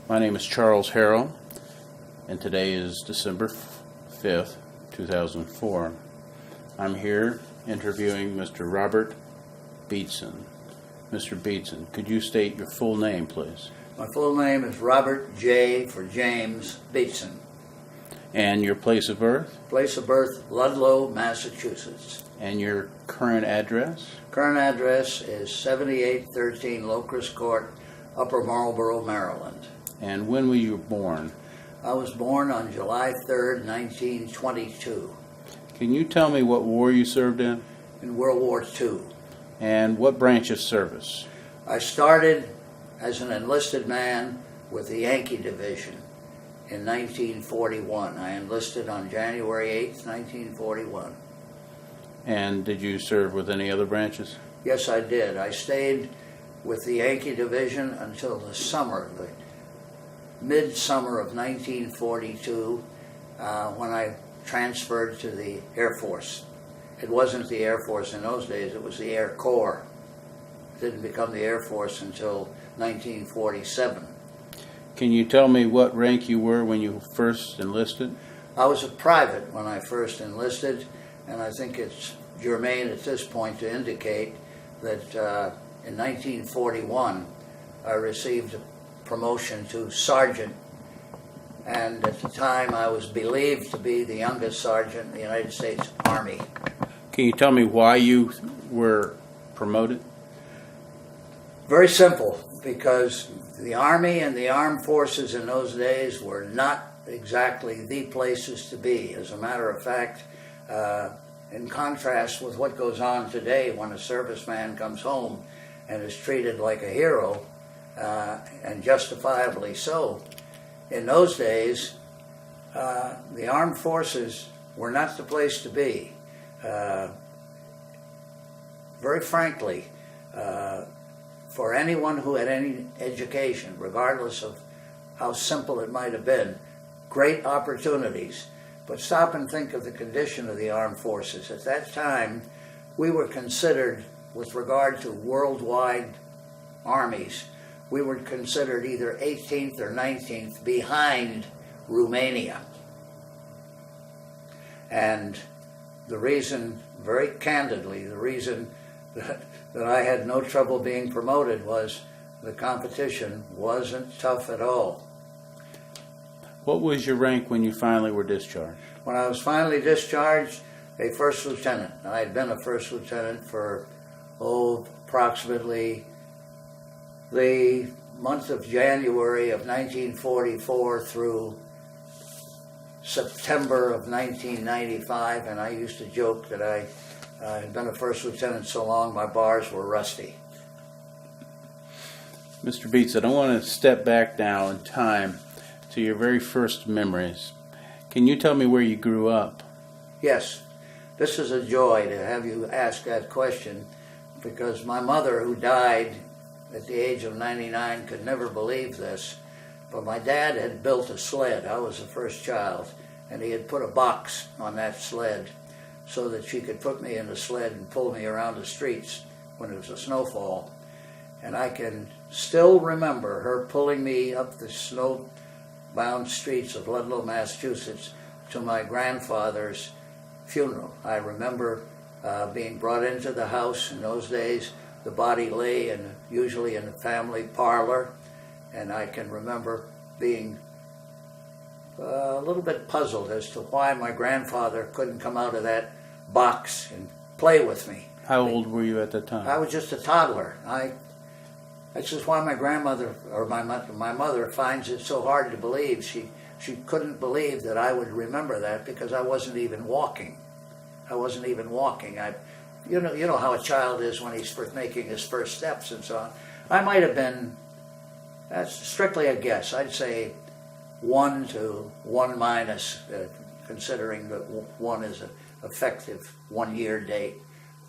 My name is Charles Harrell, and today is December 5th, 2004. I'm here interviewing Mr. Robert Beatson. Mr. Beatson, could you state your full name, please? My full name is Robert J. for James Beatson. And your place of birth? Place of birth, Ludlow, Massachusetts. And your current address? Current address is 7813 Locust Court, Upper Marlboro, Maryland. And when were you born? I was born on July 3rd, 1922. Can you tell me what war you served in? In World War II. And what branch of service? I started as an enlisted man with the Yankee Division in 1941. I enlisted on January 8th, 1941. And did you serve with any other branches? Yes, I did. I stayed with the Yankee Division until the summer, the mid-summer of 1942, when I transferred to the Air Force. It wasn't the Air Force in those days, it was the Air Corps. It didn't become the Air Force until 1947. Can you tell me what rank you were when you first enlisted? I was a private when I first enlisted, and I think it's germane at this point to indicate that in 1941 I received a promotion to sergeant, and at the time I was believed to be the youngest sergeant in the United States Army. Can you tell me why you were promoted? Very simple, because the Army and the armed forces in those days were not exactly the places to be. As a matter of fact, in contrast with what goes on today when a serviceman comes home and is treated like a hero, and justifiably so, in those days, the armed forces were not the place to be. Very frankly, for anyone who had any education, regardless of how simple it might have been, great opportunities. But stop and think of the condition of the armed forces. At that time, we were considered, with regard to worldwide armies, we were considered either 18th or 19th behind Romania. And the reason, very candidly, the reason that I had no trouble being promoted was the competition wasn't tough at all. What was your rank when you finally were discharged? When I was finally discharged, a first lieutenant. I had been a first lieutenant for, approximately the month of January of 1944 through September of 1995, and I used to joke that I had been a first lieutenant so long my bars were rusty. Mr. Beatson, I want to step back now in time to your very first memories. Can you tell me where you grew up? Yes, this is a joy to have you ask that question, because my mother, who died at the age of 99, could never believe this, but my dad had built a sled. I was the first child, and he had put a box on that sled so that she could put me in the sled and pull me around the streets when it was a snowfall. And I can still remember her pulling me up the snow-bound streets of Ludlow, Massachusetts, to my grandfather's funeral. I remember being brought into the house. In those days, the body lay usually in the family parlor, and I can remember being a little bit puzzled as to why my grandfather couldn't come out of that box and play with me. How old were you at that time? I was just a toddler. That's just why my grandmother, or my mother, finds it so hard to believe. She couldn't believe that I would remember that, because I wasn't even walking. You know how a child is when he's making his first steps and so on. I might have been, that's strictly a guess, I'd say 1 to 1 minus, considering that 1 is an effective 1-year date.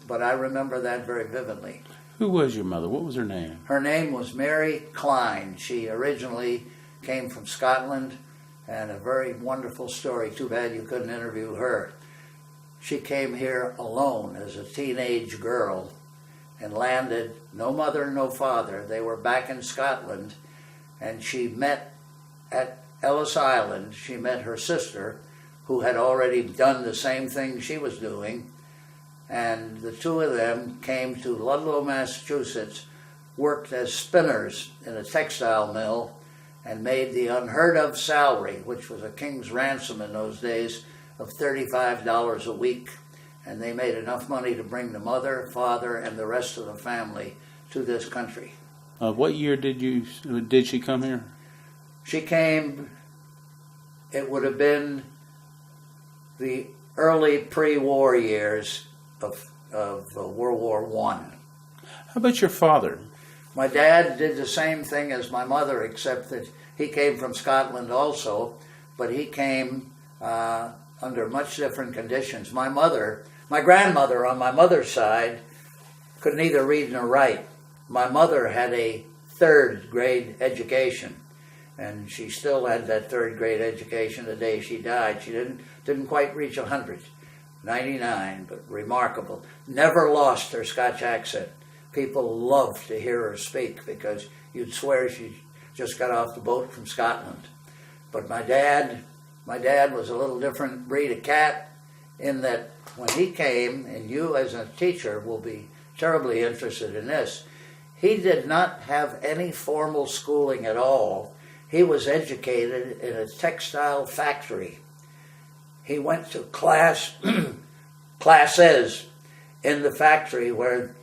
But I remember that very vividly. Who was your mother? What was her name? Her name was Mary Klein. She originally came from Scotland, and a very wonderful story. Too bad you couldn't interview her. She came here alone as a teenage girl and landed, no mother, no father. They were back in Scotland, and she met at Ellis Island, she met her sister, who had already done the same thing she was doing, and the two of them came to Ludlow, Massachusetts, worked as spinners in a textile mill, and made the unheard of salary, which was a king's ransom in those days, of $35 a week. And they made enough money to bring the mother, father, and the rest of the family to this country. What year did she come here? She came, it would have been the early pre-war years of World War I. How about your father? My dad did the same thing as my mother, except that he came from Scotland also, but he came under much different conditions. My grandmother on my mother's side could neither read nor write. My mother had a third grade education, and she still had that third grade education the day she died. She didn't quite reach 100, 99, but remarkable. Never lost her Scotch accent. People loved to hear her speak because you'd swear she just got off the boat from Scotland. But my dad was a little different breed of cat in that when he came, and you as a teacher will be terribly interested in this, he did not have any formal schooling at all. He was educated in a textile factory. He went to classes in the factory where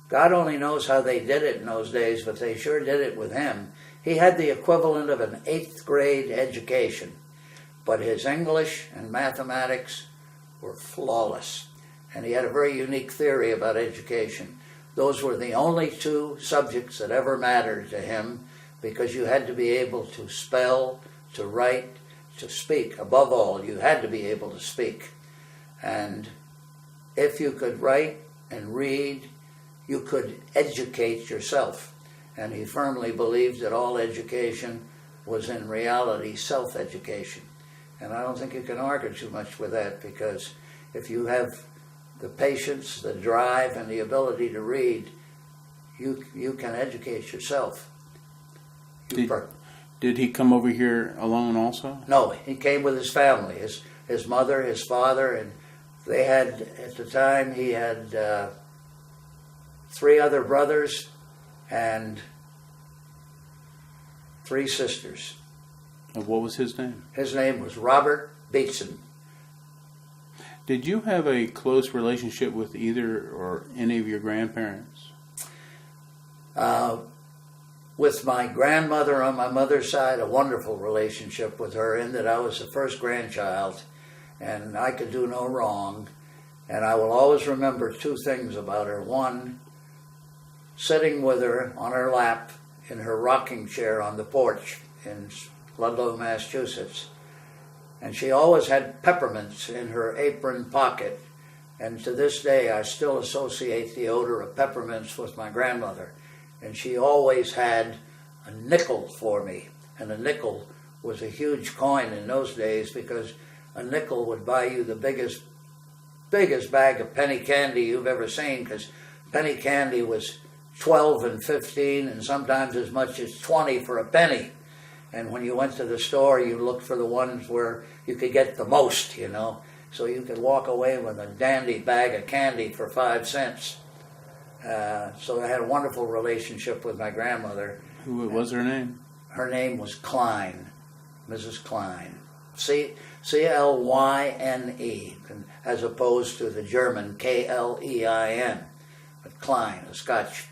God only knows how they did it in those days, but they sure did it with him. He had the equivalent of an 8th grade education, but his English and mathematics were flawless. And he had a very unique theory about education. Those were the only two subjects that ever mattered to him, because you had to be able to spell, to write, to speak. Above all, you had to be able to speak. And if you could write and read, you could educate yourself. And he firmly believed that all education was in reality self-education. And I don't think you can argue too much with that, because if you have the patience, the drive, and the ability to read, you can educate yourself. Did he come over here alone also? No, he came with his family, his mother, his father, and they had, at the time, he had 3 other brothers and 3 sisters. And what was his name? His name was Robert Beatson. Did you have a close relationship with either or any of your grandparents? With my grandmother on my mother's side, a wonderful relationship with her, in that I was the first grandchild and I could do no wrong. And I will always remember 2 things about her. One, sitting with her on her lap in her rocking chair on the porch in Ludlow, Massachusetts. And she always had peppermints in her apron pocket. And to this day, I still associate the odor of peppermints with my grandmother. And she always had a nickel for me. And a nickel was a huge coin in those days, because a nickel would buy you the biggest bag of penny candy you've ever seen, because penny candy was 12 and 15 and sometimes as much as 20 for a penny. And when you went to the store, you looked for the ones where you could get the most, you know. So you could walk away with a dandy bag of candy for 5 cents. So I had a wonderful relationship with my grandmother. Who was her name? Her name was Klein, Mrs. Klein. C-L-Y-N-E, as opposed to the German K-L-E-I-N. But Klein, a Scotch.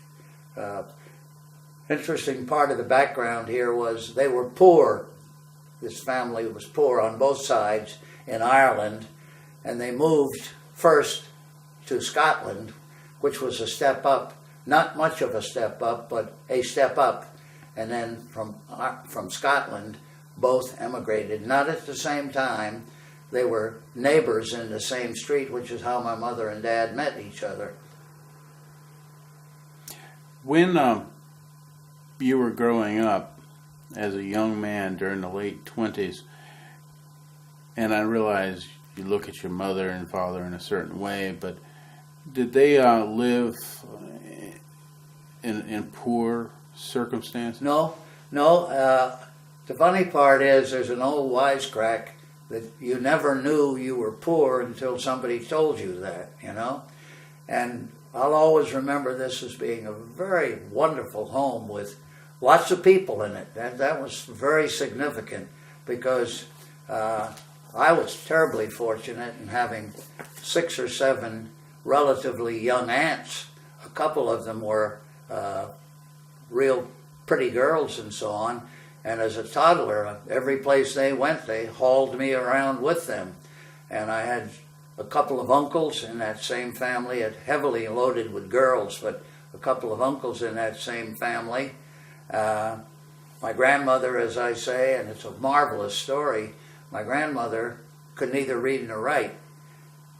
Interesting part of the background here was they were poor. This family was poor on both sides in Ireland, and they moved first to Scotland, which was a step up, not much of a step up, but a step up. And then from Scotland, both emigrated, not at the same time. They were neighbors in the same street, which is how my mother and dad met each other. When you were growing up as a young man during the late 20s, and I realize you look at your mother and father in a certain way, but did they live in poor circumstances? No. The funny part is there's an old wisecrack that you never knew you were poor until somebody told you that, you know? And I'll always remember this as being a very wonderful home with lots of people in it. That was very significant because I was terribly fortunate in having 6 or 7 relatively young aunts. A couple of them were real pretty girls and so on. And as a toddler, every place they went, they hauled me around with them. And I had a couple of uncles in that same family, heavily loaded with girls, but a couple of uncles in that same family. My grandmother, as I say, and it's a marvelous story, my grandmother could neither read nor write.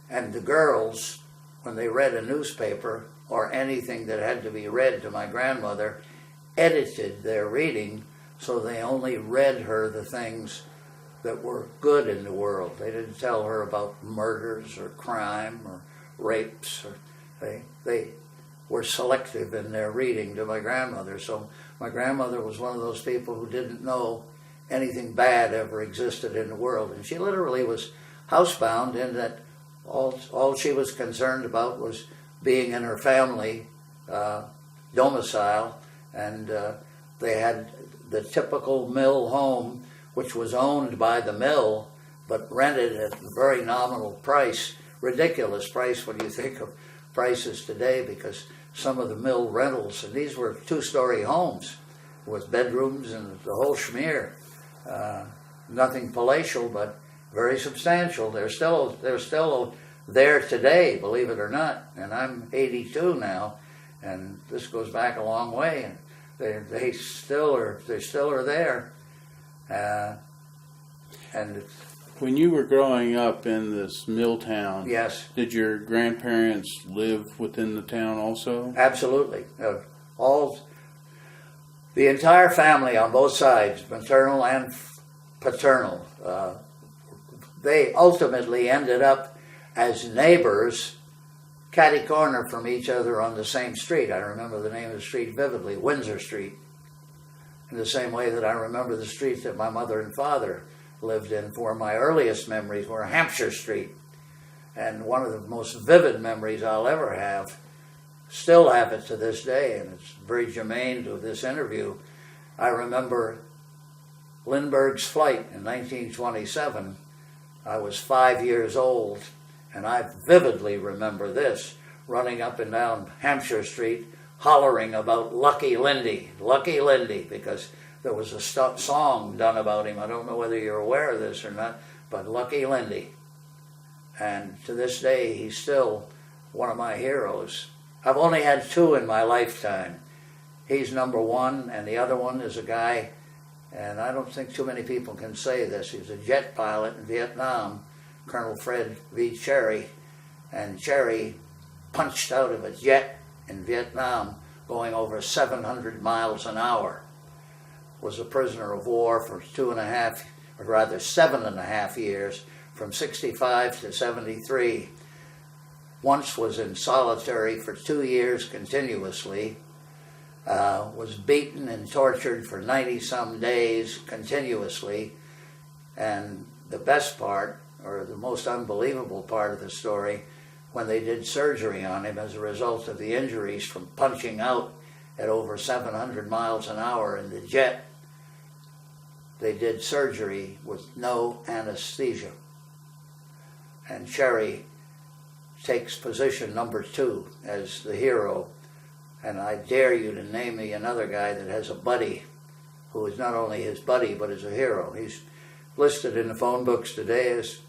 And the girls, when they read a newspaper or anything that had to be read to my grandmother, edited their reading so they only read her the things that were good in the world. They didn't tell her about murders or crime or rapes. They were selective in their reading to my grandmother. So my grandmother was one of those people who didn't know anything bad ever existed in the world. And she literally was housebound in that all she was concerned about was being in her family domicile. And they had the typical mill home, which was owned by the mill, but rented at a very nominal price, ridiculous price when you think of prices today, because some of the mill rentals, and these were 2-story homes with bedrooms and the whole schmear. Nothing palatial, but very substantial. They're still there today, believe it or not. And I'm 82 now, and this goes back a long way. And they still are there. And when you were growing up in this mill town, yes, did your grandparents live within the town also? Absolutely. The entire family on both sides, maternal and paternal, they ultimately ended up as neighbors, catty-corner from each other on the same street. I remember the name of the street vividly, Windsor Street, in the same way that I remember the street that my mother and father lived in. For my earliest memories were Hampshire Street. And one of the most vivid memories I'll ever have, still have it to this day, and it's very germane to this interview. I remember Lindbergh's flight in 1927. I was 5 years old, and I vividly remember this, running up and down Hampshire Street, hollering about Lucky Lindy, because there was a song done about him. I don't know whether you're aware of this or not, but Lucky Lindy. And to this day, he's still one of my heroes. I've only had 2 in my lifetime. He's number 1, and the other one is a guy, and I don't think too many people can say this. He was a jet pilot in Vietnam, Colonel Fred V. Cherry, and Cherry punched out of a jet in Vietnam going over 700 miles an hour. Was a prisoner of war for 7.5 years, from 65 to 73. Once was in solitary for 2 years continuously, was beaten and tortured for 90-some days continuously, and the best part, or the most unbelievable part of the story, when they did surgery on him as a result of the injuries from punching out at over 700 miles an hour in the jet, they did surgery with no anesthesia. And Cherry takes position number 2 as the hero. And I dare you to name me another guy that has a buddy who is not only his buddy, but is a hero. He's listed in the phone books today as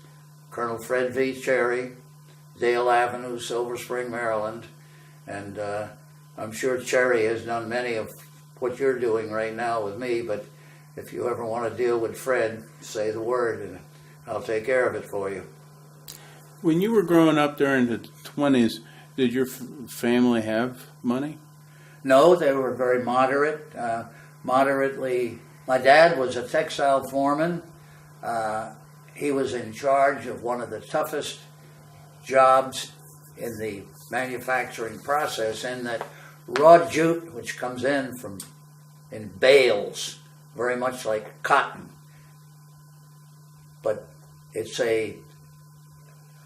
Colonel Fred V. Cherry, Dale Avenue, Silver Spring, Maryland. And I'm sure Cherry has done many of what you're doing right now with me, but if you ever want to deal with Fred, say the word and I'll take care of it for you. When you were growing up during the 20s, did your family have money? No, they were very moderately. My dad was a textile foreman. He was in charge of one of the toughest jobs in the manufacturing process, in that raw jute, which comes in bales, very much like cotton. But it's I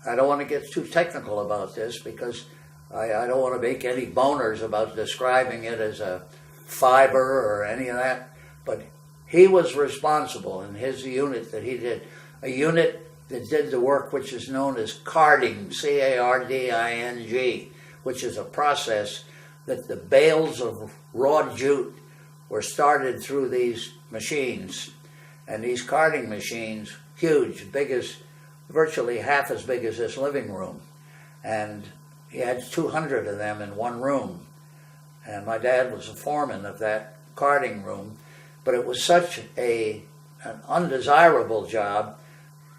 don't want to get too technical about this because I don't want to make any boners about describing it as a fiber or any of that. But he was responsible in his unit that he did, a unit that did the work which is known as carding, C-A-R-D-I-N-G, which is a process that the bales of raw jute were started through these machines. And these carding machines, huge, virtually half as big as this living room. And he had 200 of them in one room. And my dad was a foreman of that carding room. But it was such an undesirable job.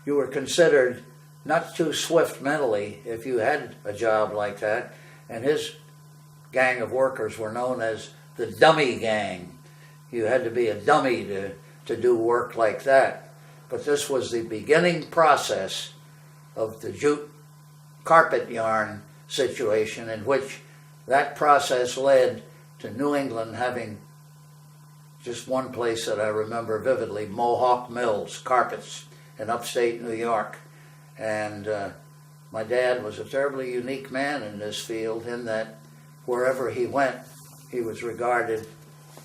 You were considered not too swift mentally if you had a job like that. And his gang of workers were known as the dummy gang. You had to be a dummy to do work like that. But this was the beginning process of the jute carpet yarn situation, in which that process led to New England having just one place that I remember vividly, Mohawk Mills carpets in upstate New York. And my dad was a terribly unique man in this field, in that wherever he went, he was regarded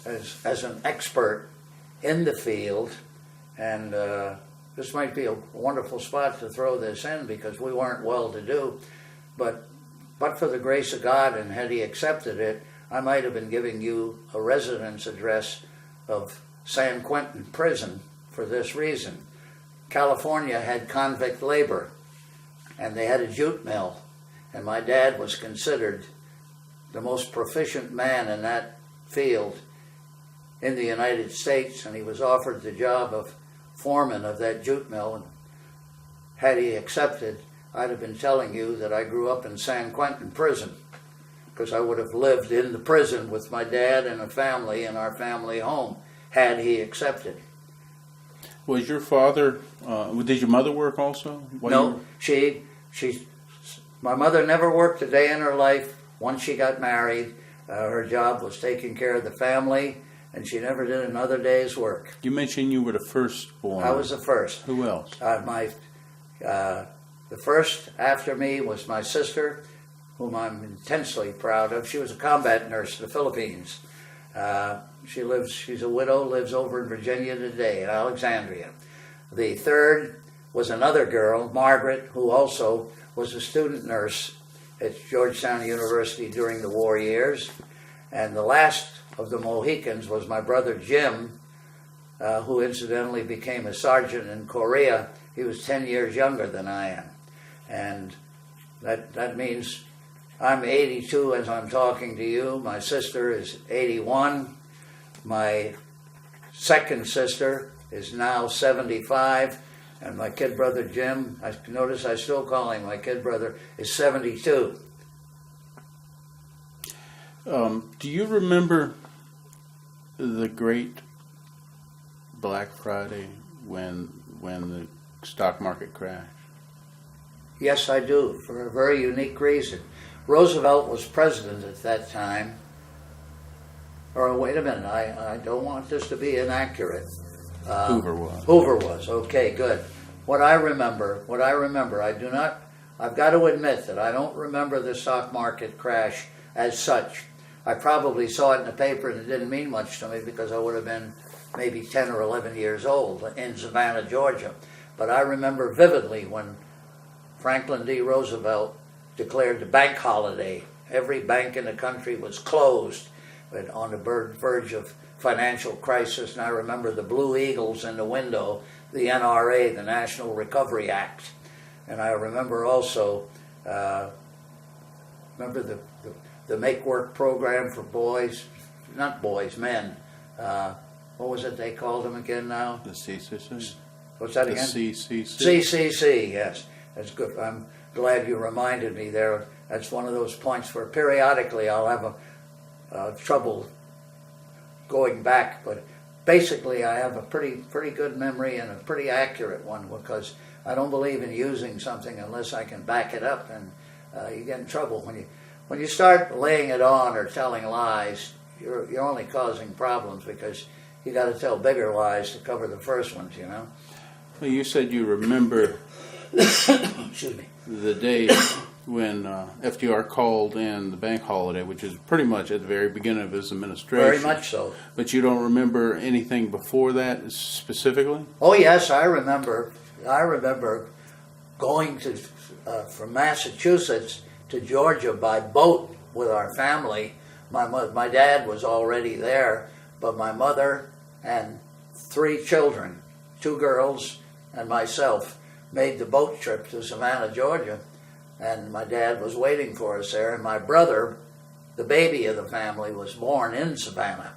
as an expert in the field. And this might be a wonderful spot to throw this in because we weren't well-to-do, but for the grace of God, and had he accepted it, I might have been giving you a residence address of San Quentin Prison for this reason. California had convict labor, and they had a jute mill, and my dad was considered the most proficient man in that field in the United States, and he was offered the job of foreman of that jute mill. And had he accepted, I'd have been telling you that I grew up in San Quentin Prison, because I would have lived in the prison with my dad and a family in our family home, had he accepted. Was your father, did your mother work also? No, my mother never worked a day in her life. Once she got married, her job was taking care of the family, and she never did another day's work. You mentioned you were the firstborn. I was the first. Who else? The first after me was my sister, whom I'm intensely proud of. She was a combat nurse in the Philippines. She's a widow, lives over in Virginia today, in Alexandria. The third was another girl, Margaret, who also was a student nurse at Georgetown University during the war years. And the last of the Mohicans was my brother Jim, who incidentally became a sergeant in Korea. He was 10 years younger than I am. And that means I'm 82 as I'm talking to you. My sister is 81. My second sister is now 75. And my kid brother Jim, notice I still call him my kid brother, is 72. Do you remember the great Black Friday when the stock market crashed? Yes, I do, for a very unique reason. Roosevelt was president at that time. Or wait a minute, I don't want this to be inaccurate. Hoover was. Hoover was, okay, good. What I remember, I've got to admit that I don't remember the stock market crash as such. I probably saw it in the paper and it didn't mean much to me because I would have been maybe 10 or 11 years old in Savannah, Georgia. But I remember vividly when Franklin D. Roosevelt declared the bank holiday. Every bank in the country was closed, but on the verge of financial crisis. And I remember the Blue Eagles in the window, the NRA, the National Recovery Act. And I remember also, the Make Work program for boys, not boys, men. What was it they called them again now? The CCC. What's that again? The CCC. CCC, yes. That's good. I'm glad you reminded me there. That's one of those points where periodically I'll have a trouble going back, but basically I have a pretty good memory and a pretty accurate one, because I don't believe in using something unless I can back it up, and you get in trouble when you start laying it on or telling lies. You're only causing problems because you got to tell bigger lies to cover the first ones, you know. Well, you said you remember Excuse me. the day when FDR called in the bank holiday, which is pretty much at the very beginning of his administration. Very much so. But you don't remember anything before that specifically? Oh yes, I remember. I remember going to from Massachusetts to Georgia by boat with our family. My dad was already there, but my mother and 3 children, 2 girls and myself, made the boat trip to Savannah, Georgia. And my dad was waiting for us there. And my brother, the baby of the family, was born in Savannah.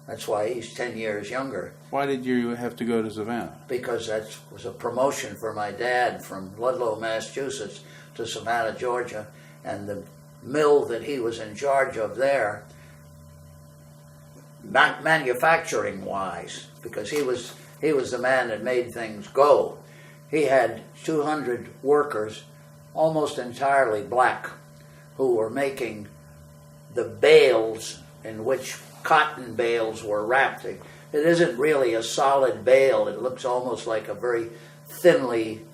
That's why he's 10 years younger. Why did you have to go to Savannah? Because that was a promotion for my dad from Ludlow, Massachusetts to Savannah, Georgia. And the mill that he was in charge of there, not manufacturing-wise, because he was the man that made things go. He had 200 workers, almost entirely black, who were making the bales in which cotton bales were wrapped. It isn't really a solid bale. It looks almost like a very thinly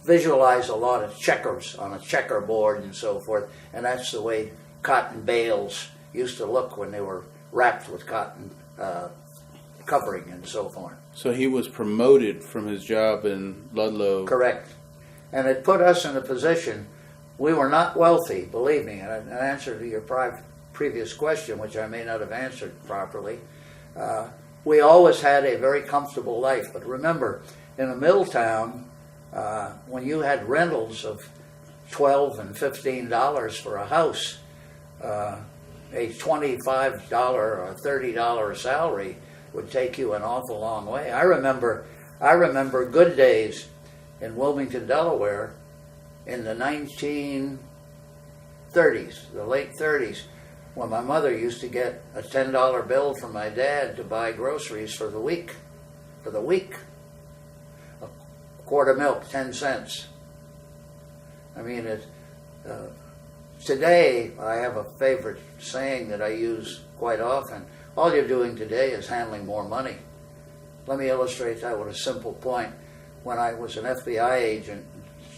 visualize a lot of checkers on a checkerboard and so forth. And that's the way cotton bales used to look when they were wrapped with cotton covering and so forth. So he was promoted from his job in Ludlow. Correct. And it put us in a position, we were not wealthy, believe me. And an answer to your previous question, which I may not have answered properly, we always had a very comfortable life. But remember, in a mill town, when you had rentals of $12 and $15 for a house, a $25 or $30 salary would take you an awful long way. I remember good days in Wilmington, Delaware, in the 1930s, the late 30s, when my mother used to get a $10 bill from my dad to buy groceries for the week. A quart of milk, 10 cents. I mean, today I have a favorite saying that I use quite often. All you're doing today is handling more money. Let me illustrate that with a simple point. When I was an FBI agent,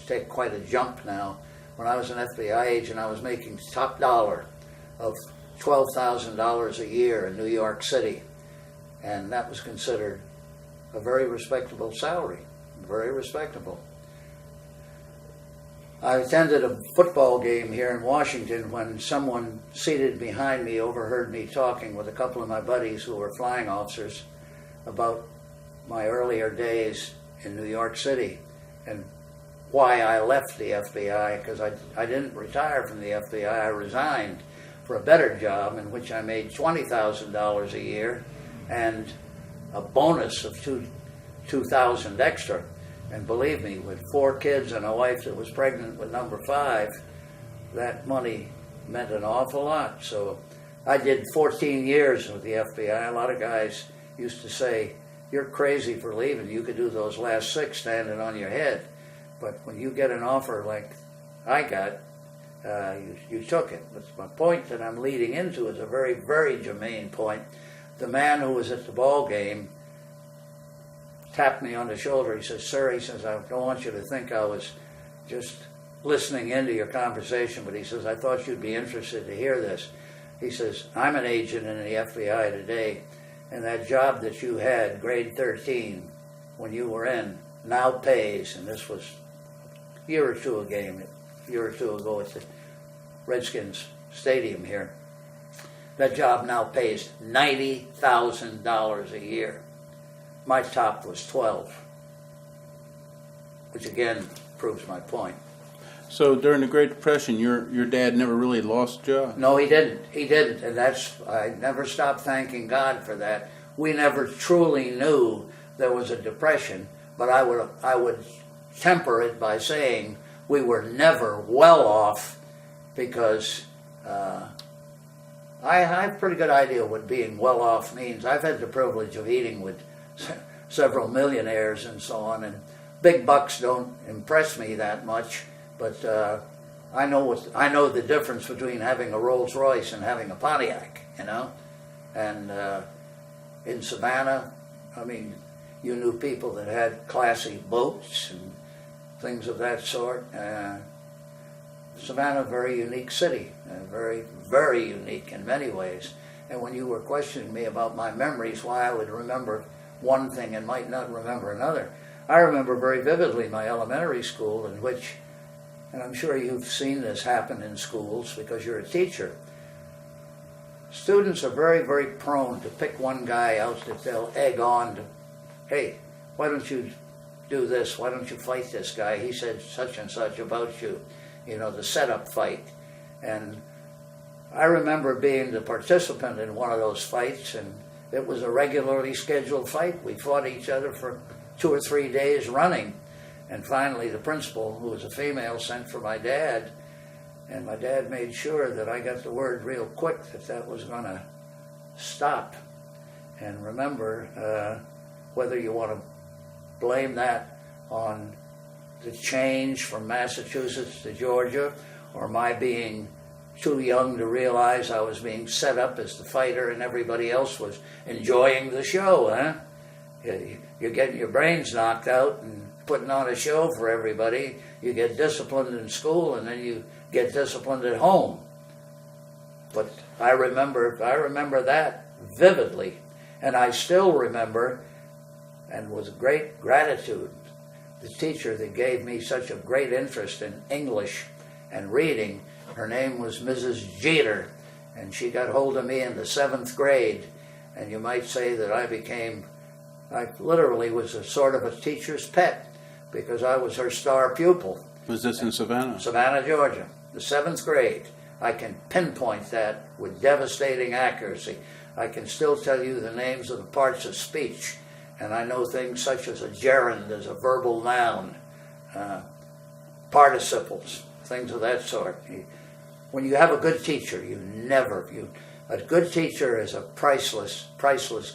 take quite a jump now. When I was an FBI agent, I was making top dollar of $12,000 a year in New York City. And that was considered a very respectable salary, very respectable. I attended a football game here in Washington when someone seated behind me overheard me talking with a couple of my buddies who were flying officers about my earlier days in New York City and why I left the FBI, because I didn't retire from the FBI. I resigned for a better job in which I made $20,000 a year and a bonus of $2,000 extra. And believe me, with 4 kids and a wife that was pregnant with number 5, that money meant an awful lot. So I did 14 years with the FBI. A lot of guys used to say, "You're crazy for leaving. You could do those last 6 standing on your head." But when you get an offer like I got, you took it. But my point that I'm leading into is a very, very germane point. The man who was at the ball game tapped me on the shoulder. He says, "Sir," he says, "I don't want you to think I was just listening into your conversation, but he says, I thought you'd be interested to hear this." He says, "I'm an agent in the FBI today, and that job that you had, grade 13, when you were in, now pays," and this was a year or two ago at the Redskins Stadium here. "That job now pays $90,000 a year. My top was 12, which again proves my point." So during the Great Depression, your dad never really lost a job? No, he didn't. He didn't, and I never stopped thanking God for that. We never truly knew there was a depression, but I would temper it by saying we were never well off, because I have a pretty good idea what being well off means. I've had the privilege of eating with several millionaires and so on, and big bucks don't impress me that much, but I know the difference between having a Rolls Royce and having a Pontiac, you know, and in Savannah, I mean, you knew people that had classy boats and things of that sort. Savannah, a very unique city, very, very unique in many ways. And when you were questioning me about my memories, why I would remember one thing and might not remember another, I remember very vividly my elementary school, in which, and I'm sure you've seen this happen in schools because you're a teacher, students are very, very prone to pick one guy out that they'll egg on to, hey, why don't you do this? Why don't you fight this guy? He said such and such about you. You know, the setup fight. And I remember being the participant in one of those fights, and it was a regularly scheduled fight. We fought each other for 2 or 3 days running. And finally, the principal, who was a female, sent for my dad. And my dad made sure that I got the word real quick that that was going to stop. And remember, whether you want to blame that on the change from Massachusetts to Georgia, or my being too young to realize I was being set up as the fighter and everybody else was enjoying the show, huh? You're getting your brains knocked out and putting on a show for everybody. You get disciplined in school and then you get disciplined at home. But I remember that vividly. And I still remember, and with great gratitude, the teacher that gave me such a great interest in English and reading. Her name was Mrs. Jeter, and she got hold of me in the 7th grade. And you might say that I literally was a sort of a teacher's pet, because I was her star pupil. Was this in Savannah? Savannah, Georgia, the 7th grade. I can pinpoint that with devastating accuracy. I can still tell you the names of the parts of speech. And I know things such as a gerund as a verbal noun, participles, things of that sort. When you have a good teacher, a good teacher is a priceless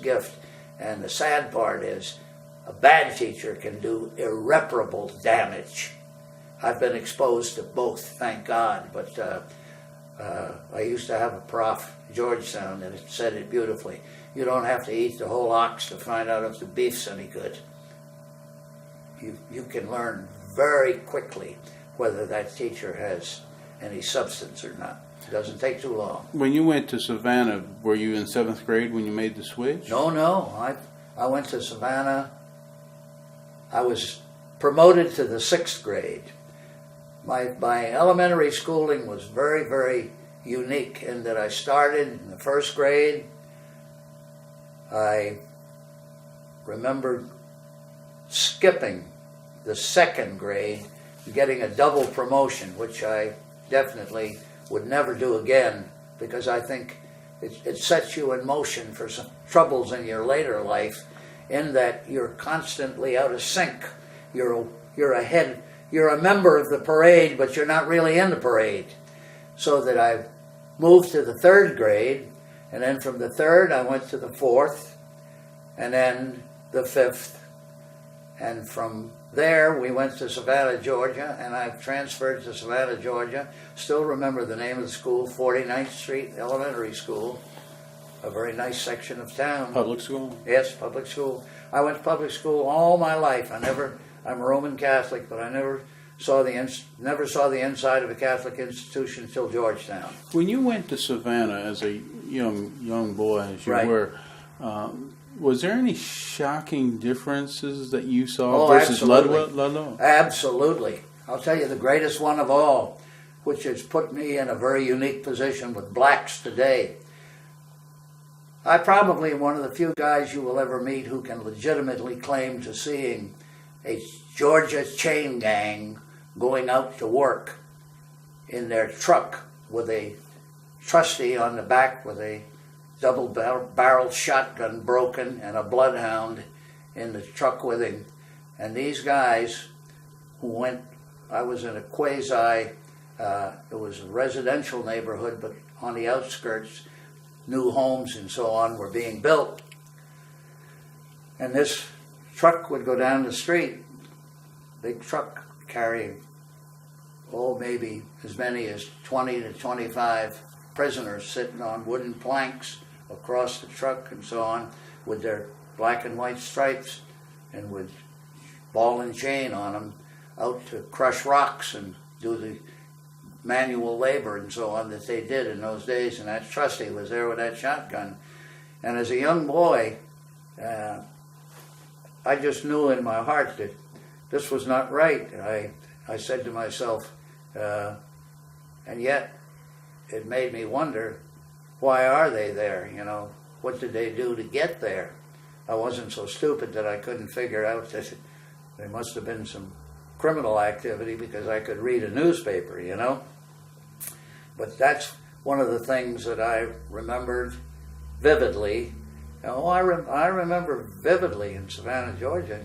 gift. And the sad part is, a bad teacher can do irreparable damage. I've been exposed to both, thank God. But I used to have a prof, Georgetown, and it said it beautifully. You don't have to eat the whole ox to find out if the beef's any good. You can learn very quickly whether that teacher has any substance or not. It doesn't take too long. When you went to Savannah, were you in 7th grade when you made the switch? No. I went to Savannah. I was promoted to the 6th grade. My elementary schooling was very, very unique in that I started in the 1st grade. I remember skipping the 2nd grade, getting a double promotion, which I definitely would never do again, because I think it sets you in motion for some troubles in your later life, in that you're constantly out of sync. You're a member of the parade, but you're not really in the parade. So that I moved to the 3rd grade, and then from the 3rd I went to the 4th, and then the 5th. And from there we went to Savannah, Georgia, and I've transferred to Savannah, Georgia. Still remember the name of the school, 49th Street Elementary School, a very nice section of town. Public school? Yes, public school. I went to public school all my life. I'm a Roman Catholic, but I never saw the inside of a Catholic institution until Georgetown. When you went to Savannah as a young boy, as you Right. were, was there any shocking differences that you saw Oh, versus absolutely. Ludlow? Absolutely. I'll tell you the greatest one of all, which has put me in a very unique position with blacks today. I probably am one of the few guys you will ever meet who can legitimately claim to seeing a Georgia chain gang going out to work in their truck with a trusty on the back with a double-barreled shotgun broken and a bloodhound in the truck with him. And these guys who went, I was in a it was a residential neighborhood, but on the outskirts, new homes and so on were being built. And this truck would go down the street, big truck carrying, maybe as many as 20 to 25 prisoners sitting on wooden planks across the truck and so on. with their black and white stripes and with ball and chain on them out to crush rocks and do the manual labor and so on that they did in those days. And that Trusty was there with that shotgun. And as a young boy, I just knew in my heart that this was not right. I said to myself, and yet it made me wonder, why are they there? You know, what did they do to get there? I wasn't so stupid that I couldn't figure out that there must have been some criminal activity because I could read a newspaper, you know. But that's one of the things that I remembered vividly. Oh, I remember vividly in Savannah, Georgia,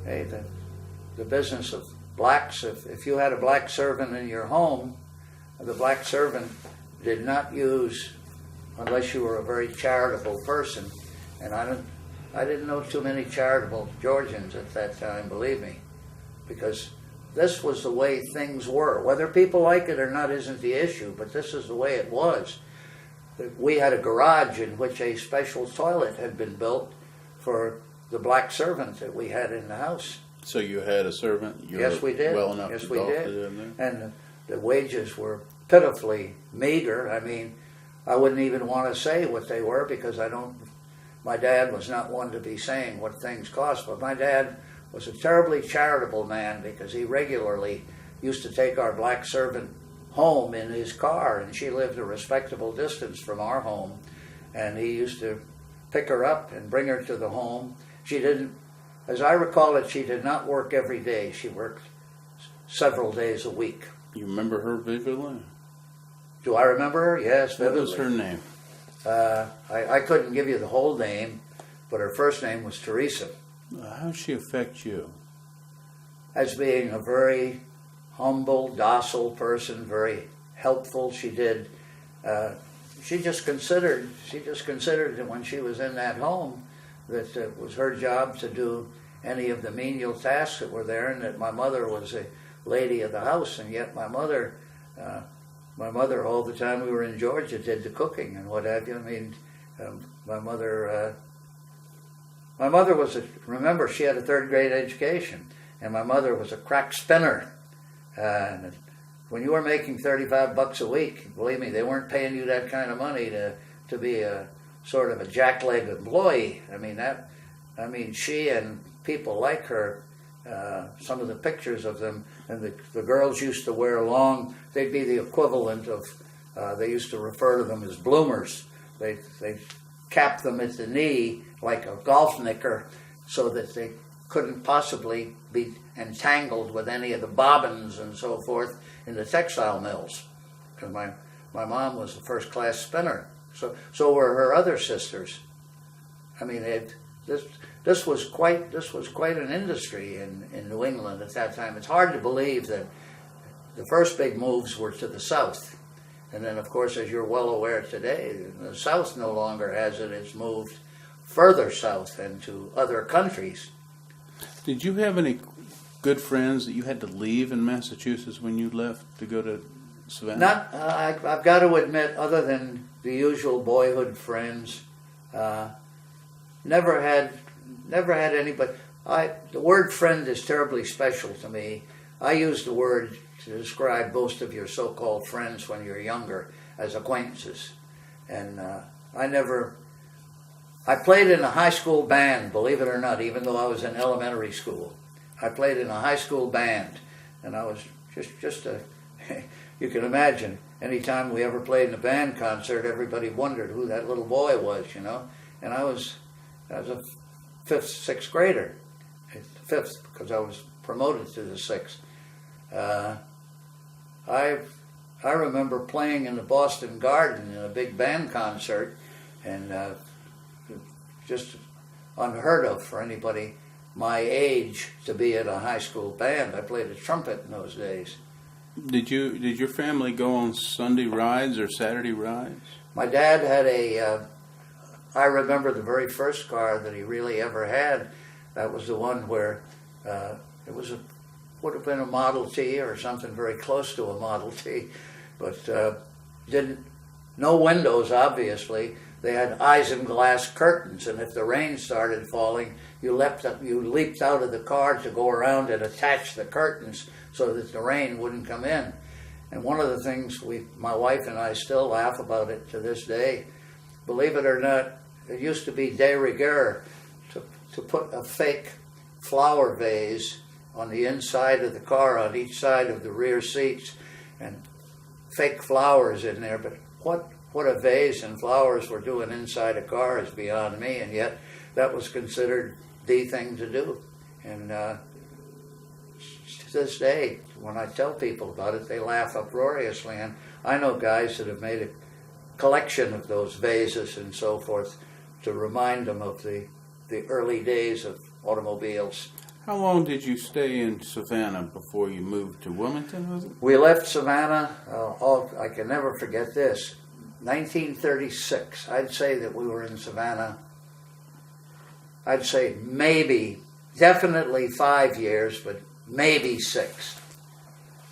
the business of blacks. If you had a black servant in your home, the black servant did not use, unless you were a very charitable person, and I didn't know too many charitable Georgians at that time, believe me, because this was the way things were. Whether people like it or not isn't the issue, but this is the way it was. We had a garage in which a special toilet had been built for the black servant that we had in the house. So you had a servant? Yes, we did. Well enough yes, to we golf did. it in there? And the wages were pitifully meager. I mean, I wouldn't even want to say what they were because my dad was not one to be saying what things cost, but my dad was a terribly charitable man because he regularly used to take our black servant home in his car, and she lived a respectable distance from our home, and he used to pick her up and bring her to the home. She didn't, as I recall it, she did not work every day. She worked several days a week. You remember her vividly? Do I remember her? Yes, vividly. What was her name? I couldn't give you the whole name, but her first name was Teresa. How did she affect you? As being a very humble, docile person, very helpful. She just considered that when she was in that home that it was her job to do any of the menial tasks that were there, and that my mother was a lady of the house, and yet my mother all the time we were in Georgia did the cooking and what have you. I mean, my mother was remember, she had a third grade education, and my mother was a crack spinner. And when you were making $35 a week, believe me, they weren't paying you that kind of money to be a sort of a jackleg employee. I mean, she and people like her, some of the pictures of them, and the girls used to wear long, they'd be the equivalent of, they used to refer to them as bloomers. They capped them at the knee like a golf knicker so that they couldn't possibly be entangled with any of the bobbins and so forth in the textile mills. Because my mom was a first-class spinner. So were her other sisters. I mean, this was quite an industry in New England at that time. It's hard to believe that the first big moves were to the south. And then, of course, as you're well aware today, the South no longer has it. It's moved further south and to other countries. Did you have any good friends that you had to leave in Massachusetts when you left to go to Savannah? I've got to admit, other than the usual boyhood friends, never had anybody. The word friend is terribly special to me. I use the word to describe most of your so-called friends when you're younger as acquaintances. And I played in a high school band, believe it or not, even though I was in elementary school. I played in a high school band, and I was just you can imagine, anytime we ever played in a band concert, everybody wondered who that little boy was, you know. And I was a fifth, sixth grader, fifth, because I was promoted to the sixth. I remember playing in the Boston Garden in a big band concert, and just unheard of for anybody my age to be in a high school band. I played the trumpet in those days. Did your family go on Sunday rides or Saturday rides? My dad had I remember the very first car that he really ever had. That was the one where it would have been a Model T or something very close to a Model T, but no windows, obviously, they had isinglass curtains, and if the rain started falling, you leaped out of the car to go around and attach the curtains so that the rain wouldn't come in. And one of the things my wife and I still laugh about it to this day, believe it or not, it used to be de rigueur to put a fake flower vase on the inside of the car, on each side of the rear seats, and fake flowers in there. But what a vase and flowers were doing inside a car is beyond me, and yet that was considered the thing to do. And to this day, when I tell people about it, they laugh uproariously. And I know guys that have made a collection of those vases and so forth to remind them of the early days of automobiles. How long did you stay in Savannah before you moved to Wilmington, was it? We left Savannah, I can never forget this, 1936. I'd say that we were in Savannah, I'd say definitely 5 years, but maybe 6.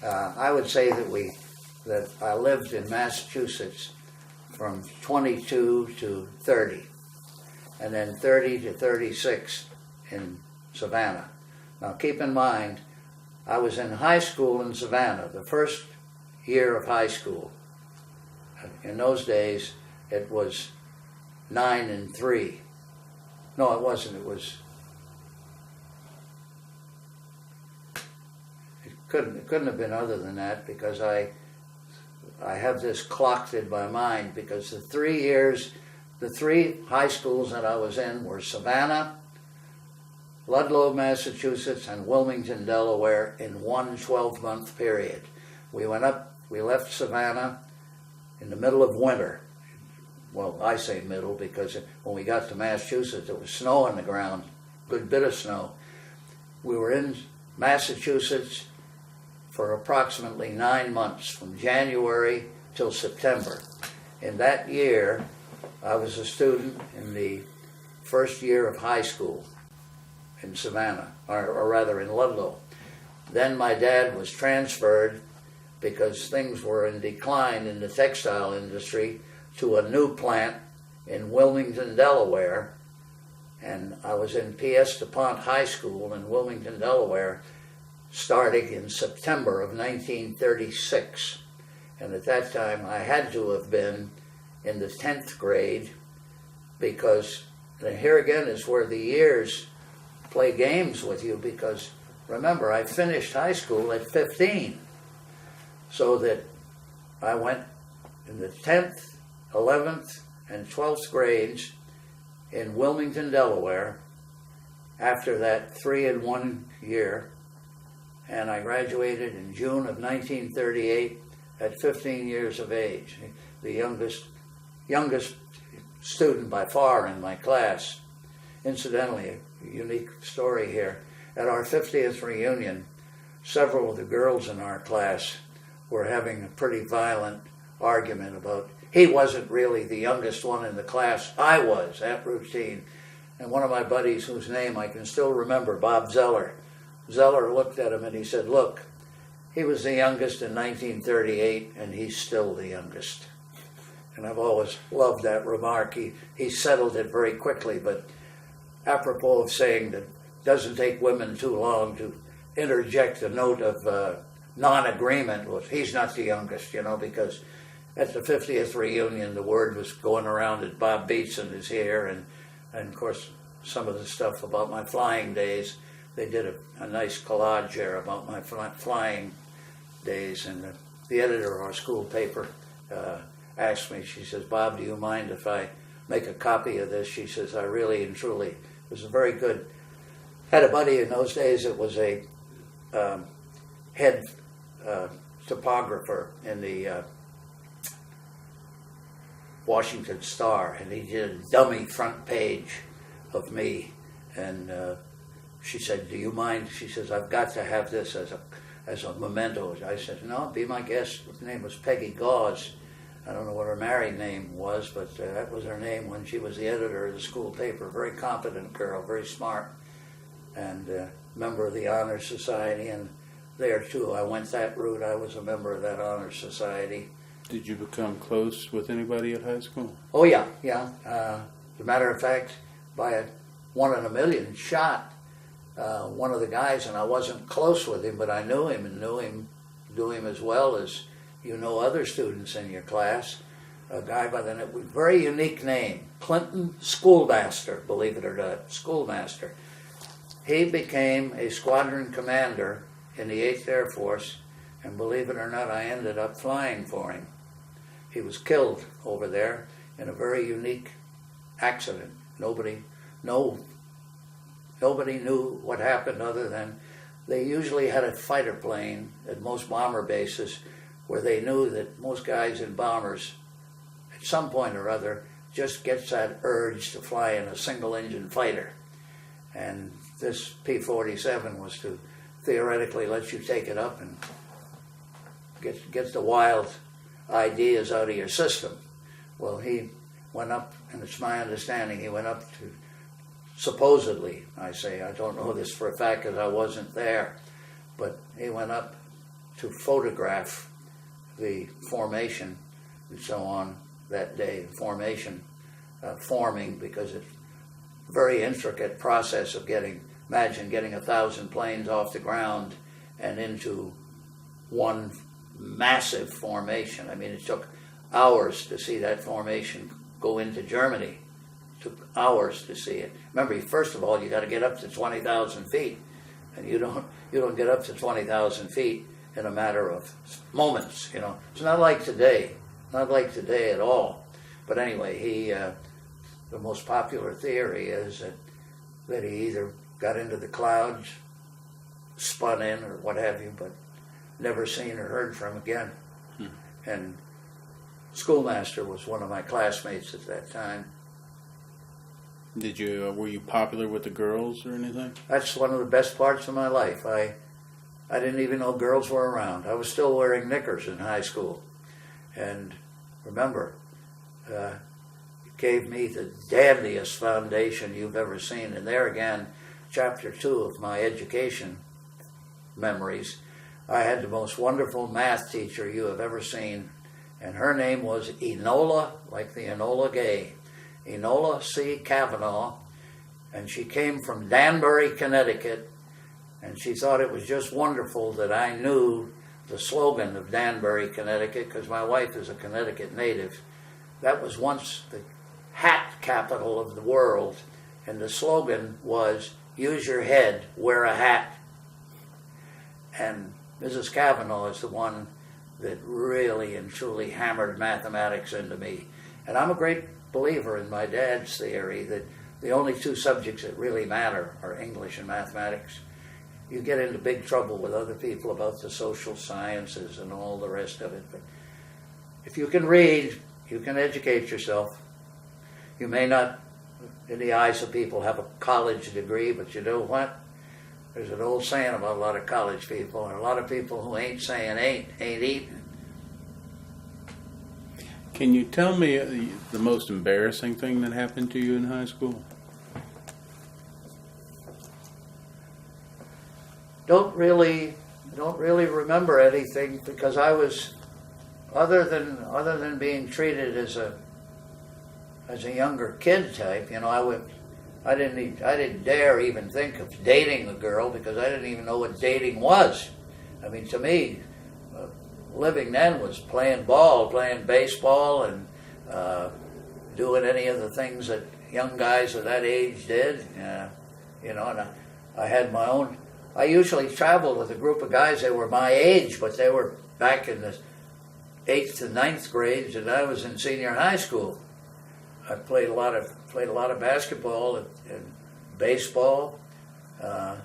I would say that I lived in Massachusetts from 22 to 30, and then 30 to 36 in Savannah. Now keep in mind, I was in high school in Savannah, the first year of high school. In those days, it was 9 and 3. No, it wasn't. It couldn't have been other than that, because I have this clocked in my mind, because the 3 high schools that I was in were Savannah, Ludlow, Massachusetts, and Wilmington, Delaware, in one 12-month period. We left Savannah in the middle of winter. Well, I say middle because when we got to Massachusetts, there was snow on the ground, a good bit of snow. We were in Massachusetts for approximately 9 months, from January till September. In that year, I was a student in the first year of high school in Savannah, or rather in Ludlow. Then my dad was transferred, because things were in decline in the textile industry, to a new plant in Wilmington, Delaware. And I was in P.S. DuPont High School in Wilmington, Delaware, starting in September of 1936. And at that time, I had to have been in the 10th grade, because here again is where the years play games with you, because remember, I finished high school at 15. So that I went in the 10th, 11th, and 12th grades in Wilmington, Delaware, after that 3-in-1 year, and I graduated in June of 1938 at 15 years of age, the youngest student by far in my class. Incidentally, a unique story here. At our 50th reunion, several of the girls in our class were having a pretty violent argument about, he wasn't really the youngest one in the class, I was, at routine. And one of my buddies, whose name I can still remember, Bob Zeller looked at him and he said, look, he was the youngest in 1938 and he's still the youngest. And I've always loved that remark. He settled it very quickly, but apropos of saying that it doesn't take women too long to interject a note of non-agreement was, he's not the youngest, because at the 50th reunion, the word was going around that Bob Beatson is here, and of course, some of the stuff about my flying days, they did a nice collage there about my flying days, and the editor of our school paper asked me, she says, Bob, do you mind if I make a copy of this? She says, I really and truly, it was a very good, had a buddy in those days that was a head topographer in the Washington Star, and he did a dummy front page of me, and she said, do you mind? She says, I've got to have this as a memento. I said, no, be my guest. Her name was Peggy Gauze. I don't know what her married name was, but that was her name when she was the editor of the school paper. Very competent girl, very smart, and member of the Honor Society. And there too, I went that route. I was a member of that Honor Society, Did you become close with anybody at high school? Oh yeah, yeah. As a matter of fact, by a 1 in a million shot, one of the guys, and I wasn't close with him, but I knew him and knew him as well as you know other students in your class. A guy by the name, very unique name, Clinton Schoolmaster, believe it or not, Schoolmaster. He became a squadron commander in the 8th Air Force, and believe it or not, I ended up flying for him. He was killed over there in a very unique accident. Nobody knew what happened other than they usually had a fighter plane at most bomber bases where they knew that most guys in bombers at some point or other just gets that urge to fly in a single engine fighter. And this P-47 was to theoretically let you take it up and get the wild ideas out of your system. Well, he went up, and it's my understanding, he went up to, supposedly, I don't know this for a fact because I wasn't there, but he went up to photograph the formation and so on that day, formation forming, because it's a very intricate process of imagine getting 1,000 planes off the ground and into one massive formation. I mean, it took hours to see that formation go into Germany. It took hours to see it. Remember, first of all, you got to get up to 20,000 feet, and you don't get up to 20,000 feet in a matter of moments. You know, it's not like today at all. But anyway, the most popular theory is that he either got into the clouds, spun in, or what have you, but never seen or heard from again. And Schoolmaster was one of my classmates at that time. Were you popular with the girls or anything? That's one of the best parts of my life. I didn't even know girls were around. I was still wearing knickers in high school. And remember, it gave me the dandiest foundation you've ever seen. And there again, chapter 2 of my education memories, I had the most wonderful math teacher you have ever seen, and her name was Enola, like the Enola Gay, Enola C. Cavanaugh, and she came from Danbury, Connecticut, and she thought it was just wonderful that I knew the slogan of Danbury, Connecticut, because my wife is a Connecticut native. That was once the hat capital of the world, and the slogan was, "Use your head, wear a hat." And Mrs. Cavanaugh is the one that really and truly hammered mathematics into me. And I'm a great believer in my dad's theory that the only two subjects that really matter are English and mathematics. You get into big trouble with other people about the social sciences and all the rest of it. But if you can read, you can educate yourself. You may not, in the eyes of people, have a college degree, but you know what? There's an old saying about a lot of college people, and a lot of people who ain't saying ain't eating. Can you tell me the most embarrassing thing that happened to you in high school? Don't really remember anything, because I was, other than being treated as a younger kid type, you know, I didn't dare even think of dating a girl, because I didn't even know what dating was. I mean, to me, living then was playing ball, playing baseball, and doing any of the things that young guys of that age did. You know, and I had my own. I usually traveled with a group of guys that were my age, but they were back in the 8th to 9th grades, and I was in senior high school. I played a lot of basketball and baseball. I'm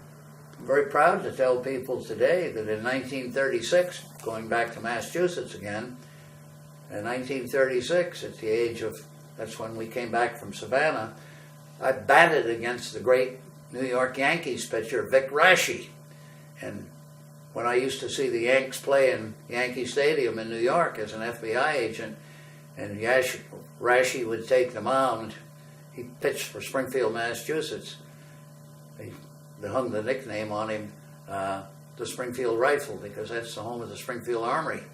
very proud to tell people today that in 1936, going back to Massachusetts again, in 1936, at the age of, that's when we came back from Savannah, I batted against the great New York Yankees pitcher Vic Raschi. And when I used to see the Yanks play in Yankee Stadium in New York as an FBI agent, and Raschi would take the mound, he pitched for Springfield, Massachusetts. They hung the nickname on him, the Springfield Rifle, because that's the home of the Springfield Armory.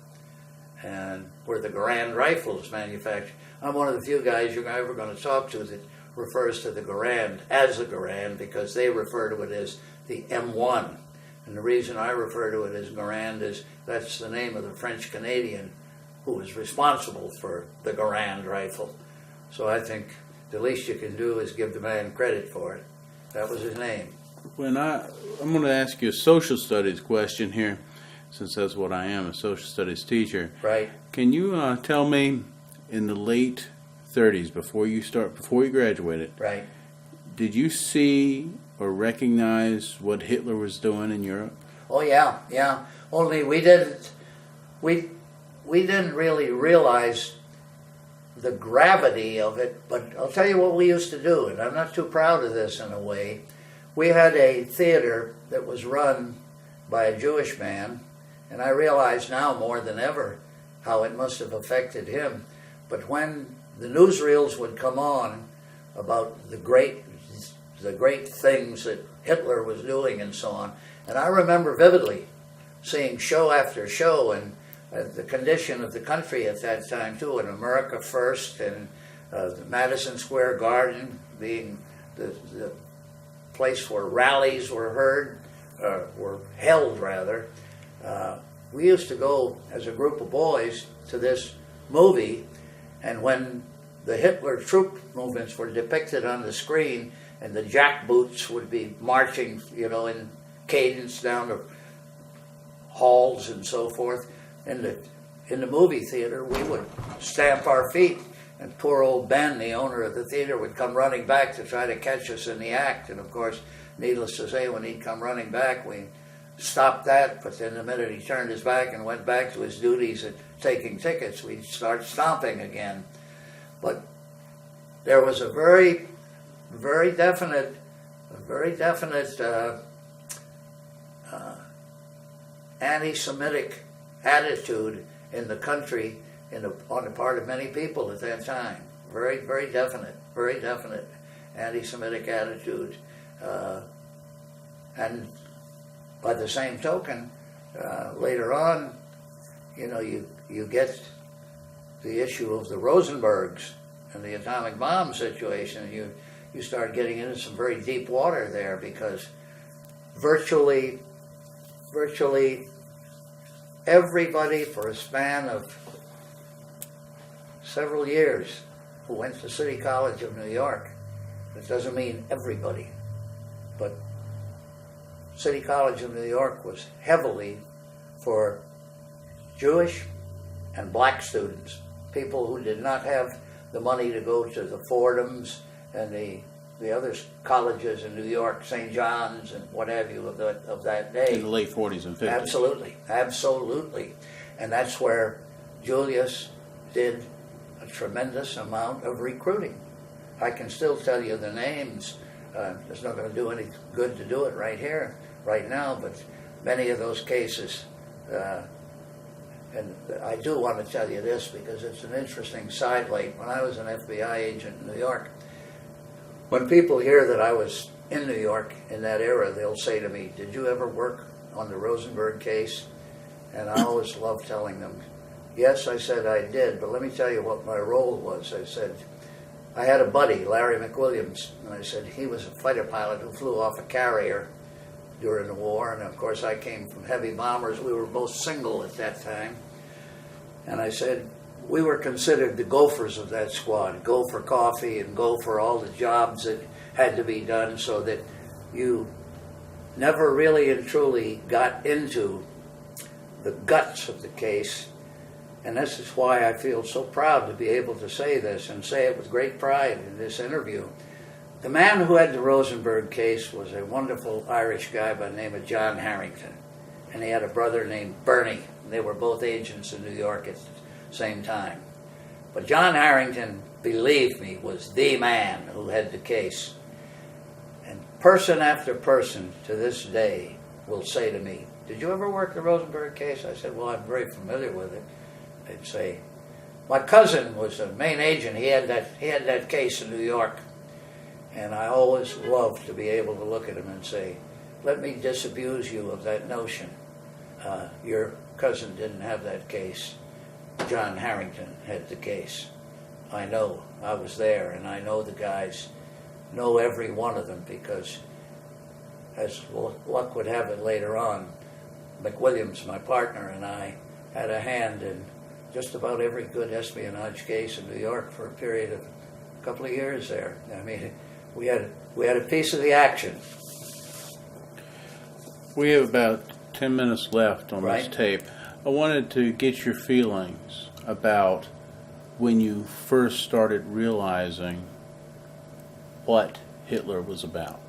and where the Garand rifle is manufactured. I'm one of the few guys you're ever going to talk to that refers to the Garand as the Garand, because they refer to it as the M1. And the reason I refer to it as Garand is that's the name of the French Canadian who was responsible for the Garand rifle. So I think the least you can do is give the man credit for it. That was his name. I'm going to ask you a social studies question here, since that's what I am, a social studies teacher. Right. Can you tell me, in the late 30s, before you graduated, Right. did you see or recognize what Hitler was doing in Europe? Oh yeah. Only we didn't really realize the gravity of it. But I'll tell you what we used to do, and I'm not too proud of this in a way. We had a theater that was run by a Jewish man, and I realize now more than ever how it must have affected him. But when the newsreels would come on about the great things that Hitler was doing and so on, and I remember vividly seeing show after show, and the condition of the country at that time too, and America First, and the Madison Square Garden being the place where rallies were held rather. We used to go as a group of boys to this movie, and when the Hitler troop movements were depicted on the screen, and the jackboots would be marching, in cadence down the halls and so forth, in the movie theater, we would stamp our feet, and poor old Ben, the owner of the theater, would come running back to try to catch us in the act. And of course, needless to say, when he'd come running back, we stopped that. But then the minute he turned his back and went back to his duties at taking tickets, we'd start stomping again. But there was a very definite anti-Semitic attitude in the country on the part of many people at that time. Very definite anti-Semitic attitude. And by the same token, later on, you get the issue of the Rosenbergs and the atomic bomb situation. You start getting into some very deep water there, because virtually everybody for a span of several years who went to City College of New York, it doesn't mean everybody, but City College of New York was heavily for Jewish and black students, people who did not have the money to go to the Fordhams and the other colleges in New York, St. John's and what have you of that day. In the late 40s and 50s. Absolutely. And that's where Julius did a tremendous amount of recruiting. I can still tell you the names. It's not going to do any good to do it right now, but many of those cases, and I do want to tell you this because it's an interesting sidelight. When I was an FBI agent in New York, when people hear that I was in New York in that era, they'll say to me, "Did you ever work on the Rosenberg case?" And I always love telling them, "Yes," I said, "I did, but let me tell you what my role was." I said, I had a buddy, Larry McWilliams, and I said he was a fighter pilot who flew off a carrier during the war, and of course I came from heavy bombers. We were both single at that time. And I said, we were considered the gophers of that squad, go for coffee and go for all the jobs that had to be done, so that you never really and truly got into the guts of the case. And this is why I feel so proud to be able to say this, and say it with great pride in this interview. The man who had the Rosenberg case was a wonderful Irish guy by the name of John Harrington. And he had a brother named Bernie. They were both agents in New York at the same time. But John Harrington, believe me, was the man who had the case. And person after person to this day will say to me, "Did you ever work the Rosenberg case?" I said, "Well, I'm very familiar with it." They'd say, "My cousin was the main agent. He had that case in New York." And I always love to be able to look at him and say, "Let me disabuse you of that notion. Your cousin didn't have that case." John Harrington had the case. I know. I was there, and I know the guys, know every one of them, because as luck would have it later on, McWilliams, my partner, and I had a hand in just about every good espionage case in New York for a period of a couple of years there. I mean, we had a piece of the action. We have about 10 minutes left on Right. this tape. I wanted to get your feelings about when you first started realizing what Hitler was about.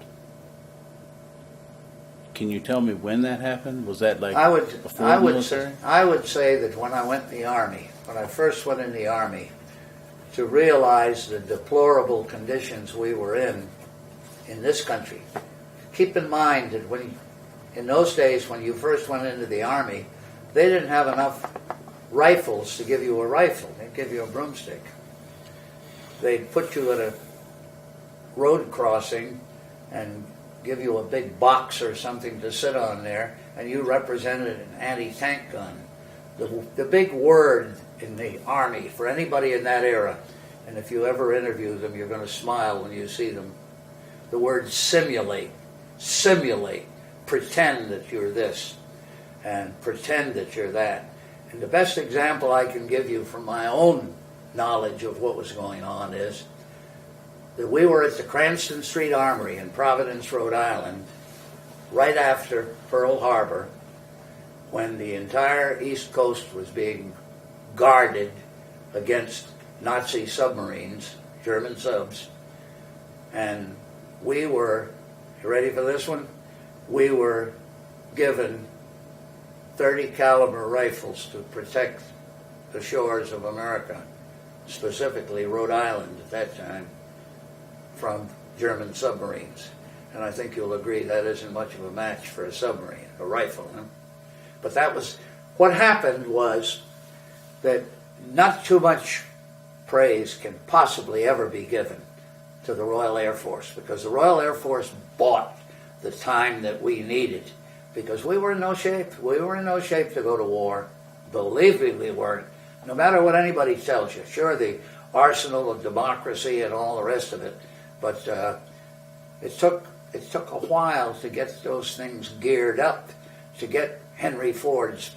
Can you tell me when that happened? Was that like before the military? I would say that when I went in the Army, when I first went in the Army, to realize the deplorable conditions we were in this country. Keep in mind that in those days, when you first went into the Army, they didn't have enough rifles to give you a rifle. They'd give you a broomstick. They'd put you at a road crossing and give you a big box or something to sit on there, and you represented an anti-tank gun. The big word in the Army for anybody in that era, and if you ever interview them, you're going to smile when you see them, the word simulate. Simulate. Pretend that you're this, and pretend that you're that. And the best example I can give you from my own knowledge of what was going on is that we were at the Cranston Street Armory in Providence, Rhode Island, right after Pearl Harbor, when the entire East Coast was being guarded against Nazi submarines, German subs, and we were, you ready for this one? We were given 30 caliber rifles to protect the shores of America, specifically Rhode Island at that time, from German submarines. And I think you'll agree that isn't much of a match for a submarine, a rifle. Huh? But that was, what happened was that not too much praise can possibly ever be given to the Royal Air Force, because the Royal Air Force bought the time that we needed, because we were in no shape. We were in no shape to go to war. Believe me, we weren't. No matter what anybody tells you. Sure, the arsenal of democracy and all the rest of it, but it took a while to get those things geared up, to get Henry Ford's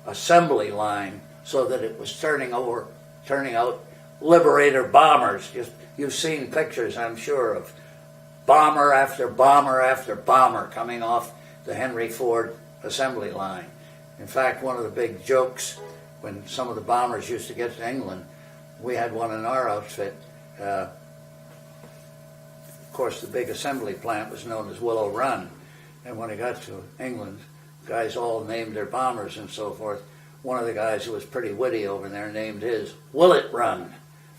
assembly line so that it was turning out Liberator bombers. You've seen pictures, I'm sure, of bomber after bomber after bomber coming off the Henry Ford assembly line. In fact, one of the big jokes when some of the bombers used to get to England, we had one in our outfit. Of course, the big assembly plant was known as Willow Run, and when he got to England, guys all named their bombers and so forth. One of the guys who was pretty witty over there named his Will It Run.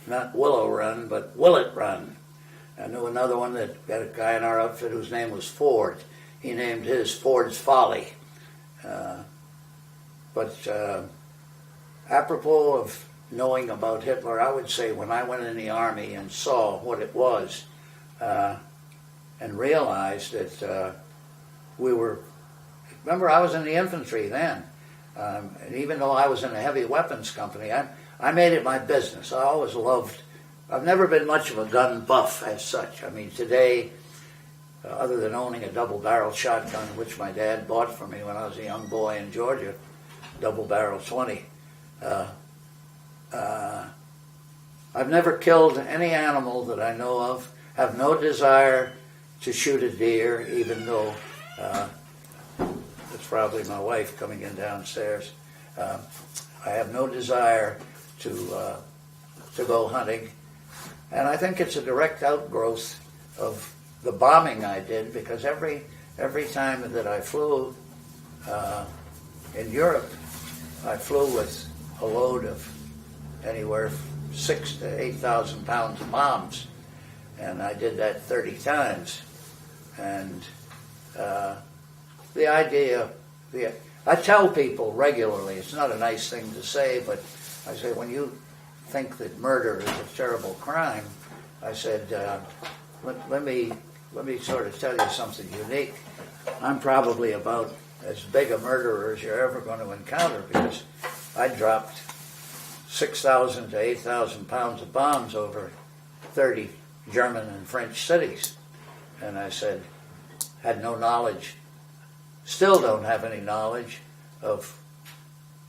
Not Willow Run, but Will It Run. I knew another one that got a guy in our outfit whose name was Ford. He named his Ford's Folly. But apropos of knowing about Hitler, I would say when I went in the Army and saw what it was and realized that we were, remember I was in the infantry then, and even though I was in a heavy weapons company, I made it my business. I always loved, I've never been much of a gun buff as such. I mean, today, other than owning a double-barrel shotgun, which my dad bought for me when I was a young boy in Georgia, double-barrel 20, I've never killed any animal that I know of, have no desire to shoot a deer, even though it's probably my wife coming in downstairs. I have no desire to go hunting. And I think it's a direct outgrowth of the bombing I did, because every time that I flew in Europe, I flew with a load of anywhere 6,000 to 8,000 pounds of bombs, and I did that 30 times. And the idea, I tell people regularly, it's not a nice thing to say, but I say, when you think that murder is a terrible crime, I said, let me sort of tell you something unique. I'm probably about as big a murderer as you're ever going to encounter, because I dropped 6,000 to 8,000 pounds of bombs over 30 German and French cities. And I said, had no knowledge, still don't have any knowledge of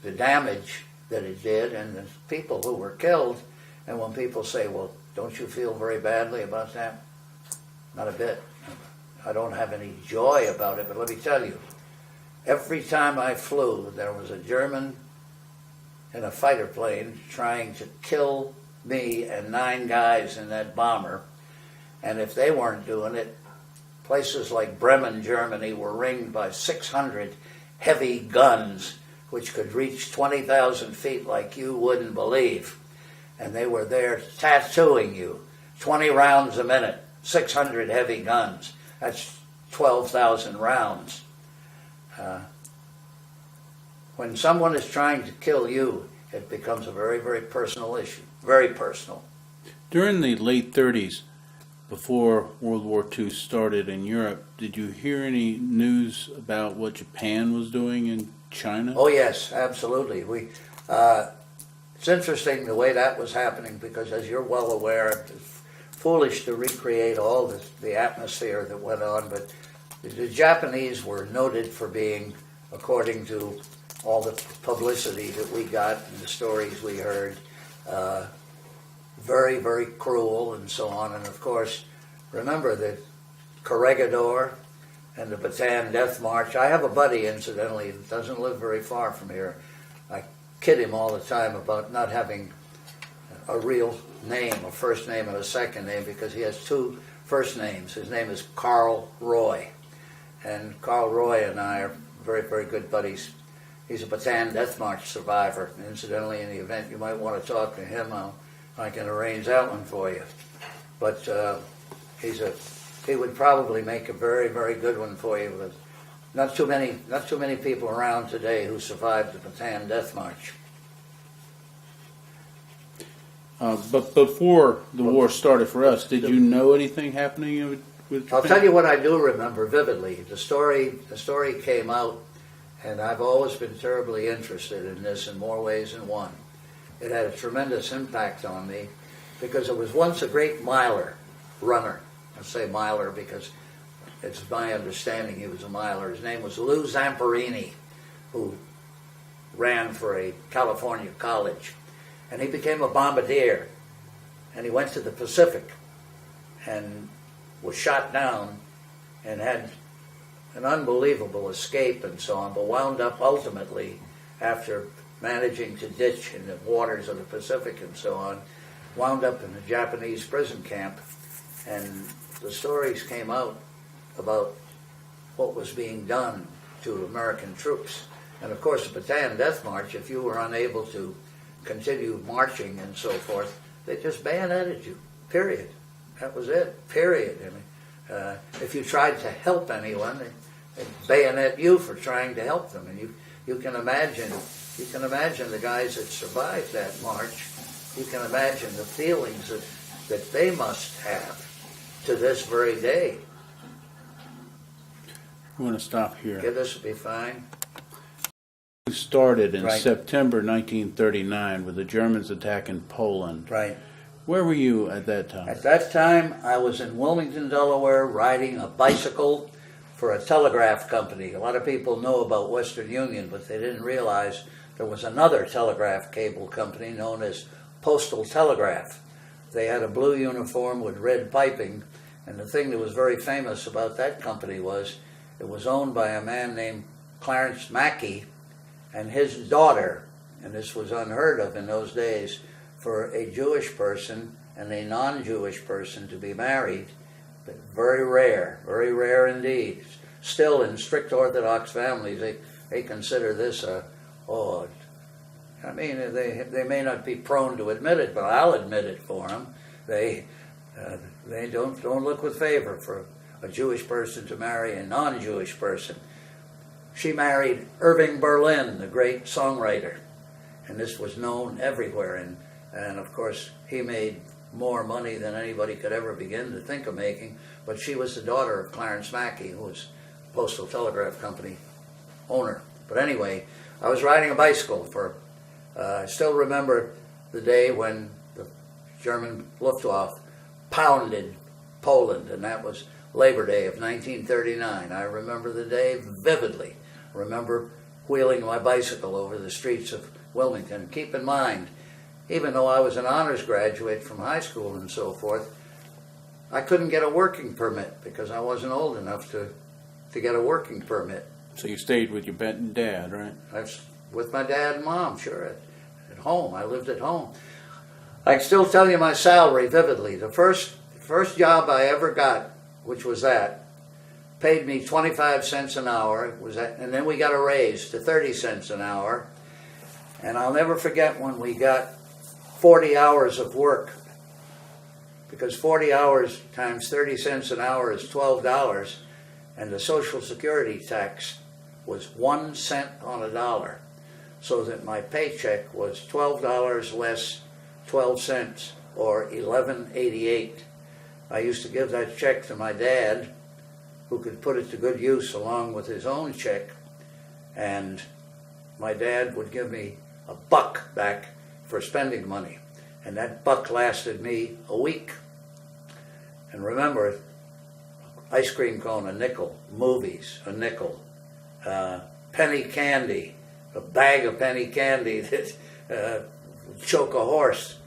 the damage that it did and the people who were killed. And when people say, well, don't you feel very badly about that? Not a bit. I don't have any joy about it, but let me tell you, every time I flew, there was a German in a fighter plane trying to kill me and 9 guys in that bomber. And if they weren't doing it, places like Bremen, Germany were ringed by 600 heavy guns which could reach 20,000 feet like you wouldn't believe. And they were there tattooing you. 20 rounds a minute, 600 heavy guns. That's 12,000 rounds. When someone is trying to kill you, it becomes a very, very personal issue. Very personal. During the late 30s, before World War II started in Europe, did you hear any news about what Japan was doing in China? Oh yes, absolutely. It's interesting the way that was happening because, as you're well aware, it's foolish to recreate all the atmosphere that went on, but the Japanese were noted for being, according to all the publicity that we got and the stories we heard, very, very cruel and so on. And of course, remember the Corregidor and the Bataan Death March. I have a buddy, incidentally, that doesn't live very far from here. I kid him all the time about not having a real name, a first name and a second name, because he has 2 first names. His name is Carl Roy. And Carl Roy and I are very, very good buddies. He's a Bataan Death March survivor. Incidentally, in the event you might want to talk to him, I can arrange that one for you. But he would probably make a very, very good one for you. But not too many people around today who survived the Bataan Death March. But before the war started for us, did you know anything happening with Japan? I'll tell you what I do remember vividly. The story came out, and I've always been terribly interested in this in more ways than one. It had a tremendous impact on me because it was once a great miler runner. I say miler because it's my understanding he was a miler. His name was Lou Zamperini, who ran for a California college. And he became a bombardier. And he went to the Pacific and was shot down and had an unbelievable escape and so on, but wound up ultimately, after managing to ditch in the waters of the Pacific and so on, wound up in a Japanese prison camp. And the stories came out about what was being done to American troops. And of course, the Bataan Death March, if you were unable to continue marching and so forth, they just bayoneted you, period. That was it, period. I mean, if you tried to help anyone, they'd bayonet you for trying to help them. And you can imagine the guys that survived that march. You can imagine the feelings that they must have to this very day. I want to stop here. Okay, this will be fine. You started in Right. September 1939 with the Germans attacking Poland. Right. Where were you at that time? At that time, I was in Wilmington, Delaware, riding a bicycle for a telegraph company. A lot of people know about Western Union, but they didn't realize there was another telegraph cable company known as Postal Telegraph. They had a blue uniform with red piping, and the thing that was very famous about that company was it was owned by a man named Clarence Mackey and his daughter, and this was unheard of in those days for a Jewish person and a non-Jewish person to be married, but very rare indeed. Still, in strict Orthodox families, they consider this I mean, they may not be prone to admit it, but I'll admit it for them. They don't look with favor for a Jewish person to marry a non-Jewish person. She married Irving Berlin, the great songwriter, and this was known everywhere. And of course, he made more money than anybody could ever begin to think of making. But she was the daughter of Clarence Mackey, who was Postal Telegraph Company owner. But anyway, I was riding a bicycle for. I still remember the day when the German Luftwaffe pounded Poland, and that was Labor Day of 1939. I remember the day vividly. I remember wheeling my bicycle over the streets of Wilmington. Keep in mind, even though I was an honors graduate from high school and so forth, I couldn't get a working permit because I wasn't old enough to get a working permit. So you stayed with your dad, right? I was with my dad and mom, sure, at home. I lived at home. I can still tell you my salary vividly. The first job I ever got, which was that, paid me 25 cents an hour. And then we got a raise to 30 cents an hour. And I'll never forget when we got 40 hours of work, because 40 hours times 30 cents an hour is $12, and the Social Security tax was 1 cent on a dollar, so that my paycheck was $12 less 12 cents, or $11.88. I used to give that check to my dad, who could put it to good use along with his own check, and my dad would give me a buck back for spending money, and that buck lasted me a week. And remember, ice cream cone, a nickel; movies, a nickel; penny candy, a bag of penny candy that choke a horse,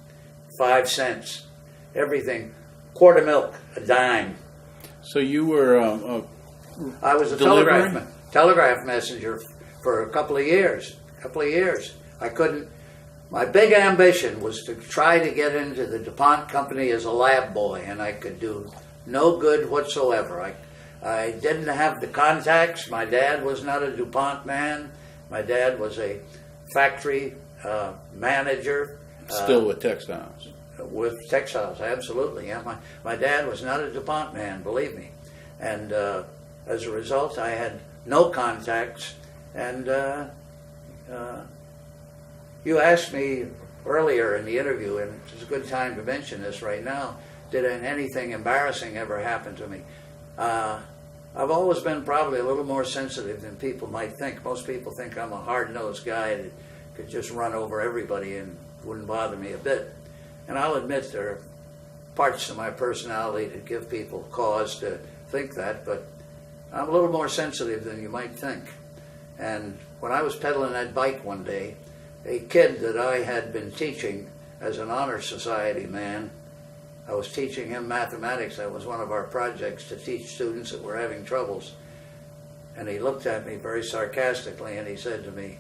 5 cents; everything, quart of milk, a dime. So you were I was a telegraph messenger for a couple of years. I couldn't. My big ambition was to try to get into the DuPont company as a lab boy, and I could do no good whatsoever. I didn't have the contacts. My dad was not a DuPont man. My dad was a factory manager. Still with textiles. With textiles, absolutely. Yeah, my dad was not a DuPont man, believe me. And as a result, I had no contacts. And you asked me earlier in the interview, and it's a good time to mention this right now, did anything embarrassing ever happen to me? I've always been probably a little more sensitive than people might think. Most people think I'm a hard-nosed guy that could just run over everybody and wouldn't bother me a bit. And I'll admit there are parts of my personality that give people cause to think that, but I'm a little more sensitive than you might think. And when I was pedaling that bike one day, a kid that I had been teaching as an honor society man, I was teaching him mathematics. That was one of our projects, to teach students that were having troubles. And he looked at me very sarcastically, and he said to me,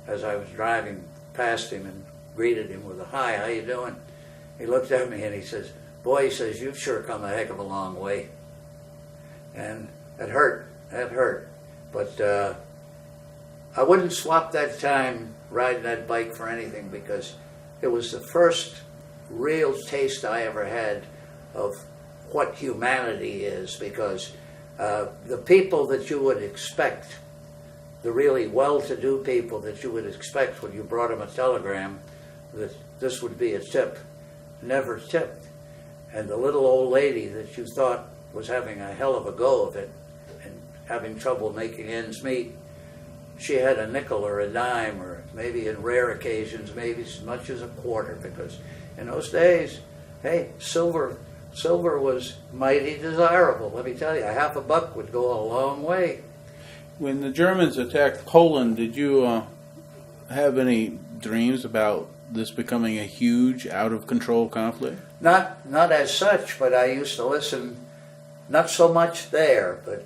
as I was driving past him and greeted him with a "Hi, how you doing?" He looked at me and he says, "Boy," he says, "you've sure come a heck of a long way." And that hurt. But I wouldn't swap that time riding that bike for anything, because it was the first real taste I ever had of what humanity is. Because the people that you would expect, the really well-to-do people that you would expect when you brought them a telegram that this would be a tip, never tipped. And the little old lady that you thought was having a hell of a go of it and having trouble making ends meet, she had a nickel or a dime, or maybe in rare occasions, maybe as much as a quarter, because in those days, hey, silver was mighty desirable. Let me tell you, a half a buck would go a long way. When the Germans attacked Poland, did you have any dreams about this becoming a huge, out-of-control conflict? Not as such, but I used to listen, not so much there, but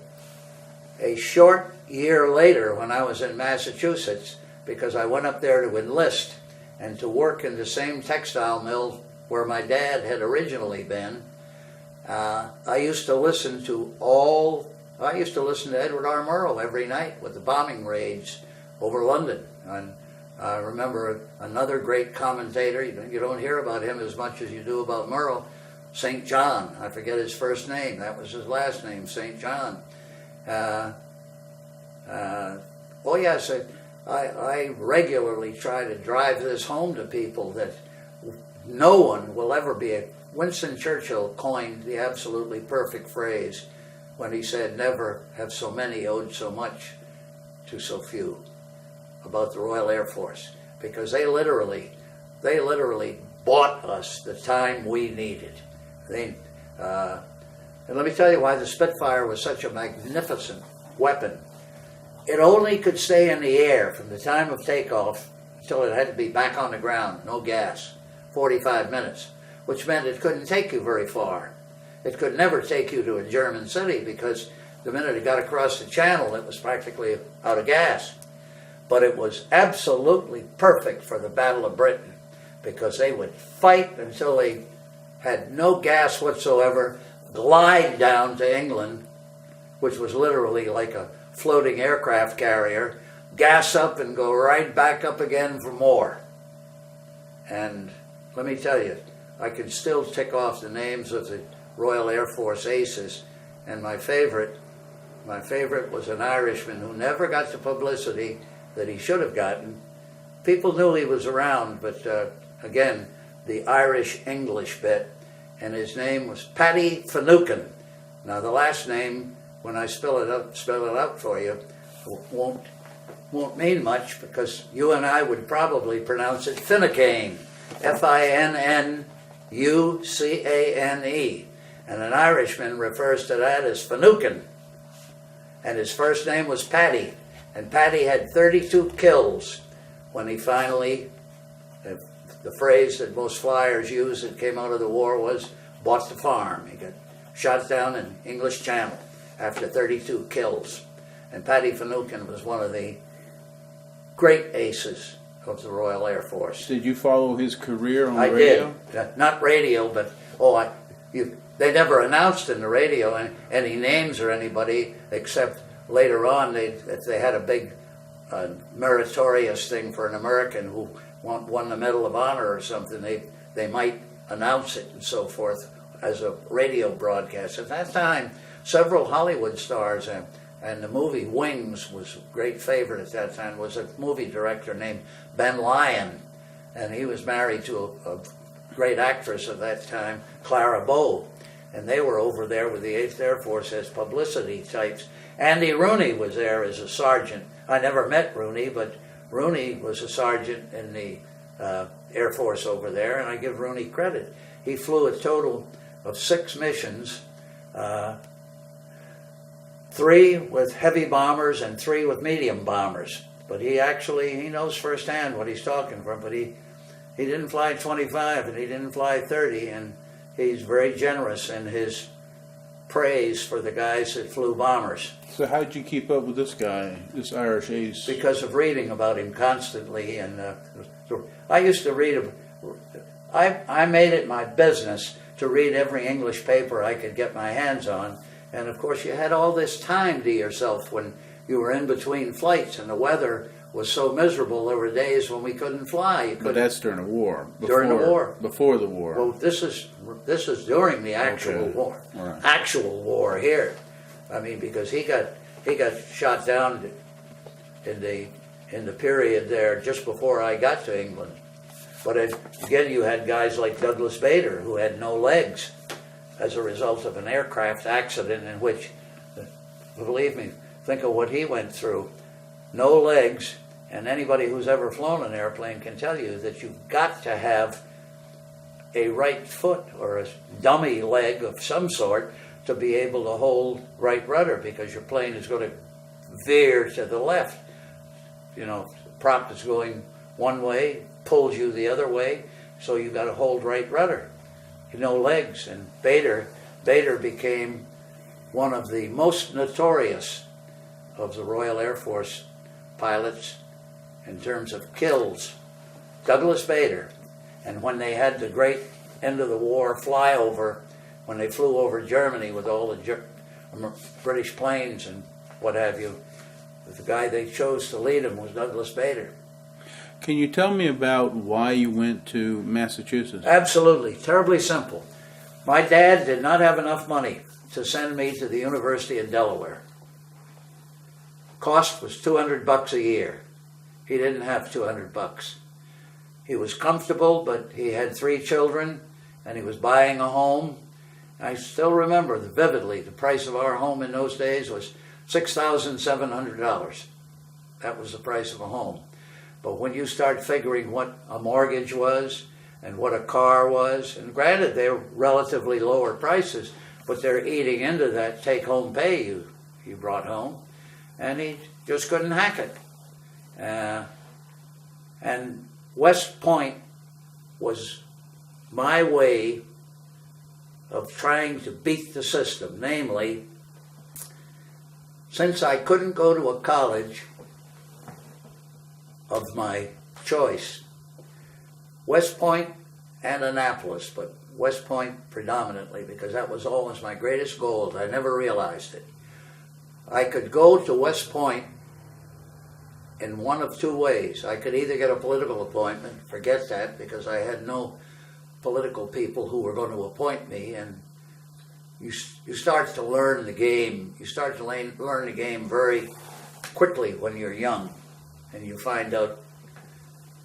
a short year later when I was in Massachusetts, because I went up there to enlist and to work in the same textile mill where my dad had originally been. I used to listen to Edward R. Murrow every night with the bombing raids over London. And I remember another great commentator, you don't hear about him as much as you do about Murrow, St. John. I forget his first name. That was his last name, St. John. Oh yes, I regularly try to drive this home to people, that no one will ever be Winston Churchill coined the absolutely perfect phrase when he said, "Never have so many owed so much to so few," about the Royal Air Force, because they literally They literally bought us the time we needed. And let me tell you why the Spitfire was such a magnificent weapon. It only could stay in the air from the time of takeoff until it had to be back on the ground, no gas, 45 minutes, which meant it couldn't take you very far. It could never take you to a German city because the minute it got across the channel, it was practically out of gas. But it was absolutely perfect for the Battle of Britain because they would fight until they had no gas whatsoever, glide down to England, which was literally like a floating aircraft carrier, gas up and go right back up again for more. And let me tell you, I can still tick off the names of the Royal Air Force aces, and my favorite was an Irishman who never got the publicity that he should have gotten. People knew he was around, but again, the Irish-English bit, and his name was Paddy Finucane. Now the last name, when I spell it out for you, won't mean much because you and I would probably pronounce it Finucane, Finneucane, and an Irishman refers to that as Finucane. And his first name was Paddy, and Paddy had 32 kills when he finally, the phrase that most flyers used that came out of the war was, bought the farm. He got shot down in English Channel after 32 kills. And Paddy Finucane was one of the great aces of the Royal Air Force. Did you follow his career on radio? I did. Not radio, but they never announced in the radio any names or anybody, except later on if they had a big meritorious thing for an American who won the Medal of Honor or something, they might announce it and so forth as a radio broadcast. At that time, several Hollywood stars and the movie Wings was a great favorite at that time, was a movie director named Ben Lyon, and he was married to a great actress of that time, Clara Bow, and they were over there with the 8th Air Force as publicity types. Andy Rooney was there as a sergeant. I never met Rooney, but Rooney was a sergeant in the Air Force over there, and I give Rooney credit. He flew a total of 6 missions, 3 with heavy bombers and 3 with medium bombers. But he knows firsthand what he's talking about. But he didn't fly 25 and he didn't fly 30, and he's very generous in his praise for the guys that flew bombers. So how did you keep up with this guy, this Irish ace? Because of reading about him constantly, and I used to read. I made it my business to read every English paper I could get my hands on, and of course you had all this time to yourself when you were in between flights, and the weather was so miserable. There were days when we couldn't fly. But that's during the war. During the war. Before the war. Well, this is during the actual war. Right. Actual war here. I mean, because he got shot down in the period there just before I got to England. But again, you had guys like Douglas Bader who had no legs as a result of an aircraft accident in which, believe me, think of what he went through. No legs, and anybody who's ever flown an airplane can tell you that you've got to have a right foot or a dummy leg of some sort to be able to hold right rudder, because your plane is going to veer to the left. You know, prop is going one way, pulls you the other way, so you've got to hold right rudder. No legs. And Bader became one of the most notorious of the Royal Air Force pilots in terms of kills. Douglas Bader. And when they had the great end of the war flyover, when they flew over Germany with all the British planes and what have you, the guy they chose to lead them was Douglas Bader. Can you tell me about why you went to Massachusetts? Absolutely. Terribly simple. My dad did not have enough money to send me to the University of Delaware. Cost was $200 a year. He didn't have $200. He was comfortable, but he had 3 children, and he was buying a home. I still remember vividly the price of our home in those days was $6,700. That was the price of a home. But when you start figuring what a mortgage was and what a car was, and granted they're relatively lower prices, but they're eating into that take-home pay you brought home, and he just couldn't hack it. And West Point was my way of trying to beat the system. Namely, since I couldn't go to a college of my choice, West Point and Annapolis, but West Point predominantly, because that was always my greatest goal. I never realized it. I could go to West Point in one of two ways. I could either get a political appointment, forget that, because I had no political people who were going to appoint me, and you start to learn the game. You start to learn the game very quickly when you're young, and you find out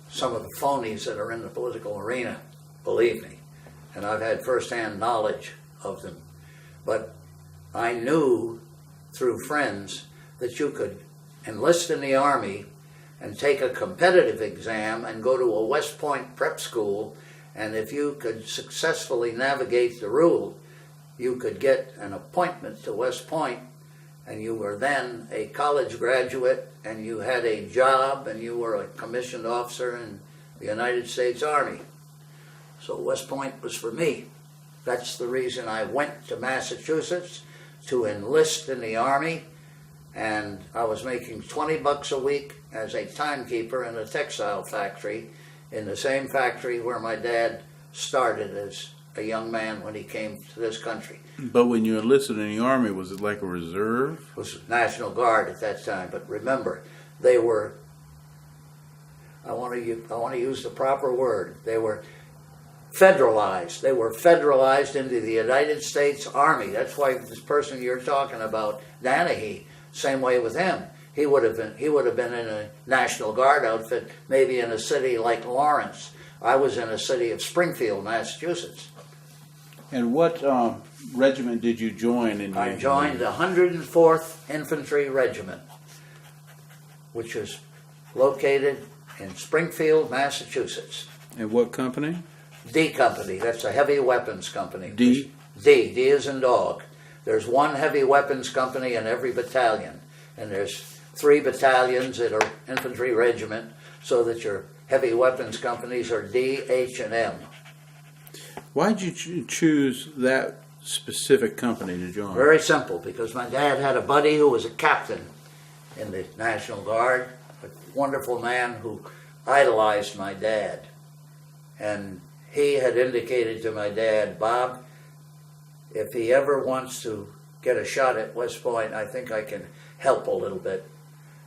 some of the phonies that are in the political arena, believe me, and I've had firsthand knowledge of them. But I knew through friends that you could enlist in the Army and take a competitive exam and go to a West Point prep school, and if you could successfully navigate the rule, you could get an appointment to West Point, and you were then a college graduate, and you had a job, and you were a commissioned officer in the United States Army. So West Point was for me. That's the reason I went to Massachusetts to enlist in the Army, and I was making $20 a week as a timekeeper in a textile factory, in the same factory where my dad started as a young man when he came to this country. But when you enlisted in the Army, was it like a reserve? It was National Guard at that time, but remember, they were, I want to use the proper word, they were federalized. They were federalized into the United States Army. That's why this person you're talking about, Danahy, same way with him. He would have been in a National Guard outfit, maybe in a city like Lawrence. I was in a city of Springfield, Massachusetts. And what regiment did you join? I joined the 104th Infantry Regiment, which is located in Springfield, Massachusetts. And what company? D Company. That's a heavy weapons company. D? D as in dog. There's one heavy weapons company in every battalion, and there's 3 battalions that are infantry regiment, so that your heavy weapons companies are D, H, and M. Why did you choose that specific company to join? Very simple, because my dad had a buddy who was a captain in the National Guard, a wonderful man who idolized my dad. And he had indicated to my dad, Bob, if he ever wants to get a shot at West Point, I think I can help a little bit.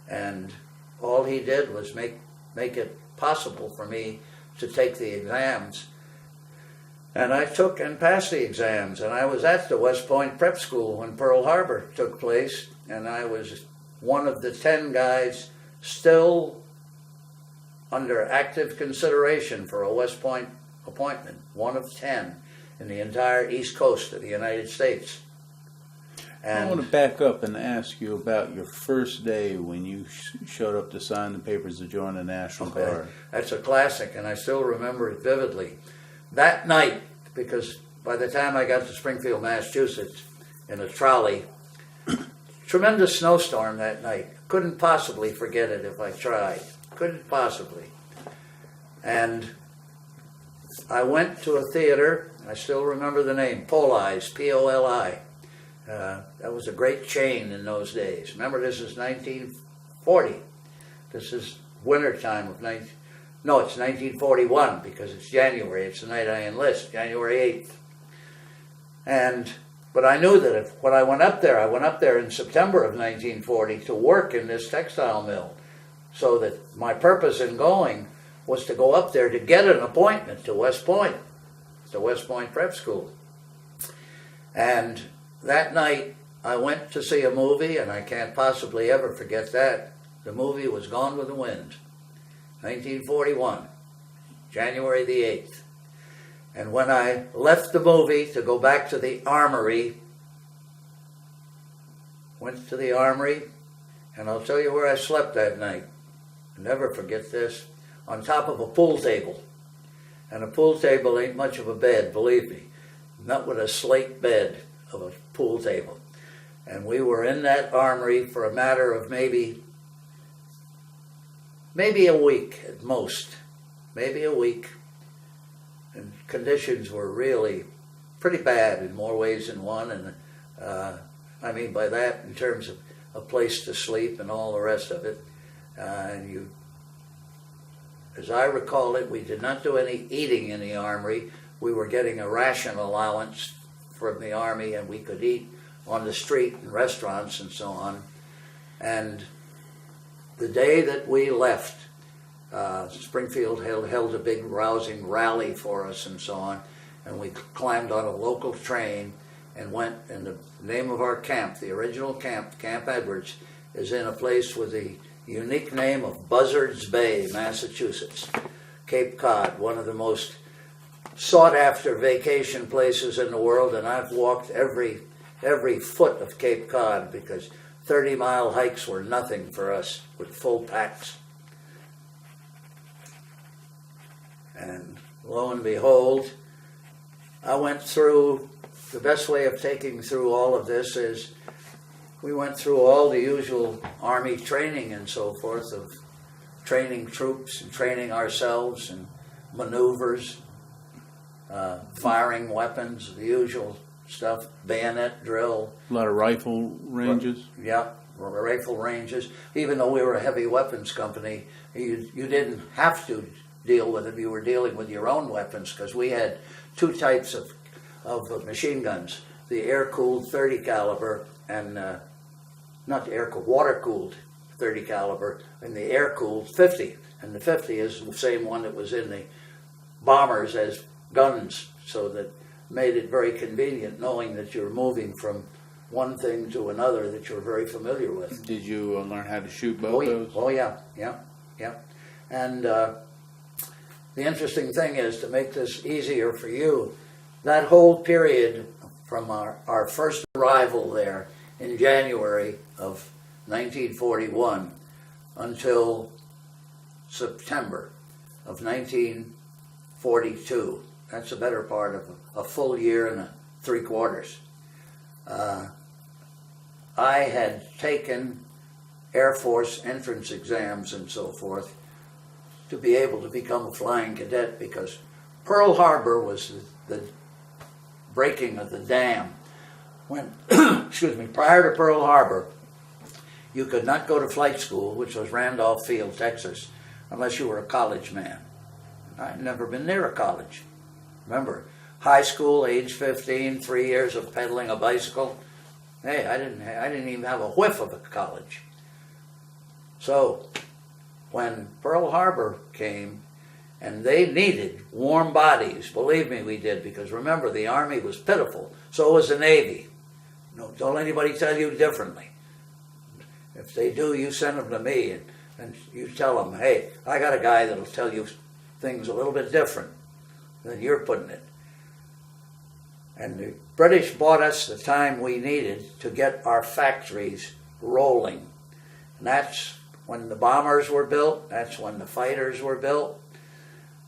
And all he did was make it possible for me to take the exams. And I took and passed the exams, and I was at the West Point Prep School when Pearl Harbor took place, and I was one of the 10 guys still under active consideration for a West Point appointment, one of 10 in the entire East Coast of the United States. And I want to back up and ask you about your first day when you showed up to sign the papers to join the National Guard. That's a classic, and I still remember it vividly. That night, because by the time I got to Springfield, Massachusetts, in a trolley, tremendous snowstorm that night. Couldn't possibly forget it if I tried. Couldn't possibly. And I went to a theater, I still remember the name, Poli's, P-O-L-I. That was a great chain in those days. Remember, this is 1940. This is wintertime of it's 1941, because it's January. It's the night I enlist, January 8th. But I knew that when I went up there in September of 1940 to work in this textile mill, so that my purpose in going was to go up there to get an appointment to West Point, the West Point Prep School. And that night, I went to see a movie, and I can't possibly ever forget that. The movie was Gone with the Wind, 1941, January the 8th. And when I left the movie to go back to the armory, went to the armory, and I'll tell you where I slept that night. never forget this, on top of a pool table. And a pool table ain't much of a bed, believe me. Not with a slate bed of a pool table. And we were in that armory for a matter of maybe a week at most. Maybe a week. And conditions were really pretty bad in more ways than one. And I mean by that in terms of a place to sleep and all the rest of it. As I recall it, we did not do any eating in the armory. We were getting a ration allowance from the Army, and we could eat on the street in restaurants and so on. And the day that we left, Springfield held a big rousing rally for us and so on, and we climbed on a local train and went, and the name of our camp, the original camp, Camp Edwards, is in a place with the unique name of Buzzards Bay, Massachusetts. Cape Cod, one of the most sought-after vacation places in the world, and I've walked every foot of Cape Cod because 30-mile hikes were nothing for us with full packs. And lo and behold, I went through, the best way of taking through all of this is we went through all the usual Army training and so forth of training troops and training ourselves and maneuvers, firing weapons, the usual stuff, bayonet drill. A lot of rifle ranges? Yeah, rifle ranges. Even though we were a heavy weapons company, you didn't have to deal with them. You were dealing with your own weapons because we had two types of machine guns, the air-cooled 30 caliber and not the air-cooled, water-cooled 30 caliber, and the air-cooled 50. And the 50 is the same one that was in the bombers as guns, so that made it very convenient knowing that you're moving from one thing to another that you're very familiar with. Did you learn how to shoot both those? Oh yeah. And the interesting thing is, to make this easier for you, that whole period from our first arrival there in January of 1941 until September of 1942, that's the better part of a full year and 3/4. I had taken Air Force entrance exams and so forth to be able to become a flying cadet, because Pearl Harbor was the breaking of the dam. When, prior to Pearl Harbor, you could not go to flight school, which was Randolph Field, Texas, unless you were a college man. I'd never been near a college. Remember, high school, age 15, 3 years of pedaling a bicycle. Hey, I didn't even have a whiff of a college. So, when Pearl Harbor came, and they needed warm bodies, believe me, we did, because remember, the Army was pitiful. So was the Navy. No, don't anybody tell you differently. If they do, you send them to me, and you tell them, hey, I got a guy that'll tell you things a little bit different than you're putting it. And the British bought us the time we needed to get our factories rolling. And that's when the bombers were built, that's when the fighters were built,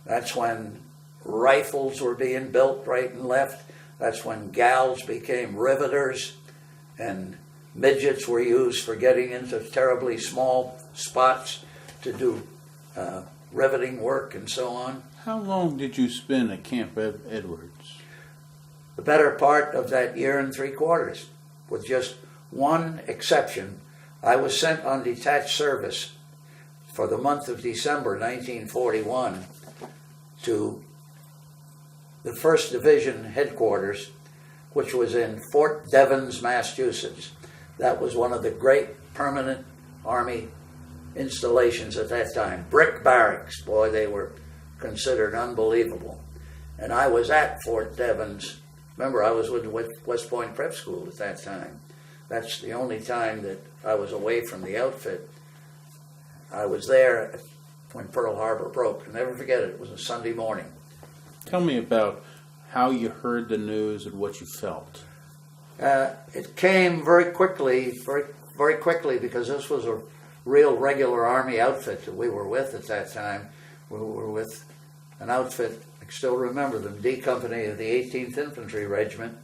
that's when rifles were being built right and left, that's when gals became riveters, and midgets were used for getting into terribly small spots to do riveting work and so on. How long did you spend at Camp Edwards? The better part of that year and 3/4, with just one exception. I was sent on detached service for the month of December 1941 to the 1st Division headquarters, which was in Fort Devens, Massachusetts. That was one of the great permanent Army installations at that time. Brick barracks, boy, they were considered unbelievable. And I was at Fort Devens. Remember, I was with West Point Prep School at that time. That's the only time that I was away from the outfit. I was there when Pearl Harbor broke. I'll never forget it. It was a Sunday morning. Tell me about how you heard the news and what you felt. It came very quickly, very quickly, because this was real regular Army outfit that we were with at that time. We were with an outfit, I still remember them, D Company of the 18th Infantry Regiment,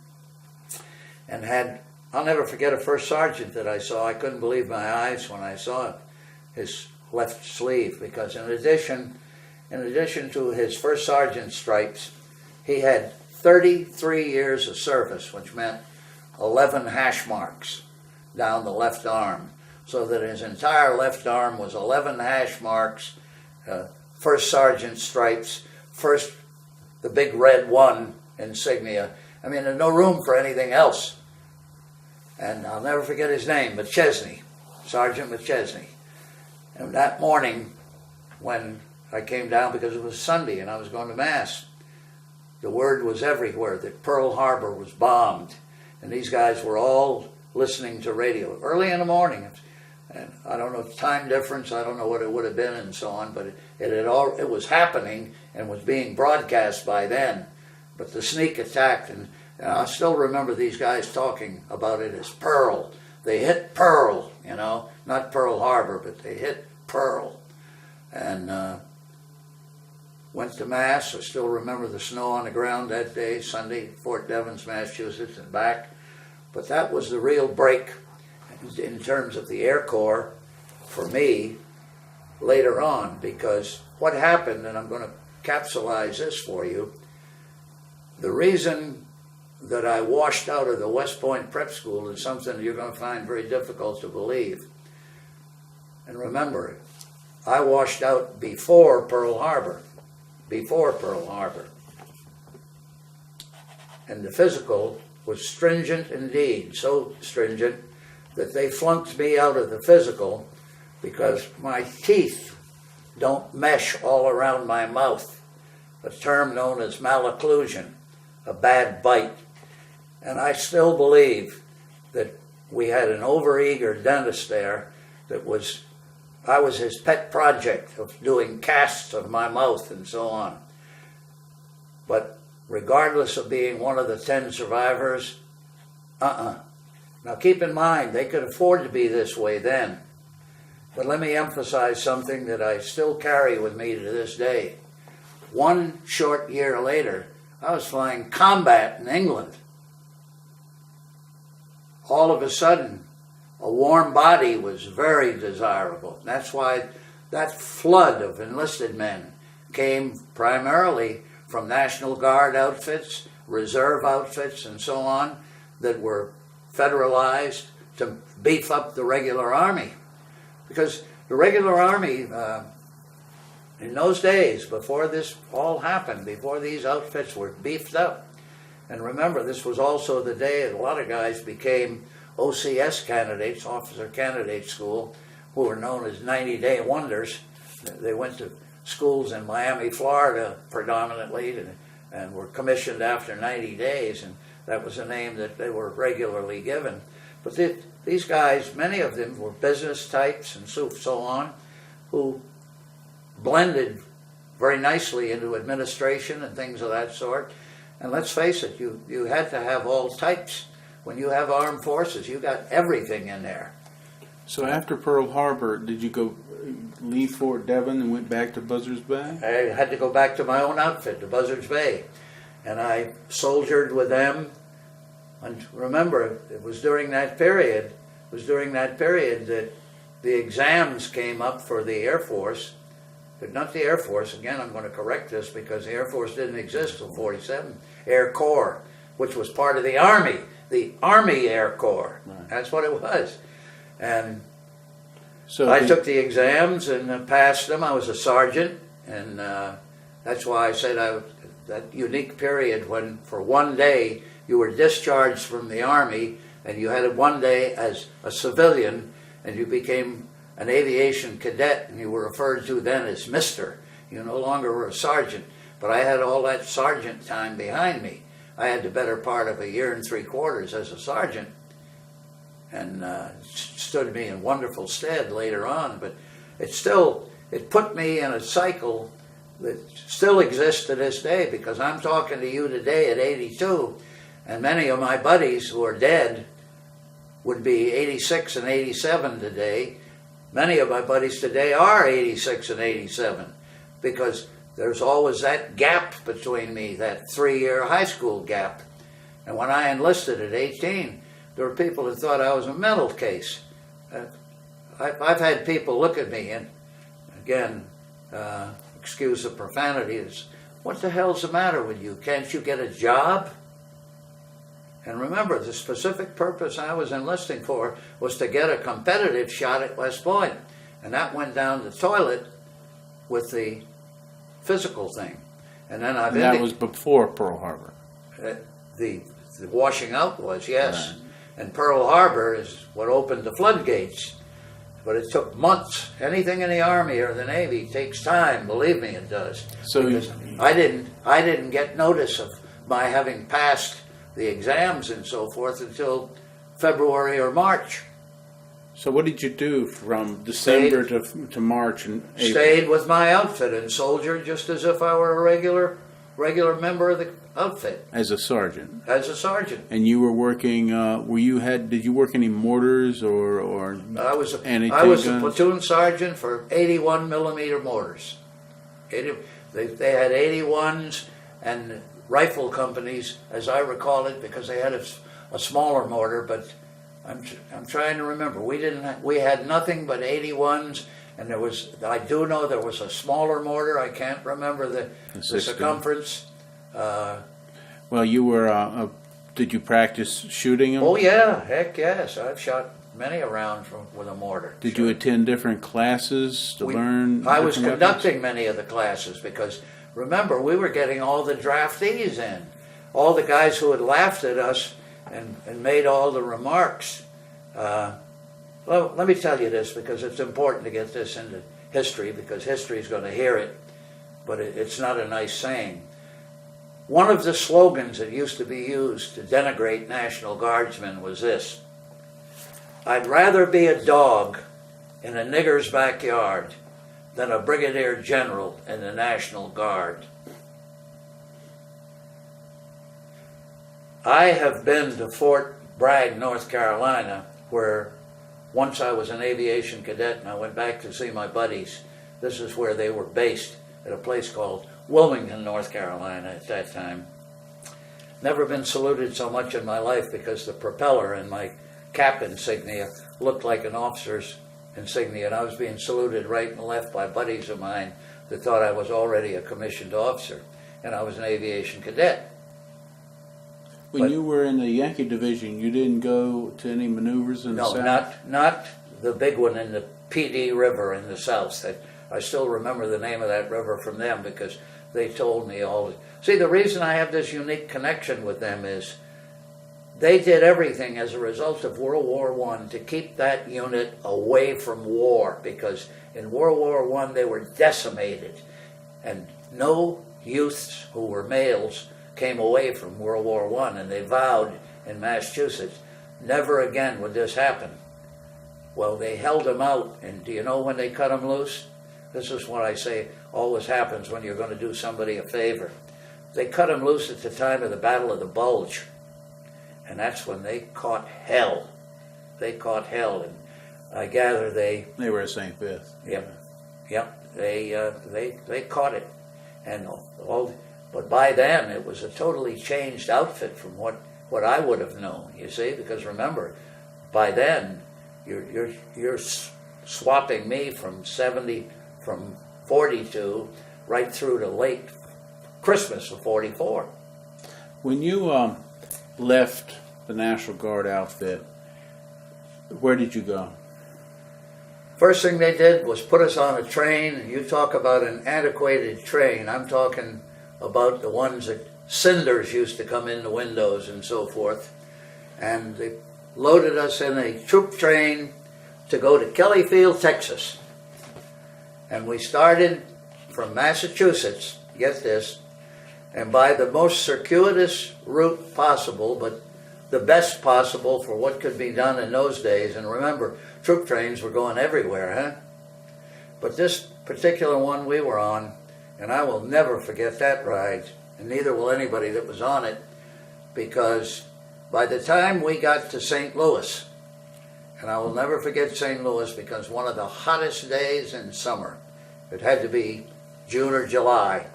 and I'll never forget a first sergeant that I saw. I couldn't believe my eyes when I saw it, his left sleeve, because in addition to his first sergeant stripes, he had 33 years of service, which meant 11 hash marks down the left arm, so that his entire left arm was 11 hash marks, first sergeant stripes, first the big red 1 insignia. I mean, there's no room for anything else. And I'll never forget his name, McChesney, Sergeant McChesney. And that morning, when I came down, because it was Sunday and I was going to Mass, the word was everywhere that Pearl Harbor was bombed. And these guys were all listening to radio early in the morning. And I don't know, time difference, I don't know what it would have been and so on, but it was happening and was being broadcast by then. But the sneak attack, and I still remember these guys talking about it as Pearl. They hit Pearl, not Pearl Harbor, but they hit Pearl. And went to Mass. I still remember the snow on the ground that day, Sunday, Fort Devens, Massachusetts, and back. But that was the real break in terms of the Air Corps for me later on, because what happened, and I'm going to capsulize this for you, the reason that I washed out of the West Point Prep School is something you're going to find very difficult to believe. And remember, I washed out before Pearl Harbor. And the physical was stringent indeed, so stringent that they flunked me out of the physical because my teeth don't mesh all around my mouth, a term known as malocclusion, a bad bite. And I still believe that we had an overeager dentist there I was his pet project of doing casts of my mouth and so on. But regardless of being one of the 10 survivors, Now keep in mind, they could afford to be this way then. But let me emphasize something that I still carry with me to this day. 1 short year later, I was flying combat in England. All of a sudden, a warm body was very desirable. That's why that flood of enlisted men came primarily from National Guard outfits, reserve outfits, and so on, that were federalized to beef up the regular Army. Because the regular Army, in those days, before this all happened, before these outfits were beefed up, and remember, this was also the day that a lot of guys became OCS candidates, Officer Candidate School, who were known as 90-day wonders. They went to schools in Miami, Florida, predominantly, and were commissioned after 90 days, and that was a name that they were regularly given. But these guys, many of them were business types and so on, who blended very nicely into administration and things of that sort. And let's face it, you had to have all types. When you have armed forces, you got everything in there. So after Pearl Harbor, did you leave Fort Devens and went back to Buzzards Bay? I had to go back to my own outfit, to Buzzards Bay. And I soldiered with them. And remember, it was during that period that the exams came up for the Air Force. But not the Air Force. Again, I'm going to correct this because the Air Force didn't exist until 47. Air Corps, which was part of the Army Air Corps. Right. That's what it was. And so I took the exams and passed them. I was a sergeant, and that's why I said that unique period when for one day you were discharged from the Army and you had one day as a civilian and you became an aviation cadet, and you were referred to then as Mr. You no longer were a sergeant, but I had all that sergeant time behind me. I had the better part of 1 year and 3/4 as a sergeant, and stood me in wonderful stead later on. But it put me in a cycle that still exists to this day, because I'm talking to you today at 82, and many of my buddies who are dead would be 86 and 87 today. Many of my buddies today are 86 and 87 because there's always that gap between me, that 3-year high school gap. And when I enlisted at 18, there were people who thought I was a mental case. I've had people look at me and, again, excuse the profanity, is, what the hell's the matter with you? Can't you get a job? And remember, the specific purpose I was enlisting for was to get a competitive shot at West Point. And that went down the toilet with the physical thing. And then And that was before Pearl Harbor. The washing out was, yes. Right. And Pearl Harbor is what opened the floodgates. But it took months. Anything in the Army or the Navy takes time. Believe me, it does. So because I didn't get notice of my having passed the exams and so forth until February or March. So what did you do from December to March and April? Stayed with my outfit and soldiered just as if I were a regular member of the outfit. As a sergeant. As a sergeant. And you were working. Did you work any mortars or? I was a guns? platoon sergeant for 81 millimeter mortars. They had 81s and rifle companies, as I recall it, because they had a smaller mortar. But I'm trying to remember. We had nothing but 81s, and I do know there was a smaller mortar. I can't remember the circumference. Well, you were. Did you practice shooting them? Oh yeah, heck yes. I've shot many a round with a mortar. Did you attend different classes to learn? I was conducting many of the classes because, remember, we were getting all the draftees in, all the guys who had laughed at us and made all the remarks. Well, let me tell you this because it's important to get this into history because history is going to hear it, but it's not a nice saying. One of the slogans that used to be used to denigrate National Guardsmen was this: I'd rather be a dog in a nigger's backyard than a brigadier general in the National Guard. I have been to Fort Bragg, North Carolina, where once I was an aviation cadet and I went back to see my buddies. This is where they were based, at a place called Wilmington, North Carolina at that time. Never been saluted so much in my life because the propeller in my cap insignia looked like an officer's insignia, and I was being saluted right and left by buddies of mine that thought I was already a commissioned officer, and I was an aviation cadet. When you were in the Yankee Division, you didn't go to any maneuvers in the South? No, not the big one in the PD River in the South. I still remember the name of that river from them because they told me all. See, the reason I have this unique connection with them is they did everything as a result of World War I to keep that unit away from war, because in World War I they were decimated, and no youths who were males came away from World War I, and they vowed in Massachusetts, never again would this happen. Well, they held them out, and do you know when they cut them loose? This is what I say always happens when you're going to do somebody a favor. They cut them loose at the time of the Battle of the Bulge, and that's when they caught hell. They caught hell, and I gather they were at St. Fifth. Yep. They caught it, and all. But by then it was a totally changed outfit from what I would have known. You see, because remember, by then you're swapping me from 42 right through to late Christmas of 44. When you left the National Guard outfit, where did you go? First thing they did was put us on a train. You talk about an antiquated train. I'm talking about the ones that cinders used to come in the windows and so forth. And they loaded us in a troop train to go to Kellyfield, Texas. And we started from Massachusetts, get this, and by the most circuitous route possible, but the best possible for what could be done in those days. And remember, troop trains were going everywhere, huh? But this particular one we were on, and I will never forget that ride, and neither will anybody that was on it, because by the time we got to St. Louis, And I will never forget St. Louis because one of the hottest days in summer, it had to be June or July,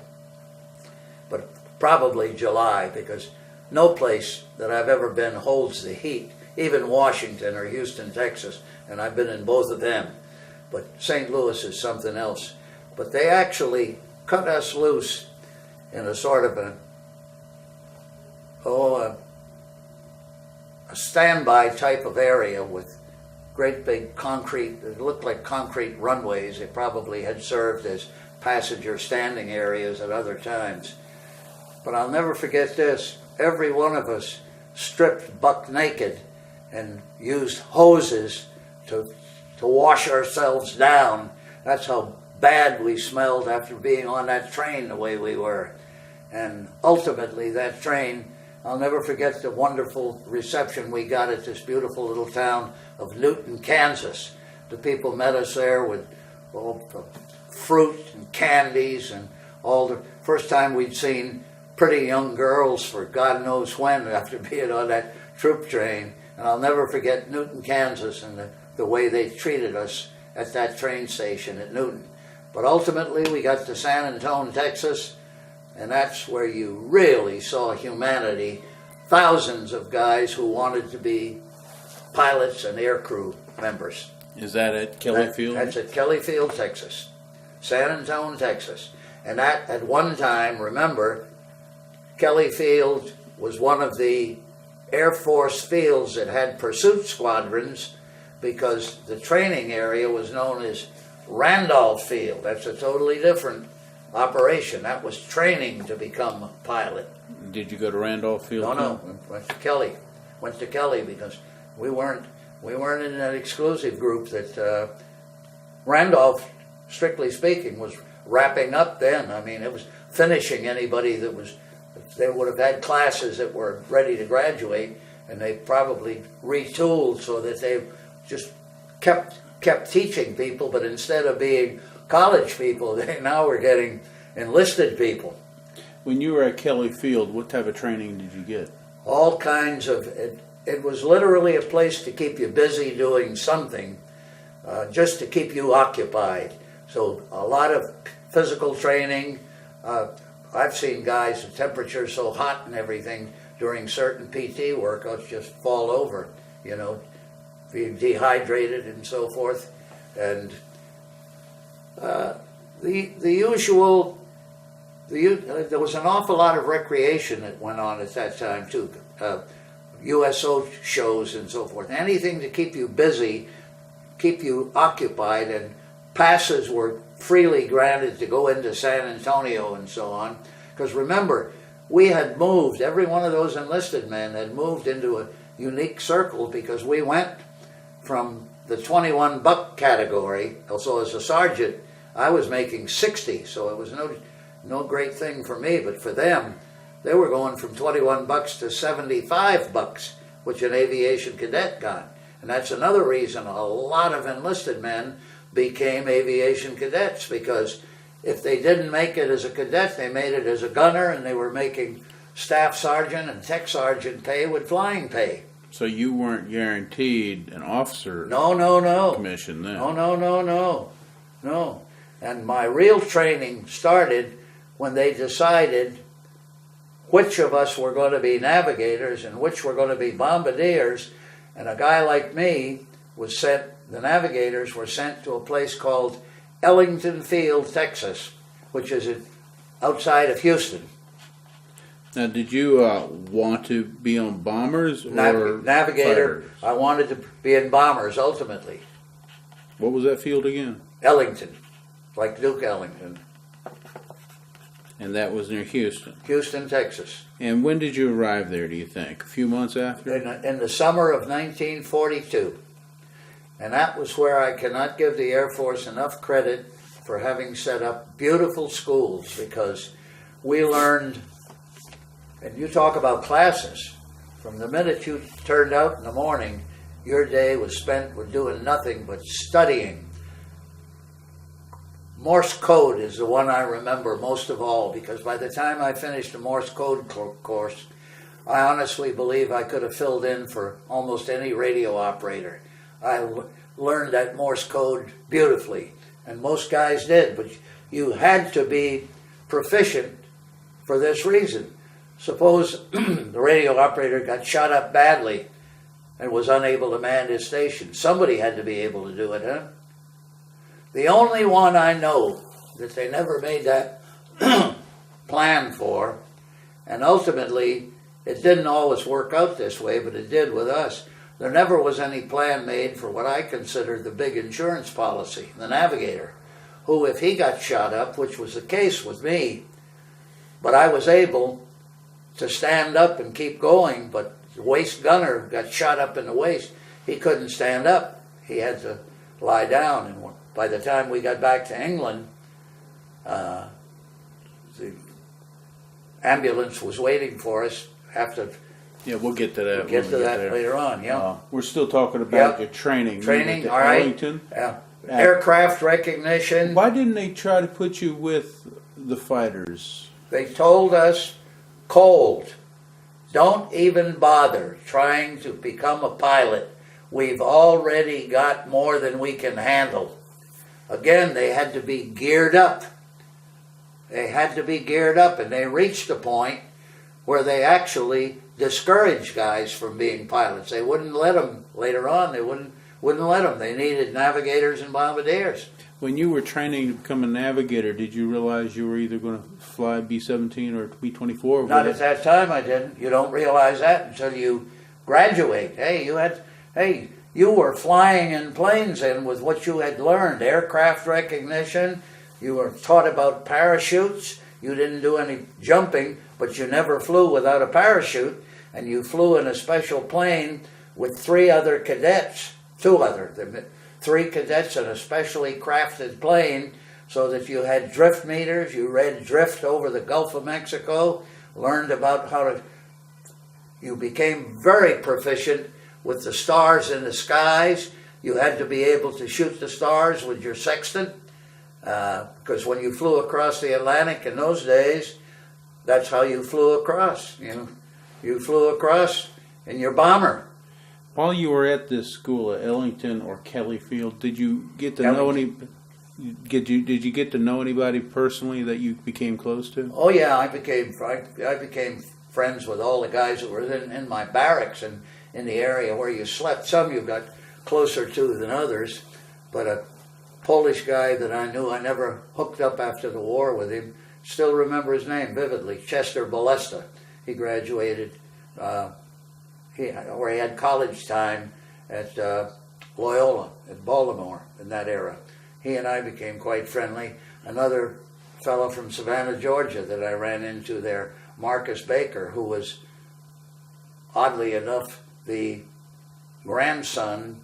but probably July because no place that I've ever been holds the heat, even Washington or Houston, Texas, and I've been in both of them. But St. Louis is something else. But they actually cut us loose in a sort of a standby type of area with great big concrete, it looked like concrete runways. They probably had served as passenger standing areas at other times. But I'll never forget this. Every one of us stripped buck naked and used hoses to wash ourselves down. That's how bad we smelled after being on that train the way we were. And ultimately that train, I'll never forget the wonderful reception we got at this beautiful little town of Newton, Kansas. The people met us there with fruit and candies and all the first time we'd seen pretty young girls for God knows when after being on that troop train. And I'll never forget Newton, Kansas and the way they treated us at that train station at Newton. But ultimately we got to San Antonio, Texas, and that's where you really saw humanity. Thousands of guys who wanted to be pilots and aircrew members. Is that at Kelly Field? That's at Kelly Field, Texas. San Antonio, Texas. And that, at one time, remember, Kelly Field was one of the Air Force fields that had pursuit squadrons because the training area was known as Randolph Field. That's a totally different operation. That was training to become a pilot. Did you go to Randolph Field? No, went to Kelly. Went to Kelly because we weren't in that exclusive group that Randolph, strictly speaking, was wrapping up then. I mean, it was finishing anybody that was. They would have had classes that were ready to graduate, and they probably retooled so that they just kept teaching people, but instead of being college people, they now were getting enlisted people. When you were at Kelly Field, what type of training did you get? All kinds of it. It was literally a place to keep you busy doing something, just to keep you occupied. So a lot of physical training. I've seen guys, the temperature so hot and everything during certain PT workouts just fall over, you know, being dehydrated and so forth. And the usual, there was an awful lot of recreation that went on at that time too. USO shows and so forth. Anything to keep you busy, keep you occupied, and passes were freely granted to go into San Antonio and so on. Because remember, we had moved, every one of those enlisted men had moved into a unique circle because we went from the 21 buck category. Also as a sergeant, I was making 60, so it was no great thing for me, but for them, they were going from 21 bucks to 75 bucks, which an aviation cadet got. And that's another reason a lot of enlisted men became aviation cadets, because if they didn't make it as a cadet, they made it as a gunner, and they were making staff sergeant and tech sergeant pay with flying pay. So you weren't guaranteed an officer commission then? No. And my real training started when they decided which of us were going to be navigators and which were going to be bombardiers. And a guy like me was sent, the navigators were sent to a place called Ellington Field, Texas, which is outside of Houston. Now, did you want to be on bombers or navigator? fighters? I wanted to be in bombers ultimately. What was that field again? Ellington, like Duke Ellington. And that was near Houston? Houston, Texas. And when did you arrive there, do you think? A few months after? In the summer of 1942. And that was where I cannot give the Air Force enough credit for having set up beautiful schools, because we learned, and you talk about classes, from the minute you turned out in the morning, your day was spent with doing nothing but studying. Morse code is the one I remember most of all, because by the time I finished the Morse code course, I honestly believe I could have filled in for almost any radio operator. learned that Morse code beautifully, and most guys did, but you had to be proficient for this reason. Suppose the radio operator got shot up badly and was unable to man his station. Somebody had to be able to do it, huh? The only one I know that they never made that plan for, and ultimately it didn't always work out this way, but it did with us. There never was any plan made for what I consider the big insurance policy, the navigator, who, if he got shot up, which was the case with me, but I was able to stand up and keep going, but the waist gunner got shot up in the waist. He couldn't stand up. He had to lie down, and by the time we got back to England, the ambulance was waiting for us after. Yeah, we'll get to that. We'll get to that later on. Yeah, we're still talking about your training. Training, all right. Ellington. Yeah. Aircraft recognition. Why didn't they try to put you with the fighters? They told us cold, don't even bother trying to become a pilot. We've already got more than we can handle. Again, they had to be geared up. They had to be geared up, and they reached a point where they actually discouraged guys from being pilots. They wouldn't let them later on. They wouldn't let them. They needed navigators and bombardiers. When you were training to become a navigator, did you realize you were either going to fly B-17 or B-24? Not at that time, I didn't. You don't realize that until you graduate. You were flying in planes and with what you had learned, aircraft recognition. You were taught about parachutes. You didn't do any jumping, but you never flew without a parachute. And you flew in a special plane with three cadets in a specially crafted plane, so that you had drift meters. You read drift over the Gulf of Mexico, learned about you became very proficient with the stars in the skies. You had to be able to shoot the stars with your sextant, because when you flew across the Atlantic in those days, that's how you flew across. You flew across in your bomber. While you were at this school at Ellington or Kelly Field, did you get to know Did you get to know anybody personally that you became close to? Oh yeah, I became friends with all the guys that were in my barracks and in the area where you slept. Some you got closer to than others, but a Polish guy that I knew, I never hooked up after the war with him. Still remember his name vividly, Chester Balesta. He graduated. He had college time at Loyola, at Baltimore, in that era. He and I became quite friendly. Another fellow from Savannah, Georgia, that I ran into there, Marcus Baker, who was, oddly enough, the grandson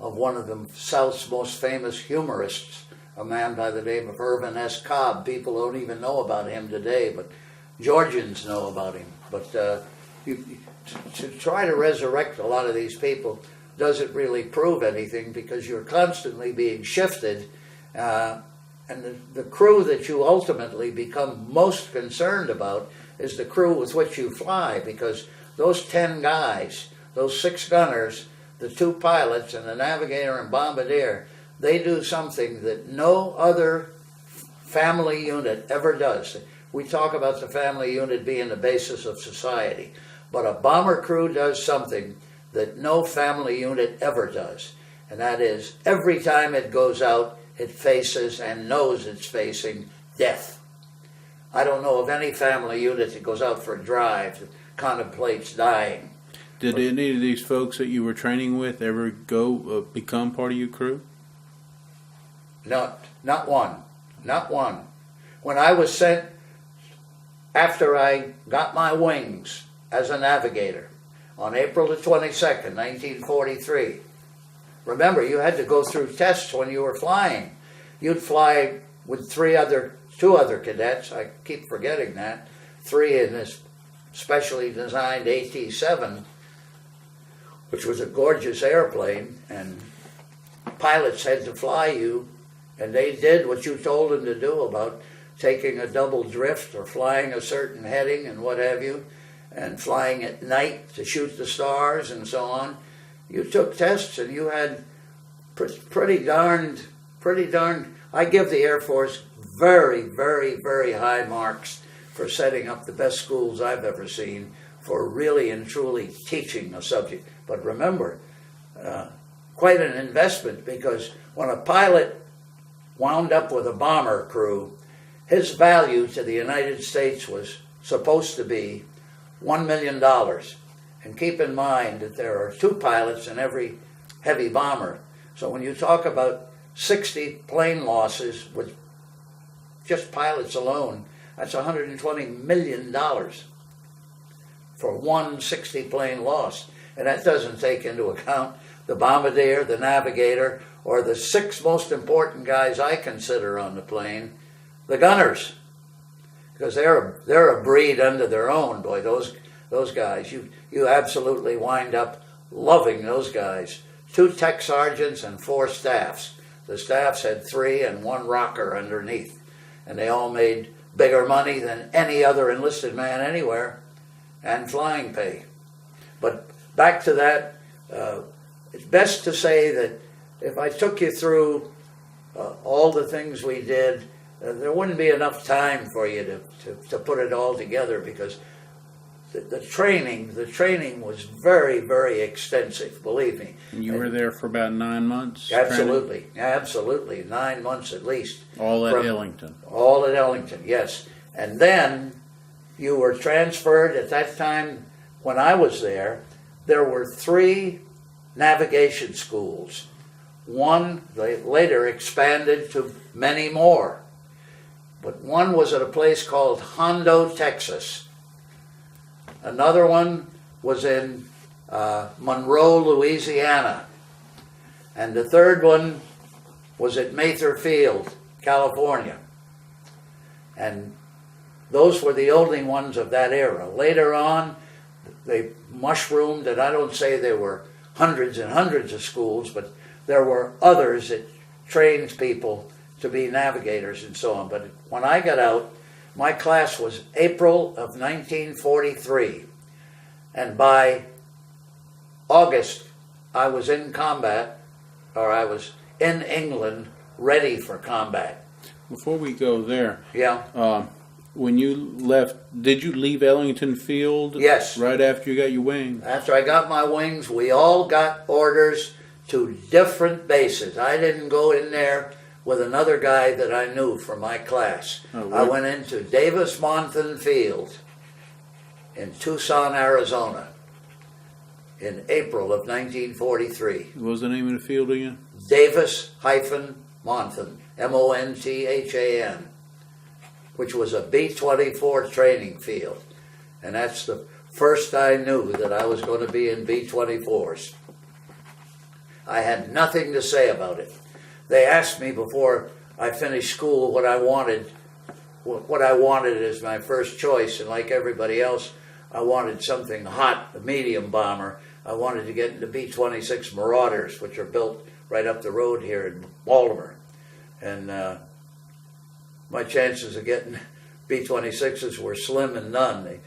of one of the South's most famous humorists, a man by the name of Irvin S. Cobb. People don't even know about him today, but Georgians know about him. But to try to resurrect a lot of these people doesn't really prove anything, because you're constantly being shifted, and the crew that you ultimately become most concerned about is the crew with which you fly, because those 10 guys, those 6 gunners, the 2 pilots, and the navigator and bombardier, they do something that no other family unit ever does. We talk about the family unit being the basis of society, but a bomber crew does something that no family unit ever does, and that is every time it goes out, it faces and knows it's facing death. I don't know of any family unit that goes out for a drive that contemplates dying. Did any of these folks that you were training with ever go become part of your crew? Not one. Not one. When I was sent, after I got my wings as a navigator, on April the 22nd, 1943. Remember, you had to go through tests when you were flying. You'd fly with 2 other cadets, I keep forgetting that, 3 in this specially designed AT-7, which was a gorgeous airplane, and pilots had to fly you, and they did what you told them to do about taking a double drift or flying a certain heading and what have you, and flying at night to shoot the stars and so on. you took tests and you had pretty darned. I give the Air Force very, very, very high marks for setting up the best schools I've ever seen for really and truly teaching a subject. But remember, quite an investment, because when a pilot wound up with a bomber crew, his value to the United States was supposed to be $1 million. And keep in mind that there are 2 pilots in every heavy bomber. So when you talk about 60 plane losses with just pilots alone, that's $120 million for one 60 plane loss. And that doesn't take into account the bombardier, the navigator, or the 6 most important guys I consider on the plane, the gunners. Because they're a breed unto their own, boy, those guys. You absolutely wind up loving those guys. 2 tech sergeants and 4 staffs. The staffs had 3 and 1 rocker underneath. And they all made bigger money than any other enlisted man anywhere, and flying pay. But back to that, it's best to say that if I took you through all the things we did, there wouldn't be enough time for you to put it all together, because the training was very, very extensive, believe me. You were there for about 9 months? Absolutely, absolutely, 9 months at least. All at Ellington? All at Ellington, yes. And then you were transferred. At that time, when I was there were 3 navigation schools. One, they later expanded to many more. But one was at a place called Hondo, Texas. Another one was in Monroe, Louisiana. And the third one was at Mather Field, California. And those were the only ones of that era. Later on, they mushroomed, and I don't say there were hundreds and hundreds of schools, but there were others that trained people to be navigators and so on. But when I got out, my class was April of 1943. And by August, I was in combat, or I was in England, ready for combat. Before we go there, Yeah. When you left, did you leave Ellington Field? Yes. Right after you got your wings? After I got my wings, we all got orders to different bases. I didn't go in there with another guy that I knew from my class. I went into Davis-Monthan Field in Tucson, Arizona in April of 1943. What was the name of the field again? Davis-Monthan, Monthan, which was a B-24 training field. And that's the first I knew that I was going to be in B-24s. I had nothing to say about it. They asked me before I finished school what I wanted as my first choice, and like everybody else, I wanted something hot, a medium bomber. I wanted to get into B-26 Marauders, which are built right up the road here in Baltimore. And my chances of getting B-26s were slim and none.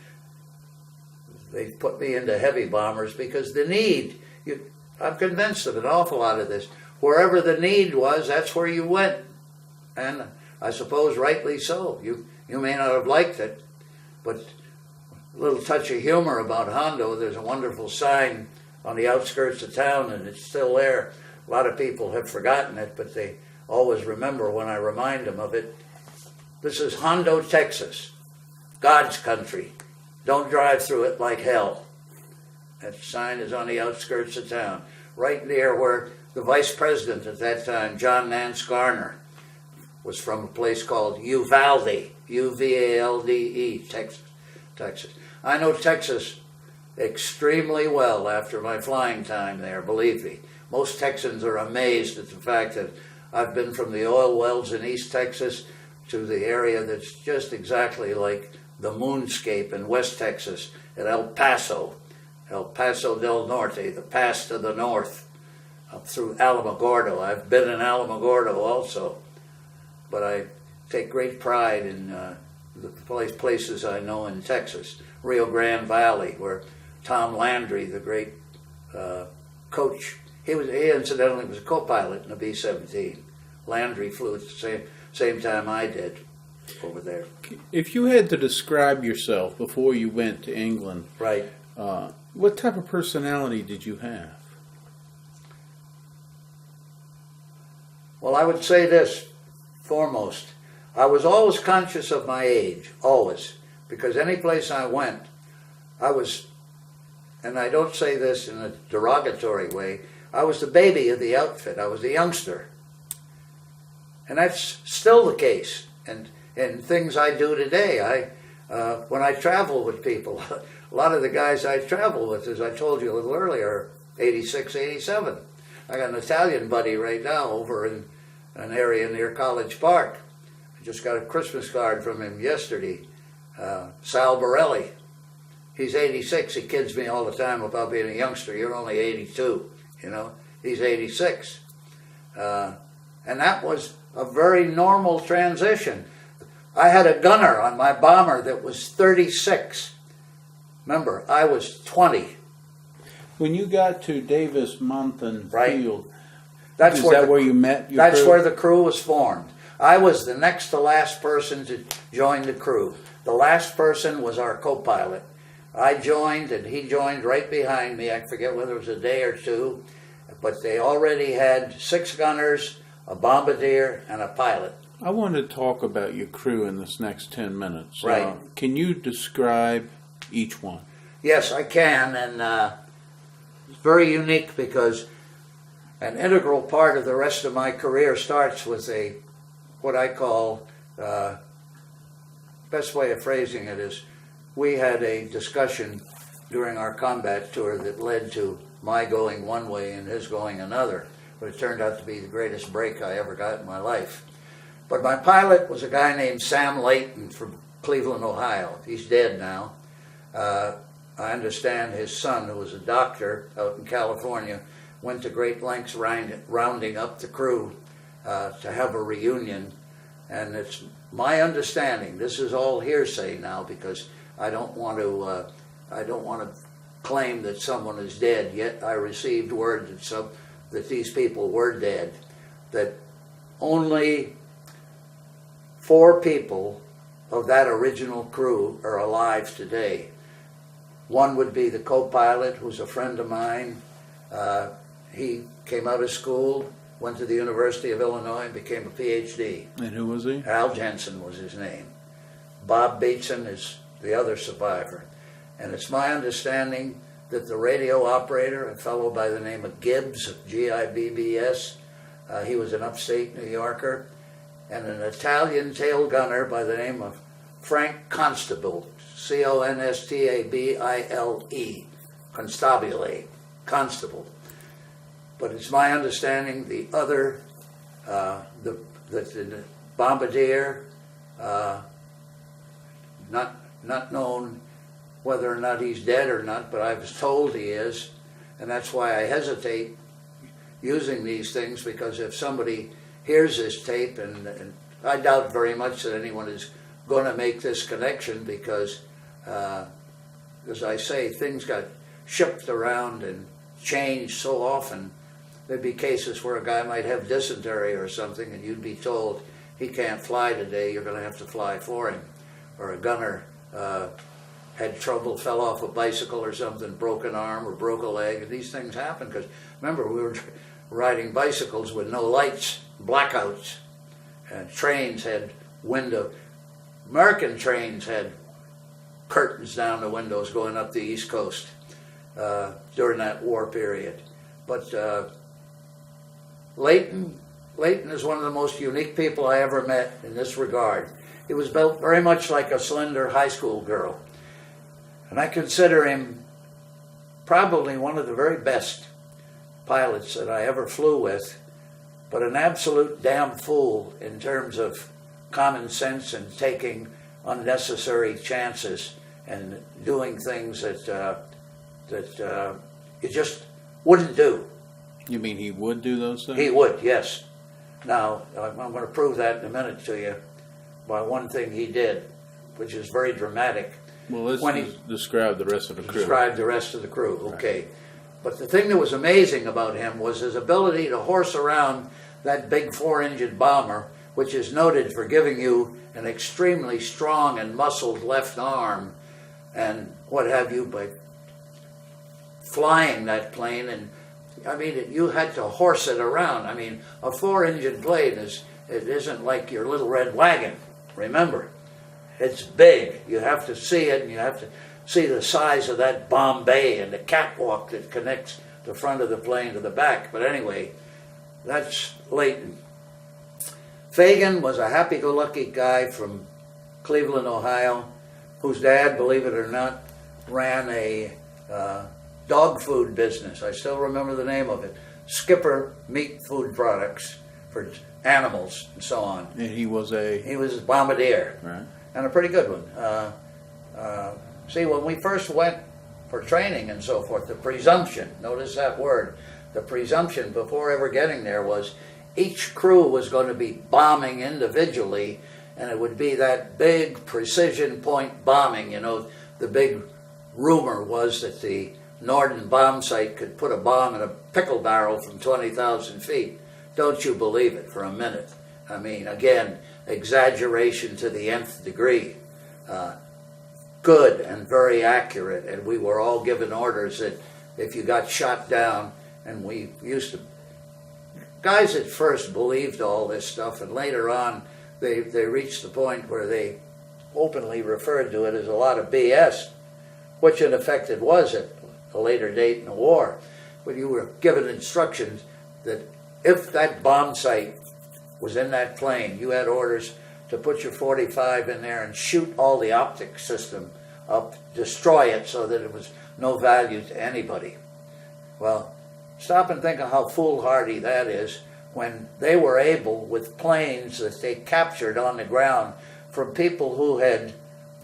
They put me into heavy bombers because the need, I'm convinced of an awful lot of this. Wherever the need was, that's where you went. And I suppose rightly so. You may not have liked it, but a little touch of humor about Hondo. There's a wonderful sign on the outskirts of town, and it's still there. A lot of people have forgotten it, but they always remember when I remind them of it. This is Hondo, Texas, God's country. Don't drive through it like hell. That sign is on the outskirts of town, right near where the vice president at that time, John Nance Garner, was from a place called Uvalde, U-V-A-L-D-E, Texas. I know Texas extremely well after my flying time there, believe me. Most Texans are amazed at the fact that I've been from the oil wells in East Texas to the area that's just exactly like the moonscape in West Texas at El Paso del Norte, the pass to the north, up through Alamogordo. I've been in Alamogordo also, but I take great pride in the places I know in Texas. Rio Grande Valley, where Tom Landry, the great coach. He incidentally was a co-pilot in the B-17. Landry flew at the same time I did over there. If you had to describe yourself before you went to England, Right. What type of personality did you have? Well, I would say this foremost. I was always conscious of my age, always, because any place I went, I was, and I don't say this in a derogatory way, I was the baby of the outfit. I was the youngster. And that's still the case. And things I do today, when I travel with people, a lot of the guys I travel with, as I told you a little earlier, 86, 87. I got an Italian buddy right now over in an area near College Park. I just got a Christmas card from him yesterday, Sal Borelli. He's 86. He kids me all the time about being a youngster. You're only 82, you know. He's 86. And that was a very normal transition. I had a gunner on my bomber that was 36. Remember, I was 20. When you got to Davis-Monthan Field, Is that where you met your That's crew? where the crew was formed. I was the next to last person to join the crew. The last person was our co-pilot. I joined and he joined right behind me. I forget whether it was a day or two, but they already had 6 gunners, a bombardier, and a pilot. I want to talk about your crew in this next 10 minutes. Right. Can you describe each one? Yes, I can, and it's very unique because an integral part of the rest of my career starts with what I call, best way of phrasing it is, we had a discussion during our combat tour that led to my going one way and his going another, but it turned out to be the greatest break I ever got in my life. But my pilot was a guy named Sam Layton from Cleveland, Ohio. He's dead now. I understand his son, who was a doctor out in California, went to great lengths rounding up the crew to have a reunion. And it's my understanding, this is all hearsay now because I don't want to claim that someone is dead, yet I received word that these people were dead, that only 4 people of that original crew are alive today. One would be the co-pilot, who's a friend of mine. He came out of school, went to the University of Illinois, and became a PhD. And who was he? Al Jensen was his name. Bob Beatson is the other survivor. And it's my understanding that the radio operator, a fellow by the name of Gibbs, Gibbs, he was an upstate New Yorker, and an Italian tail gunner by the name of Frank Constable, Constabile, Constable. But it's my understanding the other, the bombardier, not known whether or not he's dead or not, but I was told he is, and that's why I hesitate using these things, because if somebody hears this tape, and I doubt very much that anyone is going to make this connection, because as I say, things got shipped around and changed so often. There'd be cases where a guy might have dysentery or something, and you'd be told he can't fly today, you're going to have to fly for him. Or a gunner had trouble, fell off a bicycle or something, broke an arm or broke a leg, and these things happen because, remember, we were riding bicycles with no lights, blackouts, and trains had American trains had curtains down the windows going up the East Coast during that war period. But Layton is one of the most unique people I ever met in this regard. He was built very much like a slender high school girl. And I consider him probably one of the very best pilots that I ever flew with, but an absolute damn fool in terms of common sense and taking unnecessary chances and doing things that you just wouldn't do. You mean he would do those things? He would, yes. Now, I'm going to prove that in a minute to you by one thing he did, which is very dramatic. Well, let's describe the rest of the crew. Describe the rest of the crew, okay. Right. But the thing that was amazing about him was his ability to horse around that big 4-engine bomber, which is noted for giving you an extremely strong and muscled left arm and what have you, by flying that plane. And I mean, you had to horse it around. I mean, a 4-engine plane it isn't like your little red wagon. Remember, it's big. You have to see it, and you have to see the size of that bomb bay and the catwalk that connects the front of the plane to the back. But anyway, that's Leighton. Fagan was a happy-go-lucky guy from Cleveland, Ohio, whose dad, believe it or not, ran a dog food business. I still remember the name of it. Skipper Meat Food Products for animals and so on. And he was a bombardier, right, and a pretty good one. See, when we first went for training and so forth, the presumption, notice that word, the presumption before ever getting there was each crew was going to be bombing individually, and it would be that big precision point bombing. You know, the big rumor was that the Norden bomb site could put a bomb in a pickle barrel from 20,000 feet. Don't you believe it for a minute. I mean, again, exaggeration to the nth degree. Good and very accurate, and we were all given orders that if you got shot down, and we used to, guys at first believed all this stuff, and later on they reached the point where they openly referred to it as a lot of BS, which in effect it was at a later date in the war. But you were given instructions that if that bomb site was in that plane, you had orders to put your 45 in there and shoot all the optic system up, destroy it so that it was no value to anybody. Well, stop and think of how foolhardy that is when they were able, with planes that they captured on the ground from people who had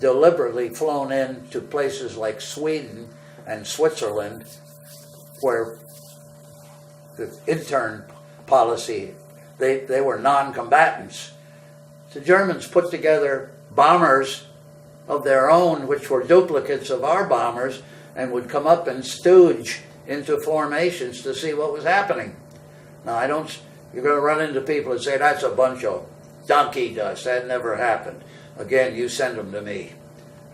deliberately flown in to places like Sweden and Switzerland, where the intern policy, they were non-combatants. The Germans put together bombers of their own, which were duplicates of our bombers, and would come up and stooge into formations to see what was happening. Now, you're going to run into people and say, that's a bunch of donkey dust. That never happened. Again, you send them to me.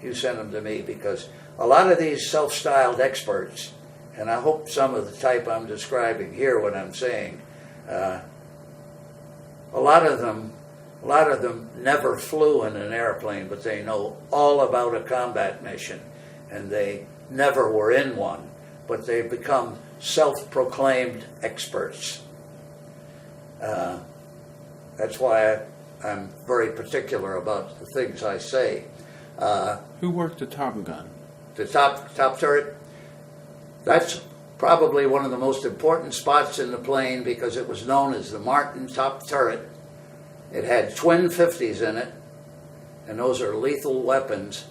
You send them to me, because a lot of these self-styled experts, and I hope some of the type I'm describing hear what I'm saying, a lot of them never flew in an airplane, but they know all about a combat mission, and they never were in one, but they've become self-proclaimed experts. That's why I'm very particular about the things I say. Who worked the top gun? The top turret, that's probably one of the most important spots in the plane, because it was known as the Martin top turret. It had twin 50s in it, and those are lethal weapons.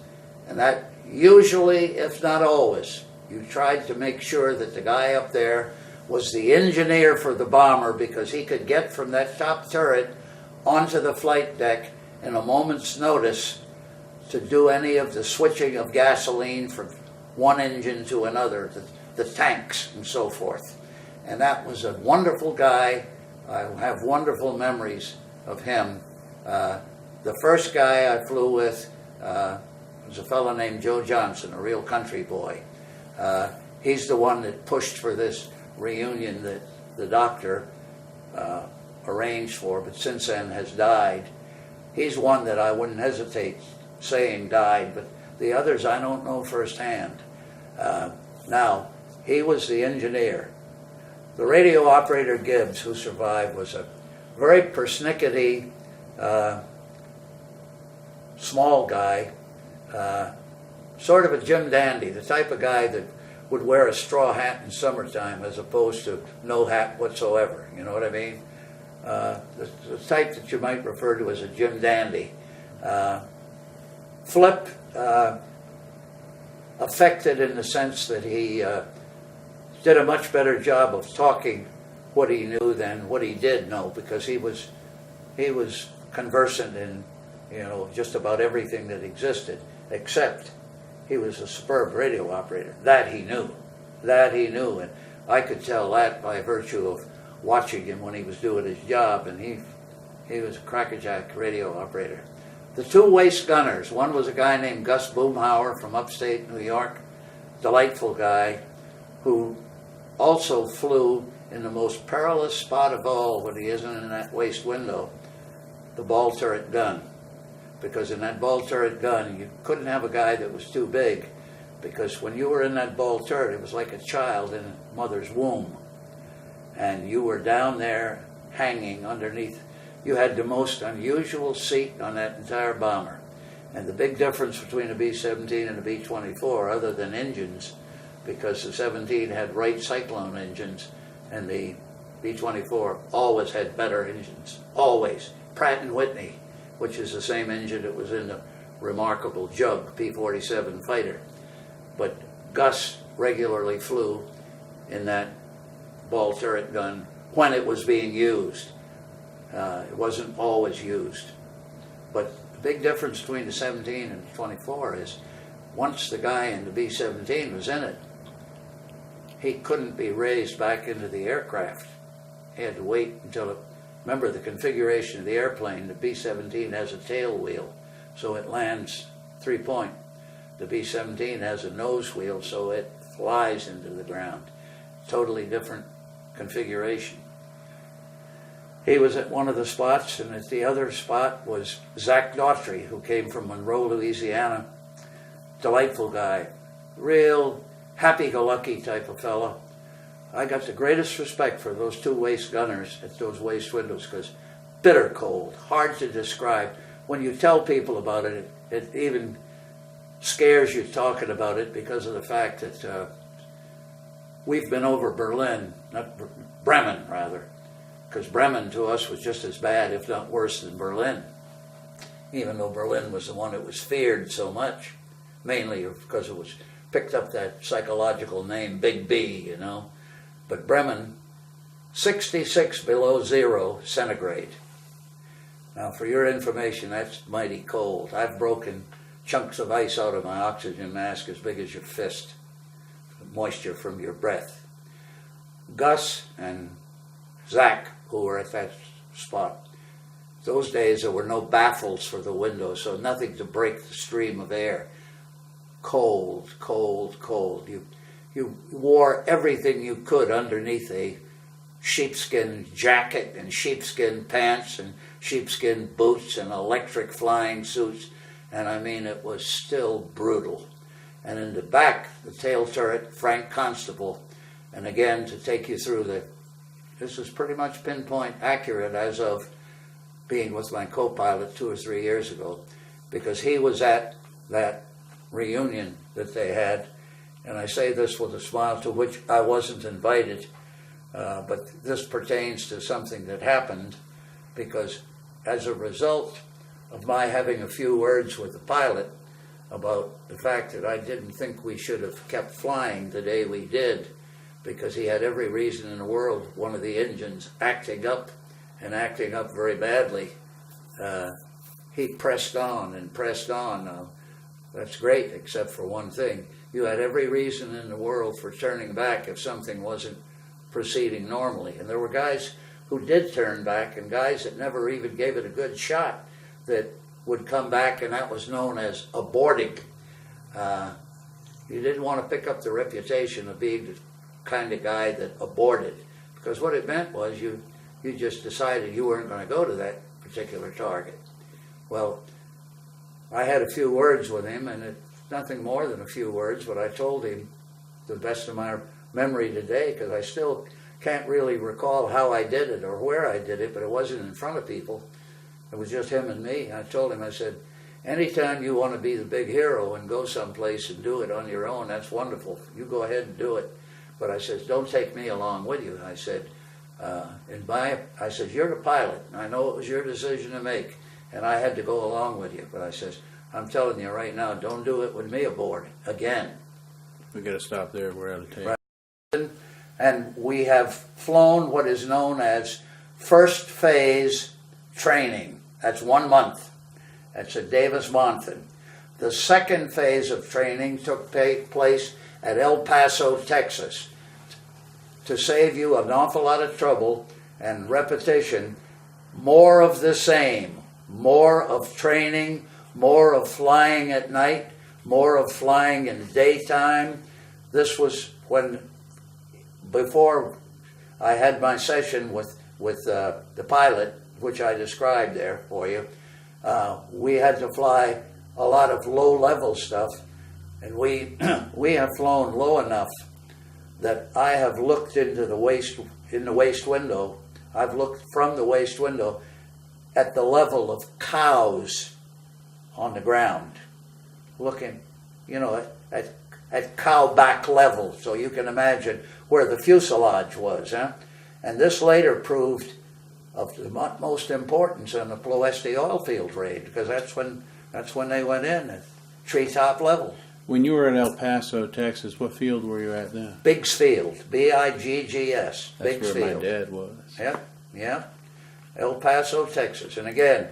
And that usually, if not always, you tried to make sure that the guy up there was the engineer for the bomber, because he could get from that top turret onto the flight deck in a moment's notice to do any of the switching of gasoline from one engine to another, the tanks and so forth. And that was a wonderful guy. I have wonderful memories of him. The first guy I flew with was a fellow named Joe Johnson, a real country boy. He's the one that pushed for this reunion that the doctor arranged for, but since then has died. He's one that I wouldn't hesitate saying died, but the others I don't know firsthand. Now, he was the engineer. The radio operator Gibbs, who survived, was a very persnickety, small guy, sort of a Jim Dandy, the type of guy that would wear a straw hat in summertime as opposed to no hat whatsoever. You know what I mean? The type that you might refer to as a Jim Dandy. Flip, affected in the sense that he did a much better job of talking what he knew than what he did know, because he was conversant in just about everything that existed, except he was a superb radio operator. That he knew. And I could tell that by virtue of watching him when he was doing his job, and he was a crackerjack radio operator. The two waist gunners, one was a guy named Gus Boomhauer from upstate New York, delightful guy, who also flew in the most perilous spot of all when he isn't in that waist window, the ball turret gun. Because in that ball turret gun, you couldn't have a guy that was too big, because when you were in that ball turret, it was like a child in a mother's womb. And you were down there hanging underneath. You had the most unusual seat on that entire bomber. And the big difference between the B-17 and the B-24, other than engines, because the 17 had Wright Cyclone engines, and the B-24 always had better engines, always. Pratt & Whitney, which is the same engine that was in the remarkable Jug P-47 fighter. But Gus regularly flew in that ball turret gun when it was being used. It wasn't always used. But the big difference between the 17 and the 24 is once the guy in the B-17 was in it, he couldn't be raised back into the aircraft. He had to wait until remember the configuration of the airplane, the B-17 has a tail wheel, so it lands 3-point. The B-17 has a nose wheel, so it flies into the ground. Totally different configuration. He was at one of the spots, and at the other spot was Zach Daughtry, who came from Monroe, Louisiana. Delightful guy, real happy-go-lucky type of fellow. I got the greatest respect for those two waist gunners at those waist windows, because bitter cold, hard to describe. When you tell people about it, it even scares you talking about it because of the fact that we've been over Berlin, not Bremen rather, because Bremen to us was just as bad, if not worse, than Berlin, even though Berlin was the one that was feared so much, mainly because it was picked up that psychological name, Big B, you know. But Bremen, 66 below zero centigrade. Now, for your information, that's mighty cold. I've broken chunks of ice out of my oxygen mask as big as your fist, moisture from your breath. Gus and Zach, who were at that spot, those days there were no baffles for the windows, so nothing to break the stream of air. Cold, cold, cold. You wore everything you could underneath a sheepskin jacket and sheepskin pants and sheepskin boots and electric flying suits, and I mean it was still brutal. And in the back, the tail turret, Frank Constable, and again to take you through this is pretty much pinpoint accurate as of being with my co-pilot 2 or 3 years ago, because he was at that reunion that they had, and I say this with a smile, to which I wasn't invited, but this pertains to something that happened, because as a result of my having a few words with the pilot about the fact that I didn't think we should have kept flying the day we did, because he had every reason in the world, one of the engines acting up and acting up very badly, he pressed on and pressed on. Now, that's great, except for one thing. You had every reason in the world for turning back if something wasn't proceeding normally. And there were guys who did turn back, and guys that never even gave it a good shot that would come back, and that was known as aborting. You didn't want to pick up the reputation of being the kind of guy that aborted, because what it meant was you just decided you weren't going to go to that particular target. Well, I had a few words with him, and it's nothing more than a few words, but I told him, to the best of my memory today, because I still can't really recall how I did it or where I did it, but it wasn't in front of people. It was just him and me. I told him, I said, anytime you want to be the big hero and go someplace and do it on your own, that's wonderful. You go ahead and do it. But I said, don't take me along with you. I said, you're the pilot. I know it was your decision to make, and I had to go along with you. But I says, I'm telling you right now, don't do it with me aboard again. We got to stop there. We're out of time. Right. And we have flown what is known as first phase training. That's 1 month. That's at Davis-Monthan. The second phase of training took place at El Paso, Texas. to save you an awful lot of trouble and repetition, more of the same, more of training, more of flying at night, more of flying in daytime. This was before I had my session with the pilot, which I described there for you. We had to fly a lot of low-level stuff, and we have flown low enough that I have looked into the waist window. I've looked from the waist window at the level of cows on the ground, looking, at cow back level, so you can imagine where the fuselage was, huh? And this later proved of the most importance in the Ploesti oil field raid, because that's when they went in at treetop level. When you were at El Paso, Texas, what field were you at then? Biggs Field, Biggs. That's Biggs where Field. my dad was. Yeah. El Paso, Texas. And again,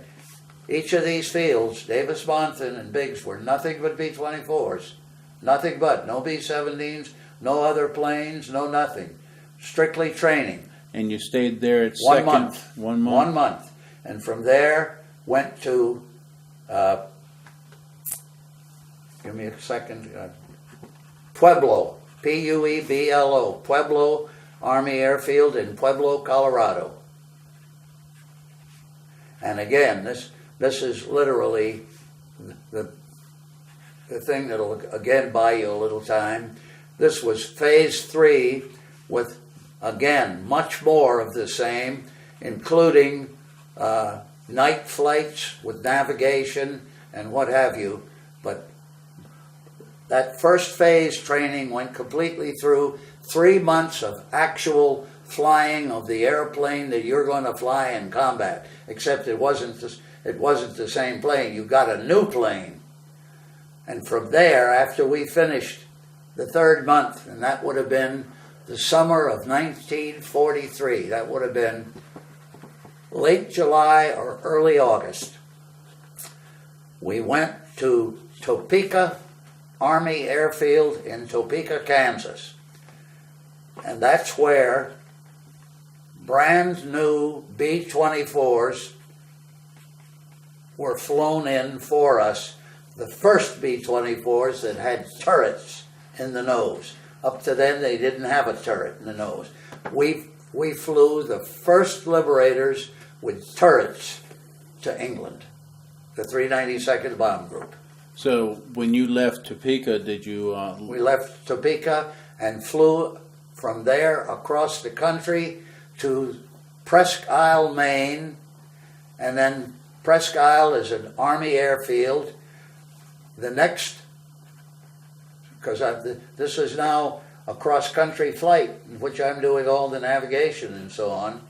each of these fields, Davis-Monthan and Biggs, were nothing but B-24s. Nothing but. No B-17s, no other planes, no nothing. Strictly training. And you stayed there at 1 month. 1 month? 1 month. And from there, went to, give me a second, Pueblo, Pueblo, Pueblo Army Airfield in Pueblo, Colorado. And again, this is literally the thing that'll again buy you a little time. This was phase 3 with, again, much more of the same, including night flights with navigation and what have you. But that first phase training went completely through 3 months of actual flying of the airplane that you're going to fly in combat, except it wasn't the same plane. You got a new plane. And from there, after we finished the 3rd month, and that would have been the summer of 1943, that would have been late July or early August, we went to Topeka Army Airfield in Topeka, Kansas. And that's where brand new B-24s were flown in for us. The first B-24s that had turrets in the nose. Up to then, they didn't have a turret in the nose. We flew the first Liberators with turrets to England, the 392nd Bomb Group. So when you left Topeka, did you... We left Topeka and flew from there across the country to Presque Isle, Maine, and then Presque Isle is an Army airfield. The next, because this is now a cross-country flight in which I'm doing all the navigation and so on.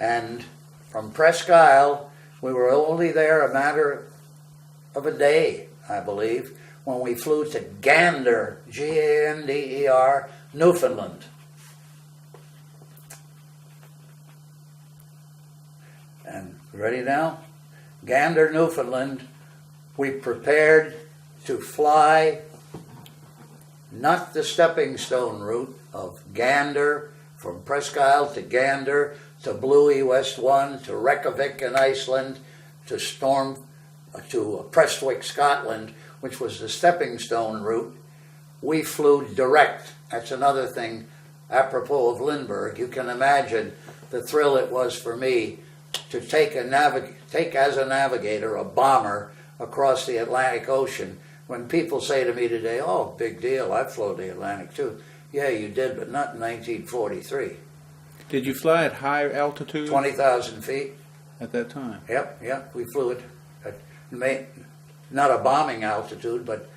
And from Presque Isle, we were only there a matter of a day, I believe, when we flew to Gander, Gander, Newfoundland. And ready now? Gander, Newfoundland. We prepared to fly not the stepping stone route of Gander, from Presque Isle to Gander, to Bluey West 1, to Reykjavik in Iceland, to Prestwick, Scotland, which was the stepping stone route. We flew direct. That's another thing, apropos of Lindbergh. You can imagine the thrill it was for me to take as a navigator a bomber across the Atlantic Ocean. When people say to me today, "Oh, big deal, I've flown the Atlantic too." Yeah, you did, but not in 1943. Did you fly at high altitude? 20,000 feet. At that time? Yep, we flew it at not a bombing altitude, but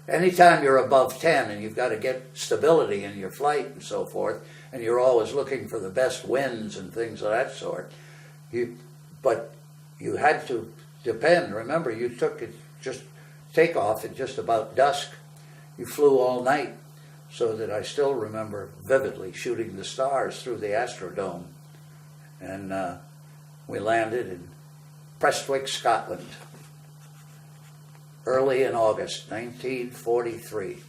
anytime you're above 10 and you've got to get stability in your flight and so forth, and you're always looking for the best winds and things of that sort, but you had to depend. Remember, you took it just takeoff at just about dusk. You flew all night, so that I still remember vividly shooting the stars through the Astrodome. And we landed in Prestwick, Scotland, early in August 1943.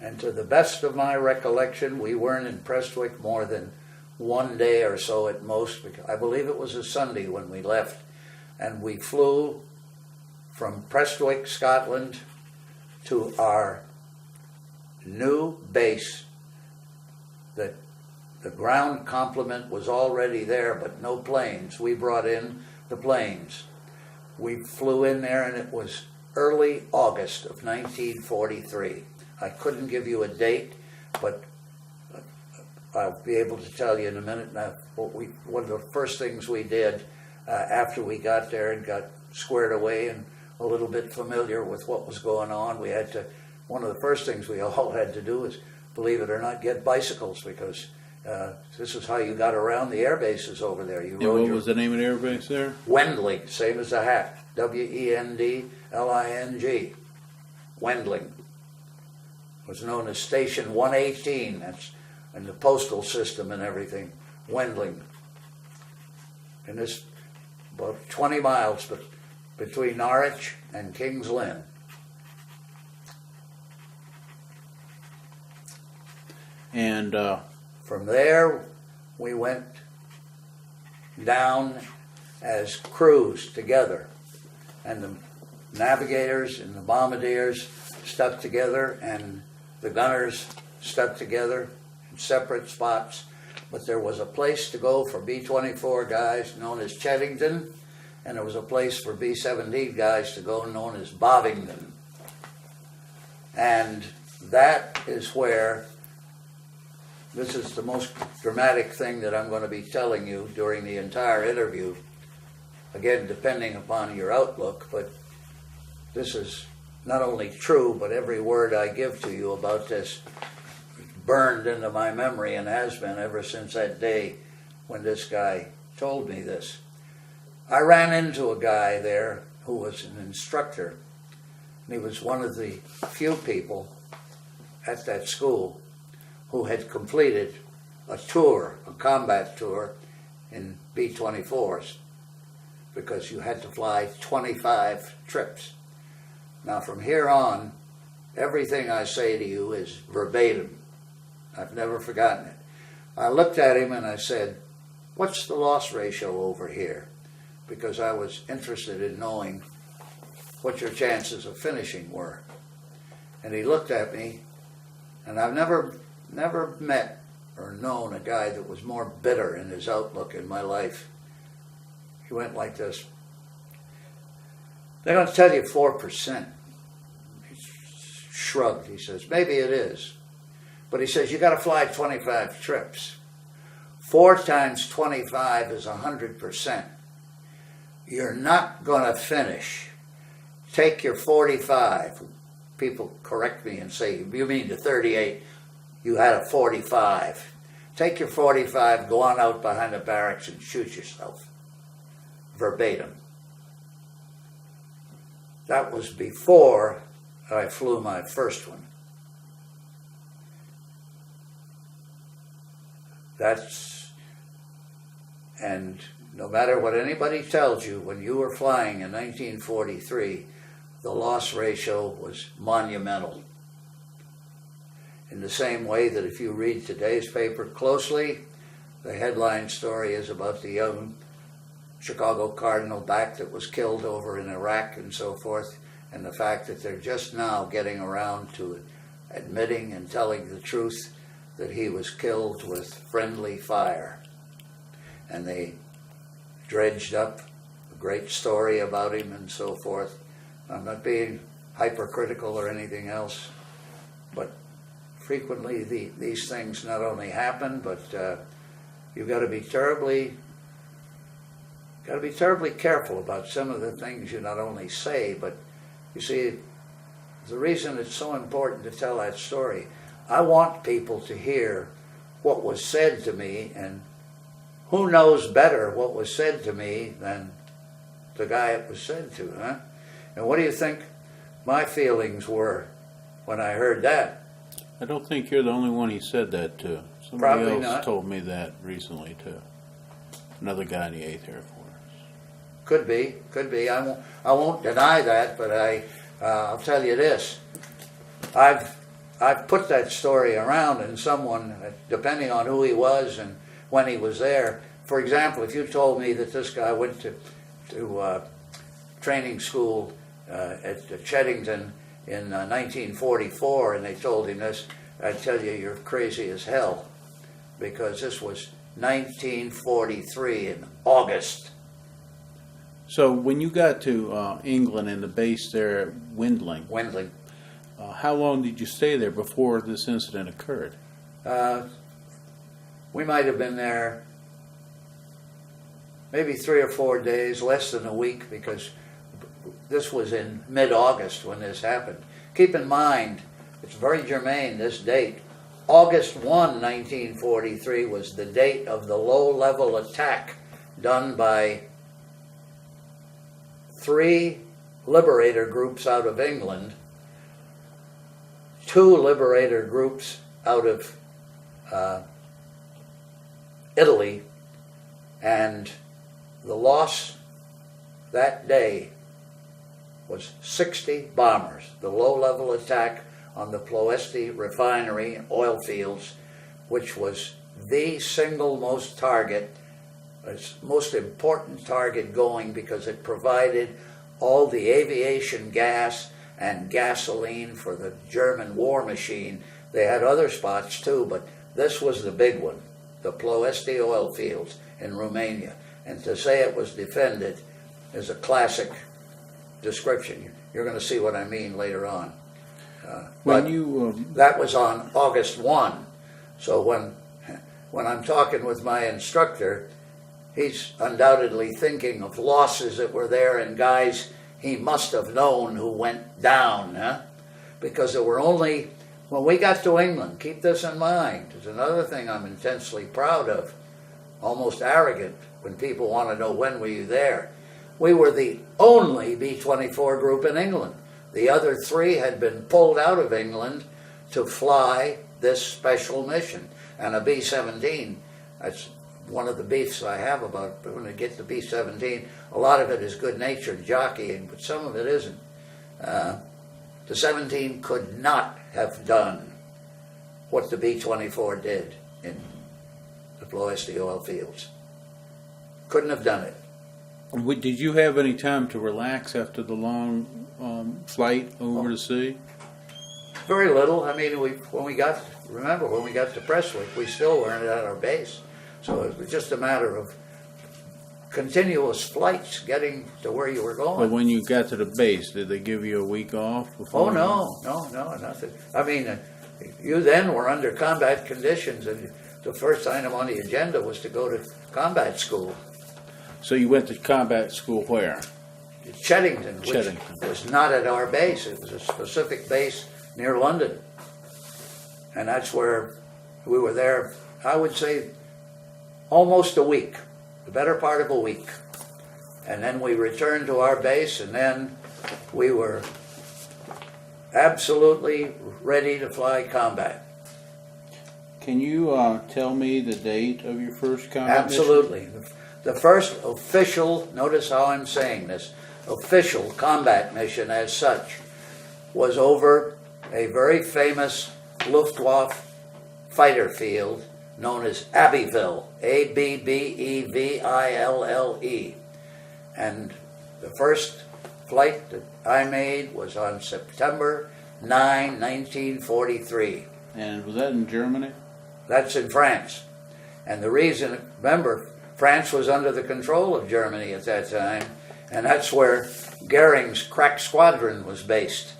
And to the best of my recollection, we weren't in Prestwick more than one day or so at most. Because I believe it was a Sunday when we left. And we flew from Prestwick, Scotland, to our new base. That the ground complement was already there, but no planes. We brought in the planes. We flew in there, and it was early August of 1943. I couldn't give you a date, but I'll be able to tell you in a minute. Now, one of the first things we did after we got there and got squared away and a little bit familiar with what was going on, one of the first things we all had to do was, believe it or not, get bicycles, because this is how you got around the air bases over there. What was the name of the air base there? Wendling, same as a hat. Wendling. Wendling. Was known as Station 118. That's in the postal system and everything. Wendling. And this about 20 miles between Norwich and King's Lynn. And from there, we went down as crews together. And the navigators and the bombardiers stuck together, and the gunners stuck together in separate spots. But there was a place to go for B-24 guys known as Cheddington, and there was a place for B-17 guys to go known as Bovington. And that is where, this is the most dramatic thing that I'm going to be telling you during the entire interview, again, depending upon your outlook, but this is not only true, but every word I give to you about this is burned into my memory and has been ever since that day when this guy told me this. I ran into a guy there who was an instructor, and he was one of the few people at that school who had completed a tour, a combat tour in B-24s, because you had to fly 25 trips. Now from here on, everything I say to you is verbatim. I've never forgotten it. I looked at him and I said, "What's the loss ratio over here?" Because I was interested in knowing what your chances of finishing were. And he looked at me, and I've never met or known a guy that was more bitter in his outlook in my life. He went like this. "They're going to tell you 4%. He shrugged. He says, "Maybe it is." But he says, "You got to fly 25 trips. 4 times 25 is 100%. You're not going to finish. Take your 45. People correct me and say, "You mean the 38? You had a 45. Take your 45, go on out behind the barracks and shoot yourself." Verbatim. That was before I flew my first one. And no matter what anybody tells you, when you were flying in 1943, the loss ratio was monumental. In the same way that if you read today's paper closely, the headline story is about the young Chicago Cardinal back that was killed over in Iraq and so forth, and the fact that they're just now getting around to admitting and telling the truth that he was killed with friendly fire. And they dredged up a great story about him and so forth. I'm not being hypercritical or anything else, but frequently these things not only happen, but you've got to be terribly careful about some of the things you not only say, but you see, the reason it's so important to tell that story, I want people to hear what was said to me, and who knows better what was said to me than the guy it was said to, huh? And what do you think my feelings were when I heard that? I don't think you're the only one he said that to. Somebody Probably else not. told me that recently too. Another guy in the 8th Air Force. Could be. I won't deny that, but I'll tell you this. I've I've put that story around, and someone, depending on who he was and when he was there. For example, if you told me that this guy went to training school at Cheddington in 1944, and they told him this, I'd tell you you're crazy as hell, because this was 1943 in August. So when you got to England and the base there at Wendling. How long did you stay there before this incident occurred? We might have been there maybe 3 or 4 days, less than a week, because this was in mid-August when this happened. Keep in mind, it's very germane, this date. August 1, 1943 was the date of the low-level attack done by 3 liberator groups out of England, 2 liberator groups out of Italy, and the loss that day was 60 bombers. The low-level attack on the Ploesti refinery and oil fields, which was the single most important target going, because it provided all the aviation gas and gasoline for the German war machine. They had other spots too, but this was the big one, the Ploesti oil fields in Romania. And to say it was defended is a classic description. You're going to see what I mean later on. That was on August 1. So when I'm talking with my instructor, he's undoubtedly thinking of losses that were there and guys he must have known who went down, because there were only, when we got to England, keep this in mind, it's another thing I'm intensely proud of, almost arrogant when people want to know when were you there. We were the only B-24 group in England. The other 3 had been pulled out of England to fly this special mission. And a B-17, that's one of the beefs I have about when I get to B-17. A lot of it is good-natured jockeying, but some of it isn't. The 17 could not have done what the B-24 did in the Ploesti oil fields. Couldn't have done it. Did you have any time to relax after the long flight over the sea? Very little. I mean, when we got to Prestwick, we still weren't at our base. So it was just a matter of continuous flights getting to where you were going. But when you got to the base, did they give you a week off? Oh, no, nothing. I mean, you then were under combat conditions, and the first item on the agenda was to go to combat school. So you went to combat school where? Cheddington, which was not at our base. It was a specific base near London. And that's where we were there, I would say, almost a week, the better part of a week. And then we returned to our base, and then we were absolutely ready to fly combat. Can you tell me the date of your first combat Absolutely. mission? The first official, notice how I'm saying this, official combat mission as such was over a very famous Luftwaffe fighter field known as Abbeville, Abbeville. And the first flight that I made was on September 9, 1943. And was that in Germany? That's in France. And the reason, remember, France was under the control of Germany at that time, and that's where Goering's crack squadron was based.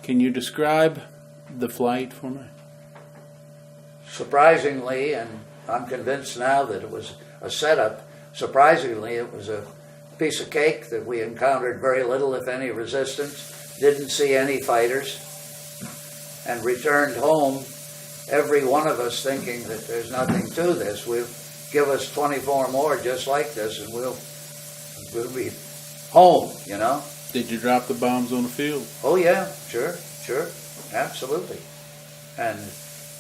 Can you describe the flight for me? Surprisingly, and I'm convinced now that it was a setup, surprisingly it was a piece of cake that we encountered very little, if any, resistance, didn't see any fighters, and returned home, every one of us thinking that there's nothing to this. We'll give us 24 more just like this, and we'll be home, you know. Did you drop the bombs on the field? Oh yeah, sure, absolutely. And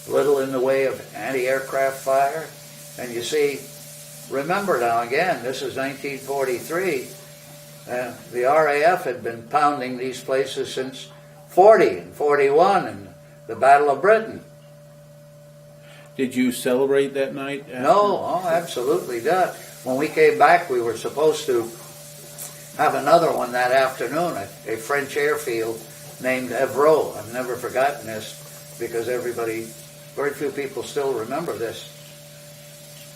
little in the way of anti-aircraft fire. And you see, remember now again, this is 1943. The RAF had been pounding these places since 40 and 41, and the Battle of Britain. Did you celebrate that night? No, oh, absolutely not. When we came back, we were supposed to have another one that afternoon at a French airfield named Harrell. I've never forgotten this because very few people still remember this,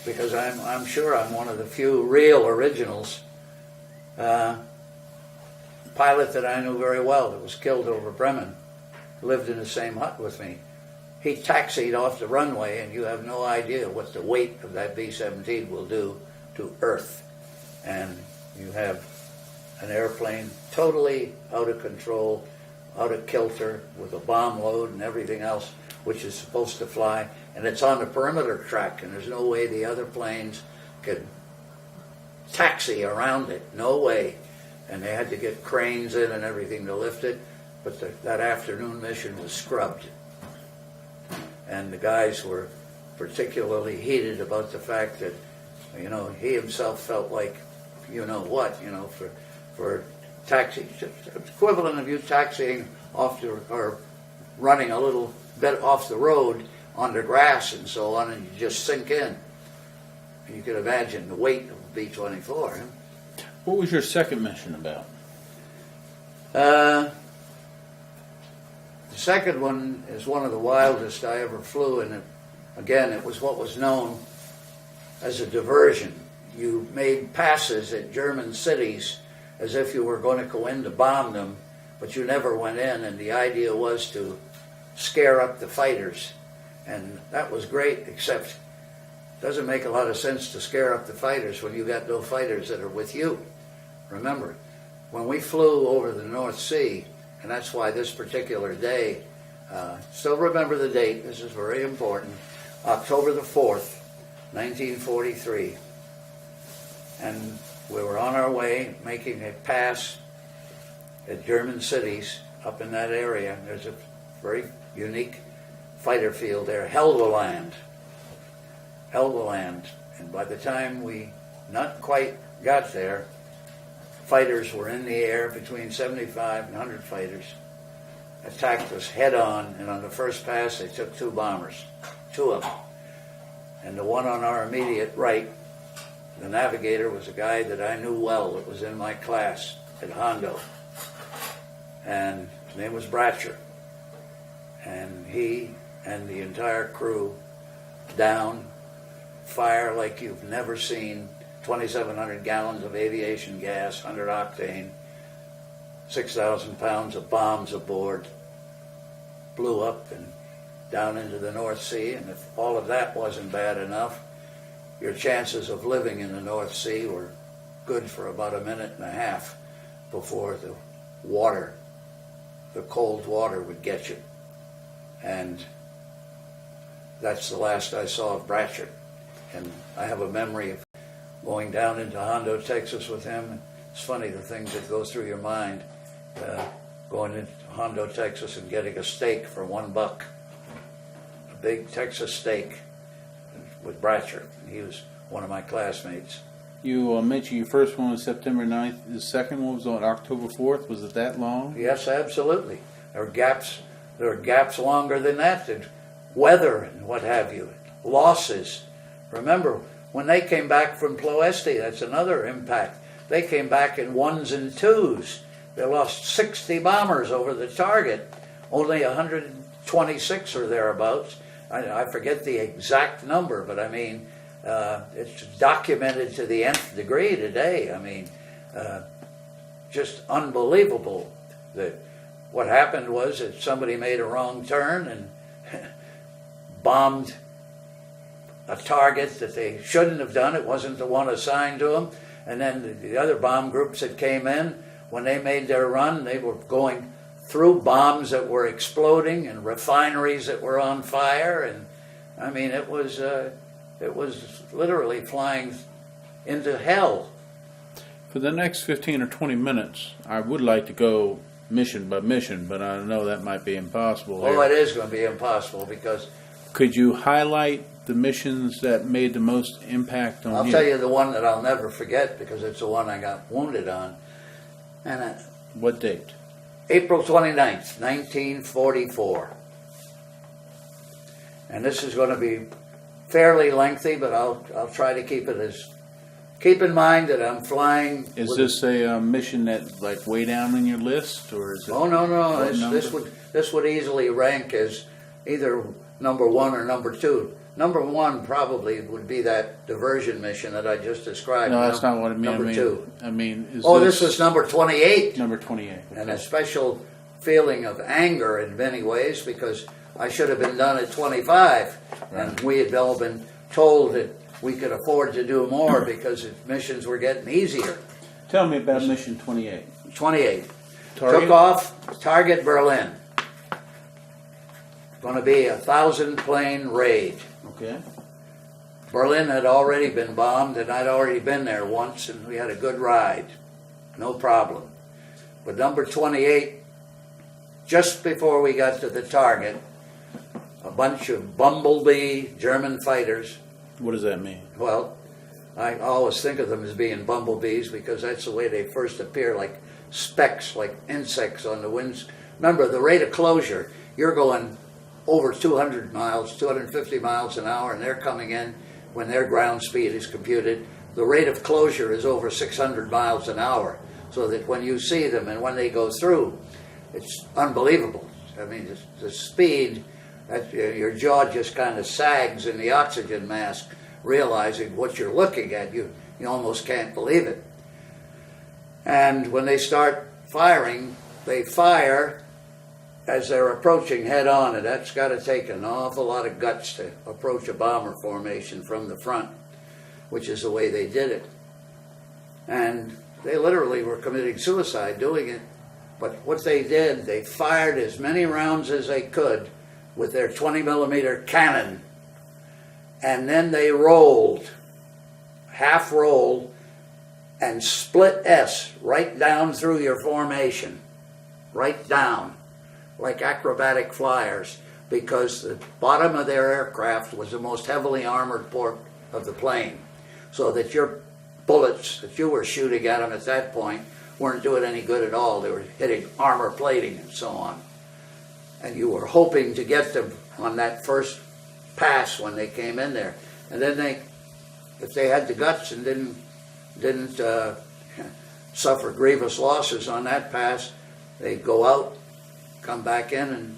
because I'm sure I'm one of the few real originals. Pilot that I knew very well that was killed over Bremen lived in the same hut with me. He taxied off the runway, and you have no idea what the weight of that B-17 will do to Earth. And you have an airplane totally out of control, out of kilter, with a bomb load and everything else, which is supposed to fly. And it's on the perimeter track, and there's no way the other planes could taxi around it. No way. And they had to get cranes in and everything to lift it. But that afternoon mission was scrubbed. And the guys were particularly heated about the fact that, you know, he himself felt like, you know what, you know, for taxi, equivalent of you taxiing off or running a little bit off the road on the grass and so on, and you just sink in. You can imagine the weight of a B-24. What was your second mission about? The second one is one of the wildest I ever flew, and it was what was known as a diversion. You made passes at German cities as if you were going to go in to bomb them, but you never went in, and the idea was to scare up the fighters. And that was great, except it doesn't make a lot of sense to scare up the fighters when you got no fighters that are with you. Remember, when we flew over the North Sea, and that's why this particular day, still remember the date, this is very important, October the 4th, 1943. And we were on our way making a pass at German cities up in that area. There's a very unique fighter field there, Helgoland. And by the time we not quite got there, fighters were in the air, between 75 and 100 fighters, attacked us head on, and on the first pass they took two bombers, two of them. And the one on our immediate right, the navigator, was a guy that I knew well, that was in my class at Hondo. And his name was Bratcher. And he and the entire crew down, fire like you've never seen, 2,700 gallons of aviation gas, 100 octane, 6,000 pounds of bombs aboard, blew up and down into the North Sea. And if all of that wasn't bad enough, your chances of living in the North Sea were good for about a minute and a half before the cold water would get you. And that's the last I saw of Bratcher. And I have a memory of going down into Hondo, Texas with him. It's funny the things that go through your mind, going into Hondo, Texas and getting a steak for $1, a big Texas steak with Bratcher. He was one of my classmates. You mentioned your first one was September 9th. The second one was on October 4th. Was it that long? Yes, absolutely. There are gaps longer than that. And weather and what have you. Losses. Remember, when they came back from Ploesti, that's another impact. They came back in 1s and 2s. They lost 60 bombers over the target. Only 126 or thereabouts. I forget the exact number, but I mean, it's documented to the nth degree today. I mean, just unbelievable. That what happened was that somebody made a wrong turn and bombed a target that they shouldn't have done. It wasn't the one assigned to them. And then the other bomb groups that came in, when they made their run, they were going through bombs that were exploding and refineries that were on fire. And I mean, it was literally flying into hell. For the next 15 or 20 minutes, I would like to go mission by mission, but I know that might be impossible. Oh, it is going to be impossible because... Could you highlight the missions that made the most impact on you? I'll tell you the one that I'll never forget because it's the one I got wounded on. And what date? April 29th, 1944. And this is going to be fairly lengthy, but I'll try to keep it as. Keep in mind that I'm flying. Is this a mission that like way down in your list, or is it? Oh no! This would easily rank as either number 1 or number 2. Number 1 probably would be that diversion mission that I just described. No, that's not what I mean. Number 2. I mean, is this was number 28. Number 28. Okay. And a special feeling of anger in many ways because I should have been done at 25, and we had all been told that we could afford to do more because missions were getting easier. Tell me about mission 28. 28. Target? Took off, target Berlin. Going to be a 1,000-plane raid. Okay. Berlin had already been bombed, and I'd already been there once, and we had a good ride. No problem. But number 28, just before we got to the target, a bunch of bumblebee German fighters. What does that mean? Well, I always think of them as being bumblebees because that's the way they first appear, like specks, like insects on the winds. Remember, the rate of closure, you're going over 200 miles, 250 miles an hour, and they're coming in when their ground speed is computed. The rate of closure is over 600 miles an hour, so that when you see them and when they go through, it's unbelievable. I mean, the speed, your jaw just kind of sags in the oxygen mask, realizing what you're looking at. You almost can't believe it. And when they start firing, they fire as they're approaching head on, and that's got to take an awful lot of guts to approach a bomber formation from the front, which is the way they did it. And they literally were committing suicide doing it. But what they did, they fired as many rounds as they could with their 20-millimeter cannon, and then they rolled, half rolled, and split S right down through your formation, right down, like acrobatic flyers, because the bottom of their aircraft was the most heavily armored part of the plane, so that your bullets that you were shooting at them at that point weren't doing any good at all. They were hitting armor plating and so on. And you were hoping to get them on that first pass when they came in there. And then if they had the guts and didn't suffer grievous losses on that pass, they'd go out, come back in, and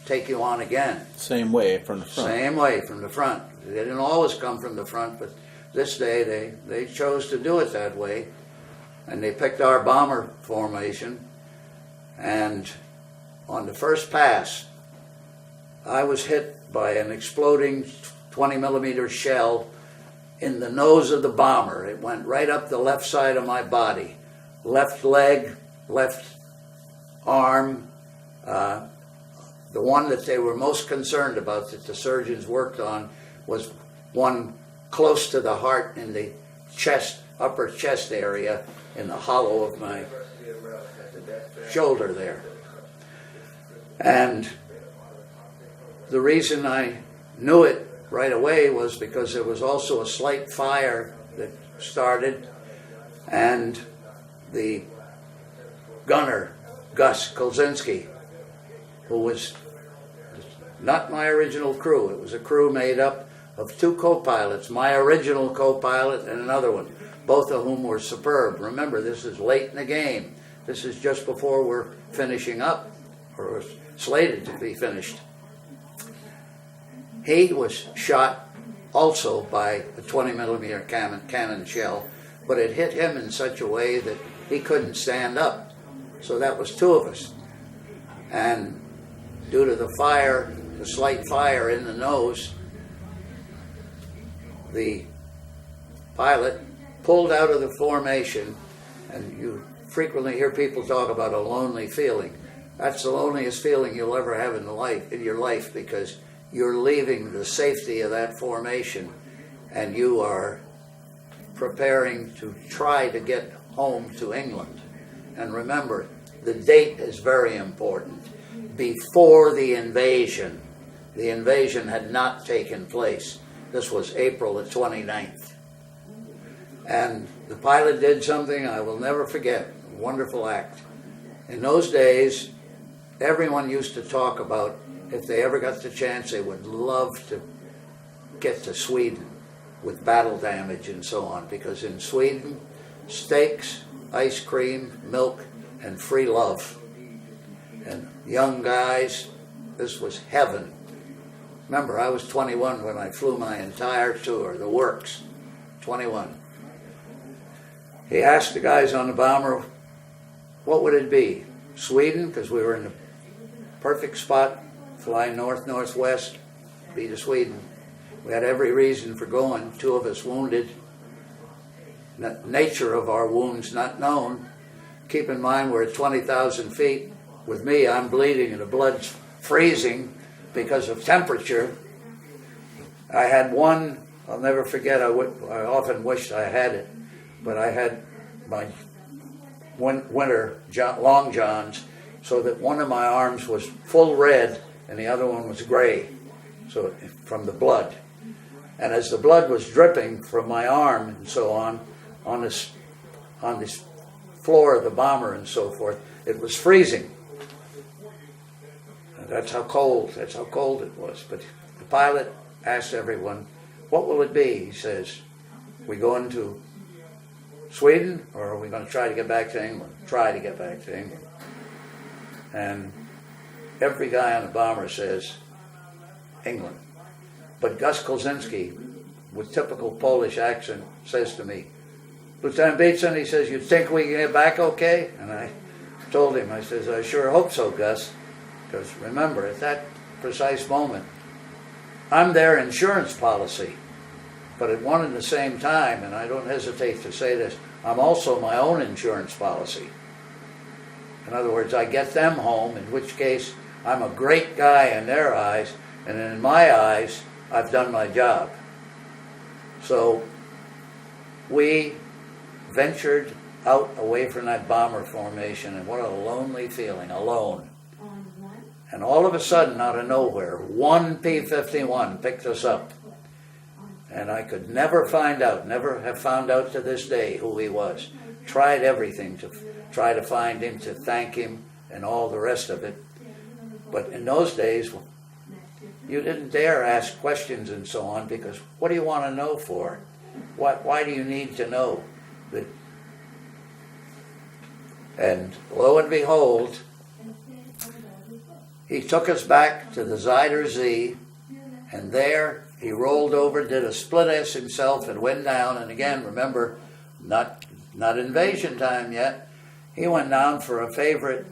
take you on again. Same way from the front. Same way from the front. They didn't always come from the front, but this day they chose to do it that way. And they picked our bomber formation. And on the first pass, I was hit by an exploding 20-millimeter shell in the nose of the bomber. It went right up the left side of my body. Left leg, left arm. The one that they were most concerned about, that the surgeons worked on, was one close to the heart in the chest, upper chest area, in the hollow of my shoulder there. And the reason I knew it right away was because there was also a slight fire that started, and the gunner, Gus Kolzinski, who was not my original crew. It was a crew made up of 2 co-pilots, my original co-pilot and another one, both of whom were superb. Remember, this is late in the game. This is just before we're finishing up, or slated to be finished. He was shot also by a 20-millimeter cannon shell, but it hit him in such a way that he couldn't stand up. So that was 2 of us. And due to the fire, the slight fire in the nose, the pilot pulled out of the formation, and you frequently hear people talk about a lonely feeling. That's the loneliest feeling you'll ever have in your life, because you're leaving the safety of that formation and you are preparing to try to get home to England. And remember, the date is very important. Before the invasion had not taken place. This was April the 29th. And the pilot did something I will never forget, a wonderful act. In those days, everyone used to talk about if they ever got the chance, they would love to get to Sweden with battle damage and so on, because in Sweden, steaks, ice cream, milk, and free love. And young guys, this was heaven. Remember, I was 21 when I flew my entire tour, the works, 21. He asked the guys on the bomber, what would it be? Sweden, because we were in the perfect spot, flying north-northwest, be to Sweden. We had every reason for going, 2 of us wounded. Nature of our wounds not known. Keep in mind we're at 20,000 feet. With me, I'm bleeding and the blood's freezing because of temperature. I had one, I'll never forget, I often wished I had it, but I had my winter long johns, so that one of my arms was full red and the other one was gray, so from the blood. And as the blood was dripping from my arm and so on this floor of the bomber and so forth, it was freezing. And that's how cold it was. But the pilot asked everyone, what will it be? He says, we going to Sweden, or are we going to try to get back to England? Try to get back to England. And every guy on the bomber says, England. But Gus Kolzinski, with typical Polish accent, says to me, Lieutenant Beatson, he says, you think we can get back okay? And I told him, I says, I sure hope so, Gus. Because remember, at that precise moment, I'm their insurance policy. But at one and the same time, and I don't hesitate to say this, I'm also my own insurance policy. In other words, I get them home, in which case I'm a great guy in their eyes, and in my eyes, I've done my job. So we ventured out away from that bomber formation, and what a lonely feeling, alone. And all of a sudden, out of nowhere, one P-51 picked us up. And I could never have found out to this day who he was. Tried everything to try to find him, to thank him, and all the rest of it. But in those days, you didn't dare ask questions and so on, because what do you want to know for? Why do you need to know? And lo and behold, he took us back to the Zuider Zee, and there he rolled over, did a split S himself, and went down. And again, remember, not invasion time yet. He went down for a favorite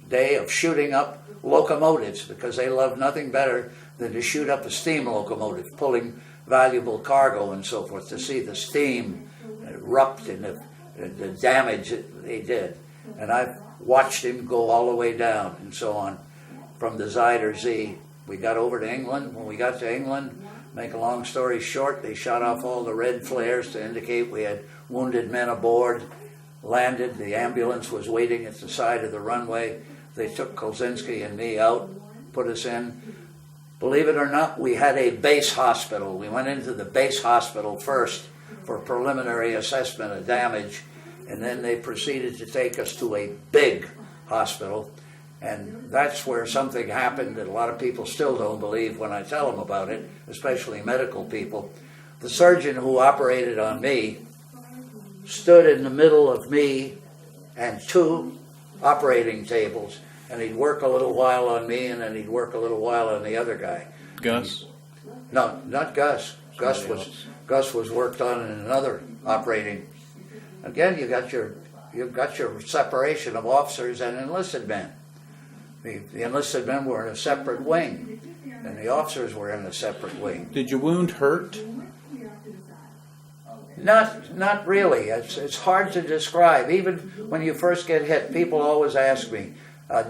day of shooting up locomotives, because they love nothing better than to shoot up a steam locomotive, pulling valuable cargo and so forth, to see the steam erupt and the damage that they did. And I've watched him go all the way down and so on from the Zuider Zee. We got over to England. When we got to England, make a long story short, they shot off all the red flares to indicate we had wounded men aboard. Landed, the ambulance was waiting at the side of the runway. They took Kolzinski and me out, put us in. Believe it or not, we had a base hospital. We went into the base hospital first for preliminary assessment of damage, and then they proceeded to take us to a big hospital. And that's where something happened that a lot of people still don't believe when I tell them about it, especially medical people. The surgeon who operated on me stood in the middle of me and 2 operating tables, and he'd work a little while on me, and then he'd work a little while on the other guy. Gus? No, not Gus. Gus was worked on in another operating. Again, you got your separation of officers and enlisted men. The enlisted men were in a separate wing, and the officers were in a separate wing. Did your wound hurt? Not really. It's hard to describe. Even when you first get hit, people always ask me,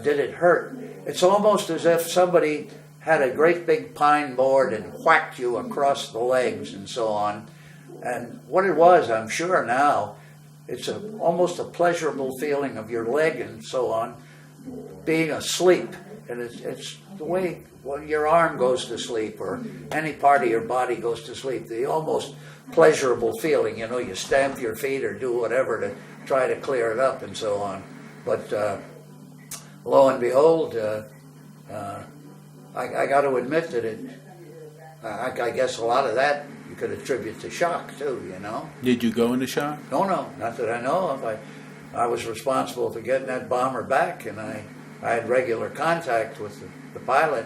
did it hurt? It's almost as if somebody had a great big pine board and whacked you across the legs and so on. And what it was, I'm sure now, it's almost a pleasurable feeling of your leg and so on, being asleep. And it's the way your arm goes to sleep, or any part of your body goes to sleep, the almost pleasurable feeling. You stamp your feet or do whatever to try to clear it up and so on. But lo and behold, I got to admit that I guess a lot of that you could attribute to shock too, you know. Did you go into shock? No, not that I know of. I was responsible for getting that bomber back, and I had regular contact with the pilot,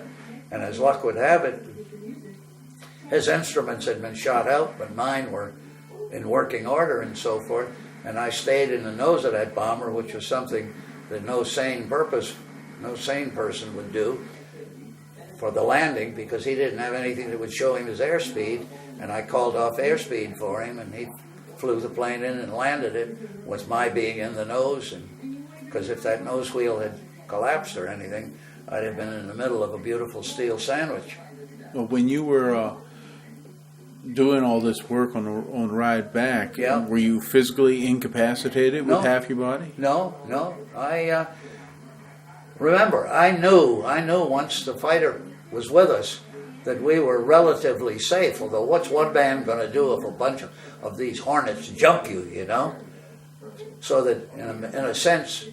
and as luck would have it, his instruments had been shot out, but mine were in working order and so forth, and I stayed in the nose of that bomber, which was something that no sane person would do for the landing, because he didn't have anything that would show him his airspeed, and I called off airspeed for him, and he flew the plane in and landed it with my being in the nose, and because if that nose wheel had collapsed or anything, I'd have been in the middle of a beautiful steel sandwich. Well, when you were doing all this work on the ride back, yeah. Were you physically incapacitated with No. half your body? No. I remember, I knew once the fighter was with us that we were relatively safe, although what's one man going to do if a bunch of these hornets jump you, you know? So that in a sense,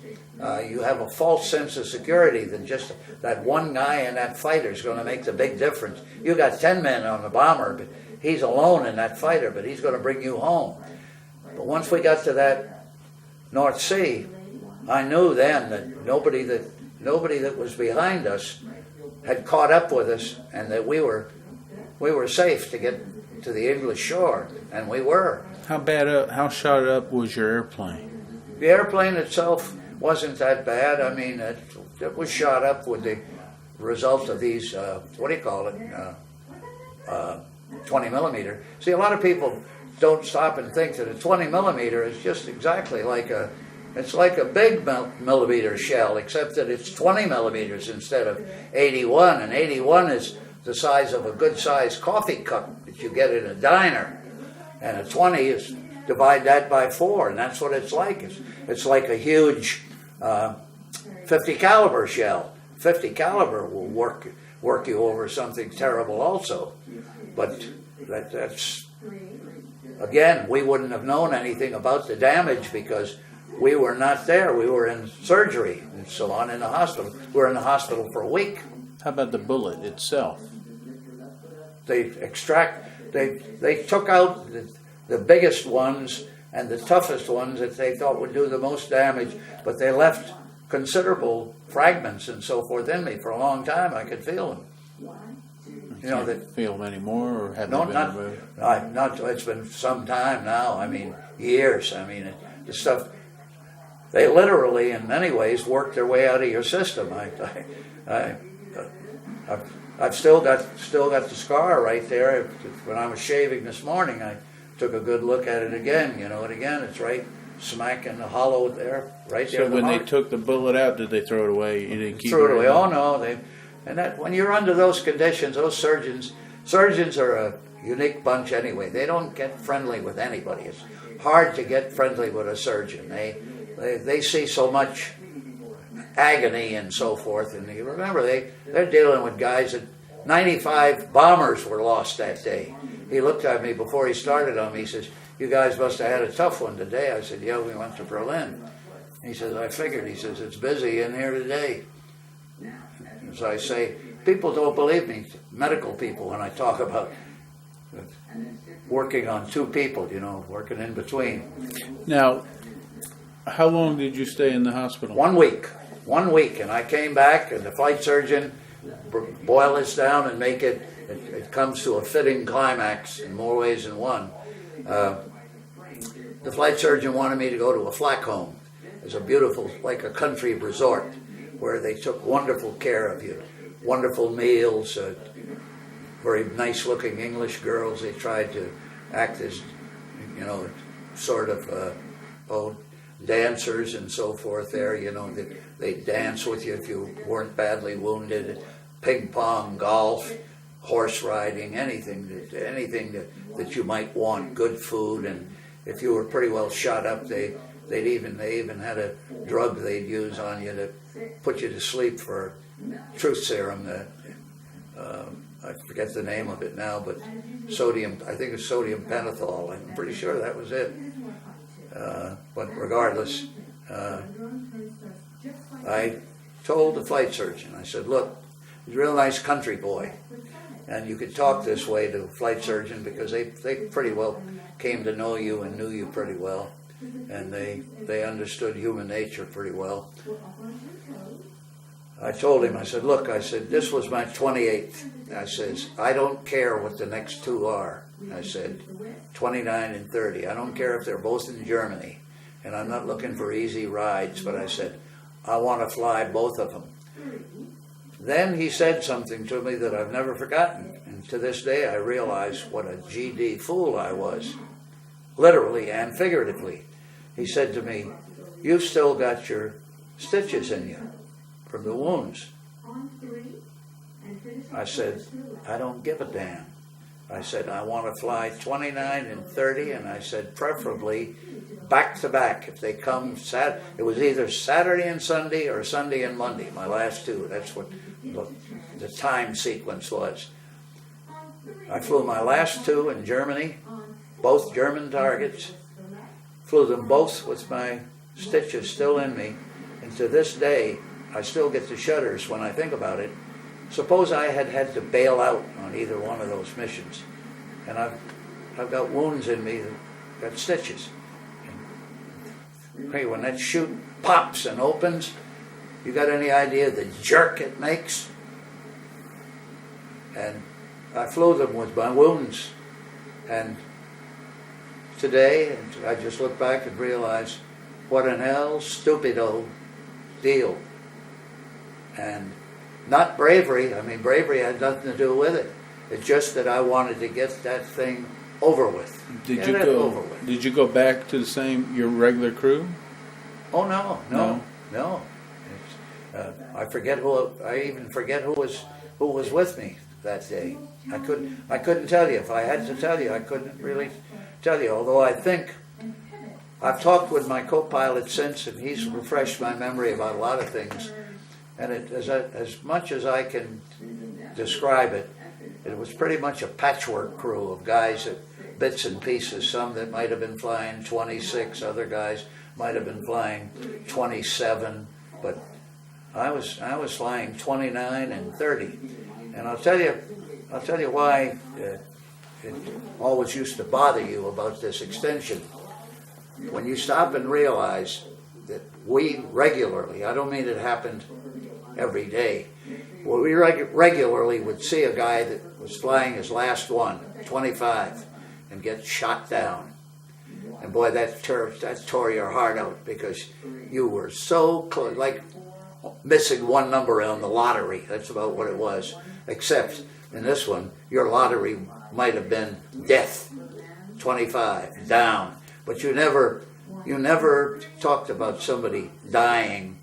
you have a false sense of security that just that one guy in that fighter is going to make the big difference. You got 10 men on the bomber, but he's alone in that fighter, but he's going to bring you home. But once we got to that North Sea, I knew then that nobody that was behind us had caught up with us, and that we were safe to get to the English shore, and we were. How shot up was your airplane? The airplane itself wasn't that bad. I mean, it was shot up with the result of these, 20 millimeter. See, a lot of people don't stop and think that a 20 millimeter is just exactly it's like a big millimeter shell, except that it's 20 millimeters instead of 81, and 81 is the size of a good-sized coffee cup that you get in a diner, and a 20 is divide that by 4, and that's what it's like. It's like a huge 50 caliber shell. 50 caliber will work you over something terrible also, but that's again, we wouldn't have known anything about the damage because we were not there. We were in surgery and so on in the hospital. We were in the hospital for a week. How about the bullet itself? They took out the biggest ones and the toughest ones that they thought would do the most damage, but they left considerable fragments and so forth in me for a long time. I could feel them. You know, that feel them anymore, or have they been removed? Not. It's been some time now. I mean, years. I mean, the stuff. They literally, in many ways, work their way out of your system. I've still got the scar right there. When I was shaving this morning, I took a good look at it again. You know, and again, it's right smack in the hollow there, right there. So when they took the bullet out, did they throw it away? You didn't keep threw it away. Oh no, and that when you're under those conditions, those surgeons are a unique bunch anyway. They don't get friendly with anybody. It's hard to get friendly with a surgeon. They see so much agony and so forth, and you remember they're dealing with guys that 95 bombers were lost that day. He looked at me before he started on me. He says, "You guys must have had a tough one today." I said, "Yeah, we went to Berlin." He says, "I figured." He says, "It's busy in here today." As I say, people don't believe me, medical people, when I talk about working on two people, you know, working in between. Now, how long did you stay in the hospital? 1 week. 1 week, and I came back, and the flight surgeon boil this down and make it comes to a fitting climax in more ways than one. The flight surgeon wanted me to go to a flak home. It's a beautiful, like a country resort, where they took wonderful care of you, wonderful meals, very nice-looking English girls. They tried to act as, you know, sort of dancers and so forth there. You know, they'd dance with you if you weren't badly wounded. Ping pong, golf, horse riding, anything that you might want. Good food, and if you were pretty well shot up, they even had a drug they'd use on you to put you to sleep for truth serum. I forget the name of it now, but sodium. I think it's sodium pentothal. I'm pretty sure that was it. But regardless, I told the flight surgeon. I said, "Look, He was a real nice country boy. And you could talk this way to a flight surgeon because they pretty well came to know you and knew you pretty well. And they understood human nature pretty well. I told him, I said, look, I said, this was my 28th. I says, I don't care what the next two are. I said, 29 and 30. I don't care if they're both in Germany. And I'm not looking for easy rides, but I said, I want to fly both of them. Then he said something to me that I've never forgotten. And to this day, I realize what a GD fool I was, literally and figuratively. He said to me, you've still got your stitches in you from the wounds. I said, I don't give a damn. I said, I want to fly 29 and 30, and I said, preferably back to back. If they come, it was either Saturday and Sunday or Sunday and Monday, my last two. That's what the time sequence was. I flew my last two in Germany, both German targets, flew them both with my stitches still in me, and to this day, I still get the shudders when I think about it. Suppose I had to bail out on either one of those missions, and I've got wounds in me that got stitches. And when that chute pops and opens, you got any idea the jerk it makes? And I flew them with my wounds, and today I just look back and realize what an hell stupido deal. And not bravery. I mean, bravery had nothing to do with it. It's just that I wanted to get that thing over with. Did you go back to your regular crew? Oh no. I even forget who was with me that day. I couldn't tell you. If I had to tell you, I couldn't really tell you. Although I think I've talked with my co-pilot since, and he's refreshed my memory about a lot of things. And as much as I can describe it, it was pretty much a patchwork crew of guys at bits and pieces. Some that might have been flying 26, other guys might have been flying 27, but I was flying 29 and 30. And I'll tell you why it always used to bother you about this extension. When you stop and realize that we regularly, I don't mean it happened every day, well, we regularly would see a guy that was flying his last one, 25, and get shot down. And boy, that tore your heart out because you were so close, like missing one number on the lottery. That's about what it was. Except in this one, your lottery might have been death, 25, down. But you never talked about somebody dying.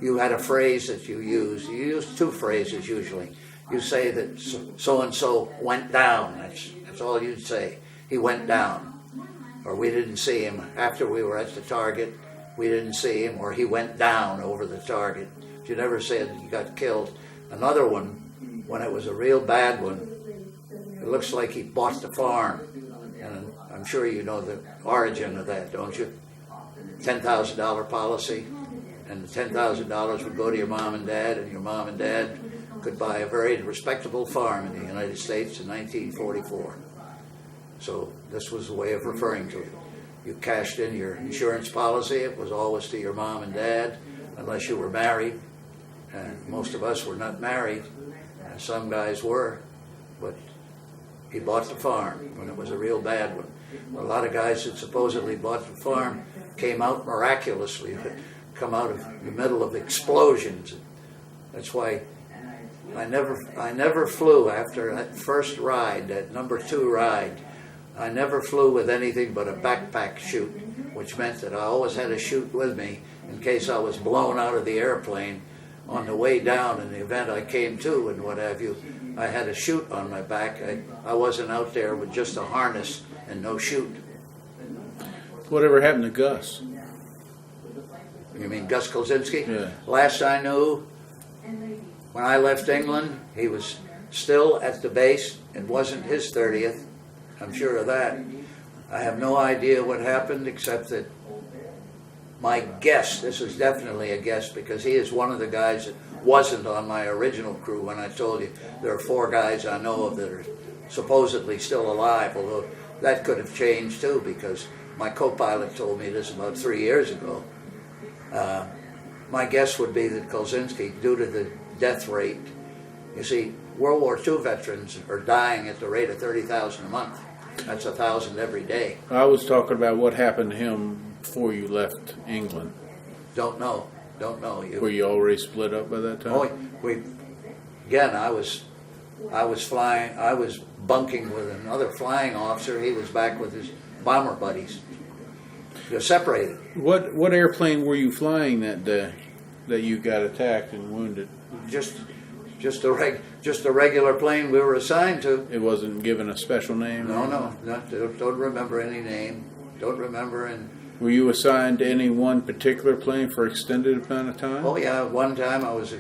You had a phrase that you used. You used two phrases usually. You say that so-and-so went down. That's all you'd say. He went down. Or we didn't see him after we were at the target. We didn't see him. Or he went down over the target. You never said he got killed. Another one, when it was a real bad one, it looks like he bought the farm. And I'm sure you know the origin of that, don't you? $10,000 policy. And the $10,000 would go to your mom and dad, and your mom and dad could buy a very respectable farm in the United States in 1944. So this was a way of referring to it. You cashed in your insurance policy. It was always to your mom and dad, unless you were married. And most of us were not married. And some guys were. But he bought the farm when it was a real bad one. A lot of guys that supposedly bought the farm came out miraculously. Come out of the middle of explosions. That's why I never flew after that first ride, that number 2 ride. I never flew with anything but a backpack chute, which meant that I always had a chute with me in case I was blown out of the airplane on the way down in the event I came to and what have you. I had a chute on my back. I wasn't out there with just a harness and no chute. Whatever happened to Gus? You mean Gus Kolzinski? Yeah. Last I knew, when I left England, he was still at the base. It wasn't his 30th. I'm sure of that. I have no idea what happened except that my guess, this is definitely a guess, because he is one of the guys that wasn't on my original crew when I told you there are 4 guys I know of that are supposedly still alive, although that could have changed too, because my co-pilot told me this about 3 years ago. My guess would be that Kolzinski, due to the death rate, you see, World War II veterans are dying at the rate of 30,000 a month. That's 1,000 every day. I was talking about what happened to him before you left England. Don't know. Were you already split up by that time? Oh, I was flying. I was bunking with another flying officer. He was back with his bomber buddies. They're separated. What airplane were you flying that day that you got attacked and wounded? Just a regular plane we were assigned to. It wasn't given a special name? No, don't remember any name. Don't remember. And were you assigned to any one particular plane for extended amount of time? oh yeah, one time I was.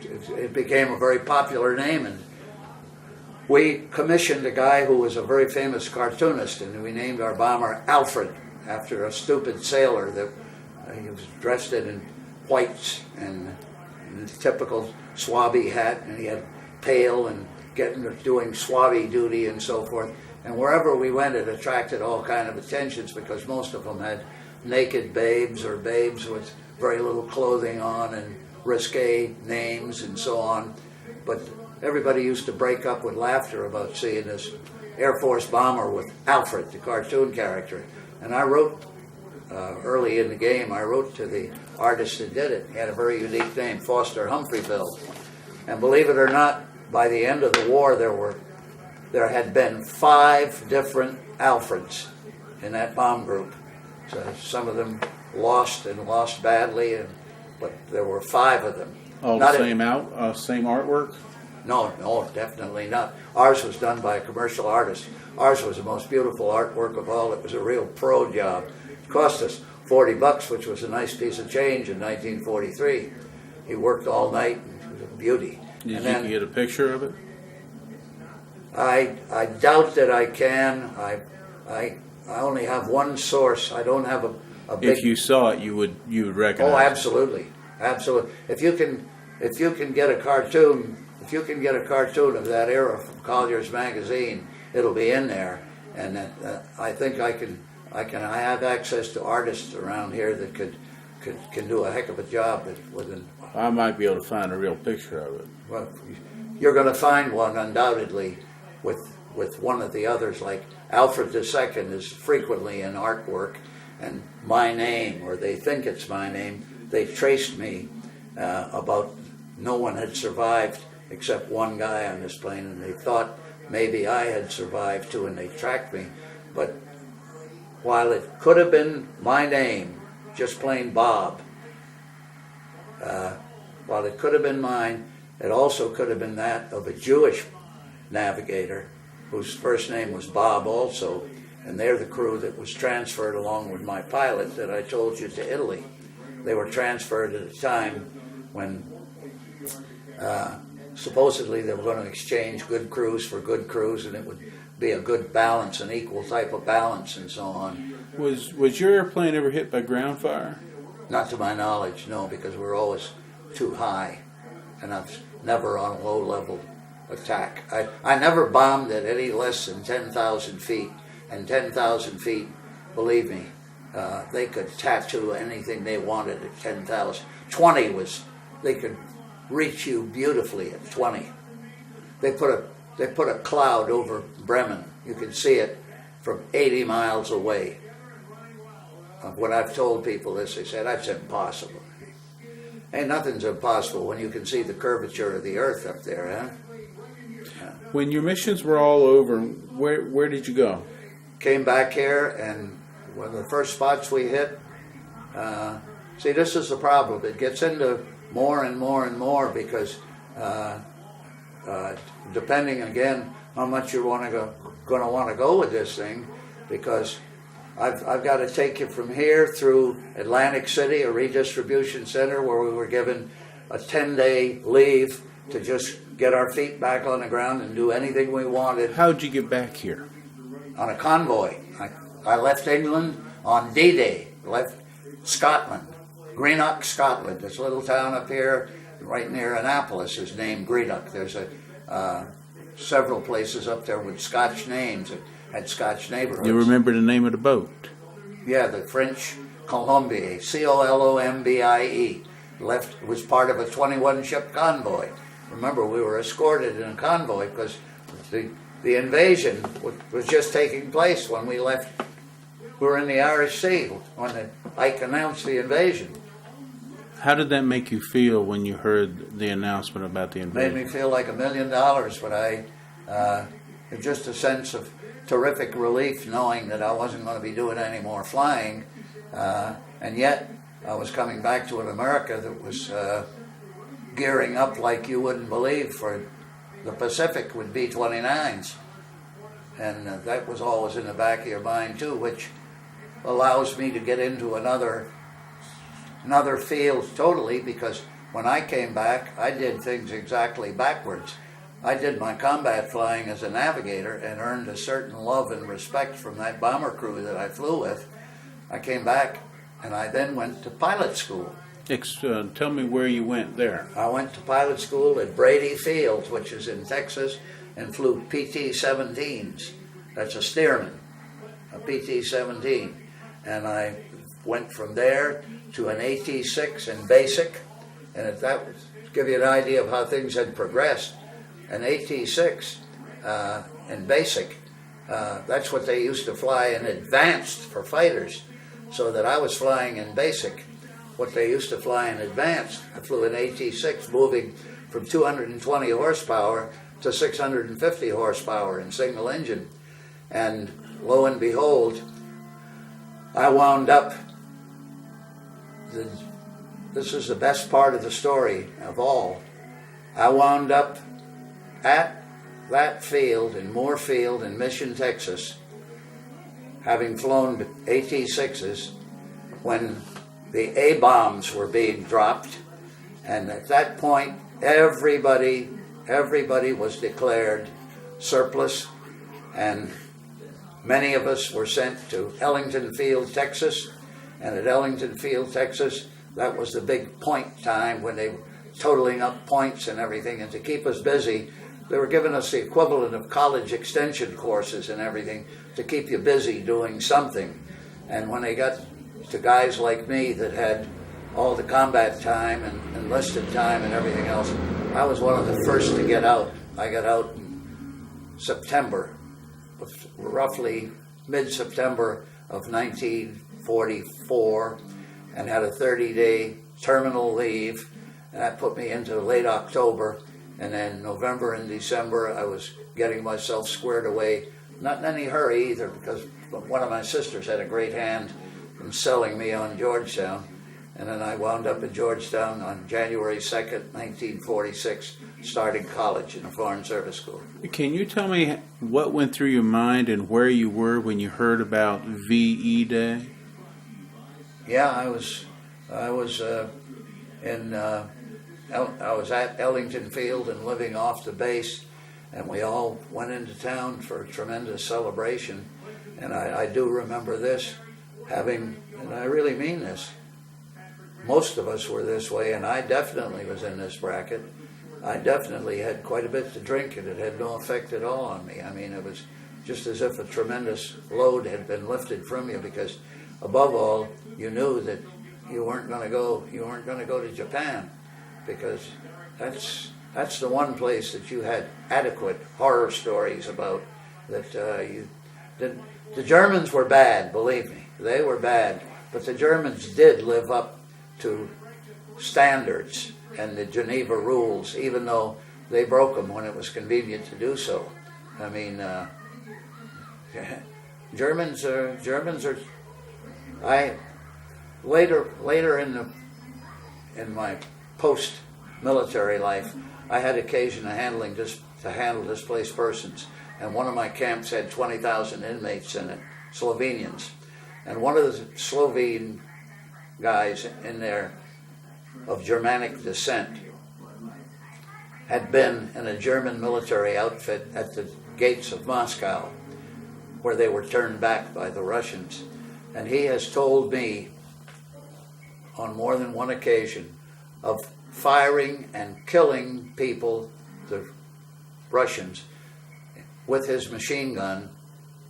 It became a very popular name, and we commissioned a guy who was a very famous cartoonist, and we named our bomber Alfred after a stupid sailor that he was dressed in whites and the typical swabby hat, and he had pail and doing swabby duty and so forth. And wherever we went, it attracted all kind of attentions because most of them had naked babes or babes with very little clothing on and risque names and so on. But everybody used to break up with laughter about seeing this Air Force bomber with Alfred, the cartoon character. And I wrote, early in the game, I wrote to the artist that did it. He had a very unique name, Foster Humphreyville. And believe it or not, by the end of the war, there had been 5 different Alfreds in that bomb group. So some of them lost badly, but there were 5 of them. All the same same artwork? No, definitely not. Ours was done by a commercial artist. Ours was the most beautiful artwork of all. It was a real pro job. It cost us $40, which was a nice piece of change in 1943. He worked all night, and it was a beauty. Did you get a picture of it? I doubt that I can. I only have one source. I don't have a big... If you saw it, you would recognize it. Oh, absolutely. If you can get a cartoon of that era from Collier's magazine, it'll be in there. And I think I have access to artists around here that can do a heck of a job within. I might be able to find a real picture of it. Well, you're going to find one undoubtedly with one of the others. Like Alfred II is frequently in artwork, and my name, or they think it's my name. They traced me about no one had survived except one guy on this plane, and they thought maybe I had survived too, and they tracked me. But while it could have been my name, just plain Bob, while it could have been mine, it also could have been that of a Jewish navigator whose first name was Bob also, and they're the crew that was transferred along with my pilot that I told you to Italy. They were transferred at a time when supposedly they were going to exchange good crews for good crews, and it would be a good balance, an equal type of balance, and so on. Was your airplane ever hit by ground fire? Not to my knowledge, no, because we're always too high, and I was never on a low-level attack. I never bombed at any less than 10,000 feet, and 10,000 feet, believe me, they could tattoo anything they wanted at 10,000. 20 was, they could reach you beautifully at 20. They put a cloud over Bremen. You could see it from 80 miles away. When I've told people this, they said, that's impossible. Hey, nothing's impossible when you can see the curvature of the earth up there, huh? When your missions were all over, where did you go? Came back here, and one of the first spots we hit, see, this is the problem. It gets into more and more and more because depending, again, how much you're going to want to go with this thing, because I've got to take you from here through Atlantic City, a redistribution center where we were given a 10-day leave to just get our feet back on the ground and do anything we wanted. How'd you get back here? On a convoy. I left England on D-Day, left Scotland, Greenock, Scotland, this little town up here, right near Annapolis is named Greenock. There's several places up there with Scotch names that had Scotch neighborhoods. You remember the name of the boat? Yeah, the French Colombie, Colombie, was part of a 21-ship convoy. Remember, we were escorted in a convoy because the invasion was just taking place when we left. We were in the Irish Sea when Ike announced the invasion. How did that make you feel when you heard the announcement about the It invasion? made me feel like $1 million, but just a sense of terrific relief knowing that I wasn't going to be doing any more flying, and yet I was coming back to an America that was gearing up like you wouldn't believe for the Pacific with B-29s, and that was always in the back of your mind too, which allows me to get into another field totally, because when I came back, I did things exactly backwards. I did my combat flying as a navigator and earned a certain love and respect from that bomber crew that I flew with. I came back and I then went to pilot school. Tell me where you went there. I went to pilot school at Brady Field, which is in Texas, and flew PT-17s. That's a Stearman, a PT-17. And I went from there to an AT-6 in basic, and if that would give you an idea of how things had progressed, an AT-6 in basic, that's what they used to fly in advanced for fighters, so that I was flying in basic what they used to fly in advanced. I flew an AT-6 moving from 220 horsepower to 650 horsepower in single engine, and lo and behold, I wound up, this is the best part of the story of all, I wound up at that field in Moore Field in Mission, Texas, having flown AT-6s when the A-bombs were being dropped, and at that point everybody was declared surplus, and many of us were sent to Ellington Field, Texas, and at Ellington Field, Texas, that was the big point time when they were totaling up points and everything, and to keep us busy, they were giving us the equivalent of college extension courses and everything to keep you busy doing something. And when they got to guys like me that had all the combat time and enlisted time and everything else, I was one of the first to get out. I got out in September, roughly mid-September of 1944, and had a 30-day terminal leave, and that put me into late October, and then November and December I was getting myself squared away, not in any hurry either, because one of my sisters had a great hand in selling me on Georgetown, and then I wound up at Georgetown on January 2nd, 1946, starting college in a Foreign Service School. Can you tell me what went through your mind and where you were when you heard about VE Day? Yeah, I was at Ellington Field and living off the base, and we all went into town for a tremendous celebration. And I do remember this, and I really mean this, most of us were this way, and I definitely was in this bracket. I definitely had quite a bit to drink, and it had no effect at all on me. I mean, it was just as if a tremendous load had been lifted from you, because above all, you knew that you weren't going to go to Japan, because that's the one place that you had adequate horror stories about. That the Germans were bad, believe me, they were bad, but the Germans did live up to standards and the Geneva rules, even though they broke them when it was convenient to do so. I mean, Germans are. Later in my post-military life, I had occasion to handle displaced persons, and one of my camps had 20,000 inmates in it, Slovenians, and one of the Slovene guys in there of Germanic descent had been in a German military outfit at the gates of Moscow, where they were turned back by the Russians. And he has told me on more than one occasion of firing and killing people, the Russians, with his machine gun,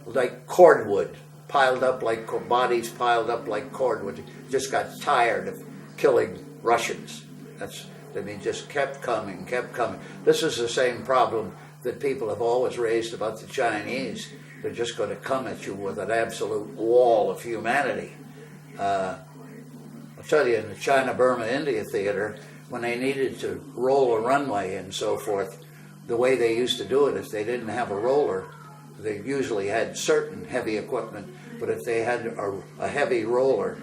like cordwood, piled up like bodies piled up like cordwood. He just got tired of killing Russians. Just kept coming, kept coming. This is the same problem that people have always raised about the Chinese. They're just going to come at you with an absolute wall of humanity. I'll tell you, in the China-Burma-India theater, when they needed to roll a runway and so forth, the way they used to do it is they didn't have a roller. They usually had certain heavy equipment, but if they had a heavy roller,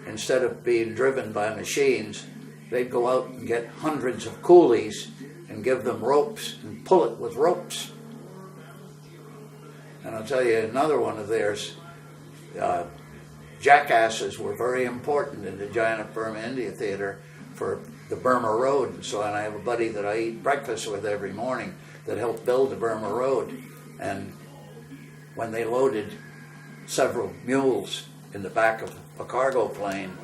instead of being driven by machines, they'd go out and get hundreds of coolies and give them ropes and pull it with ropes. And I'll tell you another one of theirs, jackasses were very important in the giant Burma India theater for the Burma Road. And so, and I have a buddy that I eat breakfast with every morning that helped build the Burma Road. And when they loaded several mules in the back of a cargo plane,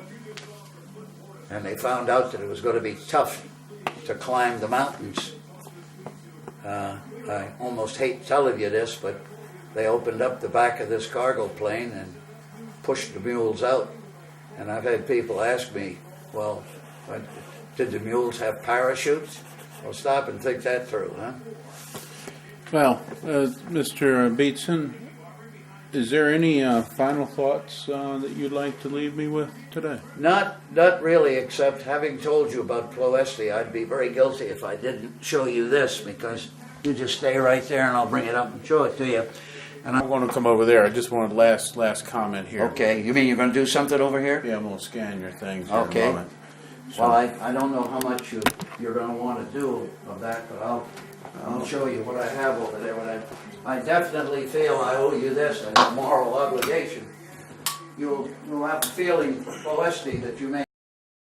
and they found out that it was going to be tough to climb the mountains, I almost hate telling you this, but they opened up the back of this cargo plane and pushed the mules out. And I've had people ask me, well, did the mules have parachutes? Well, stop and think that through, huh? Well, Mr. Beatson, is there any final thoughts that you'd like to leave me with today? Not really, except having told you about Ploesti, I'd be very guilty if I didn't show you this, because you just stay right there and I'll bring it up and show it to you. And I'm going to come over there. I just wanted last comment here. Okay, you mean you're going to do something over here? Yeah, I'm going to scan your things okay. in a moment. So, well, I don't know how much you're going to want to do of that, but I'll show you what I have over there. But I definitely feel I owe you this. I have a moral obligation. You'll have a feeling for Ploesti that you may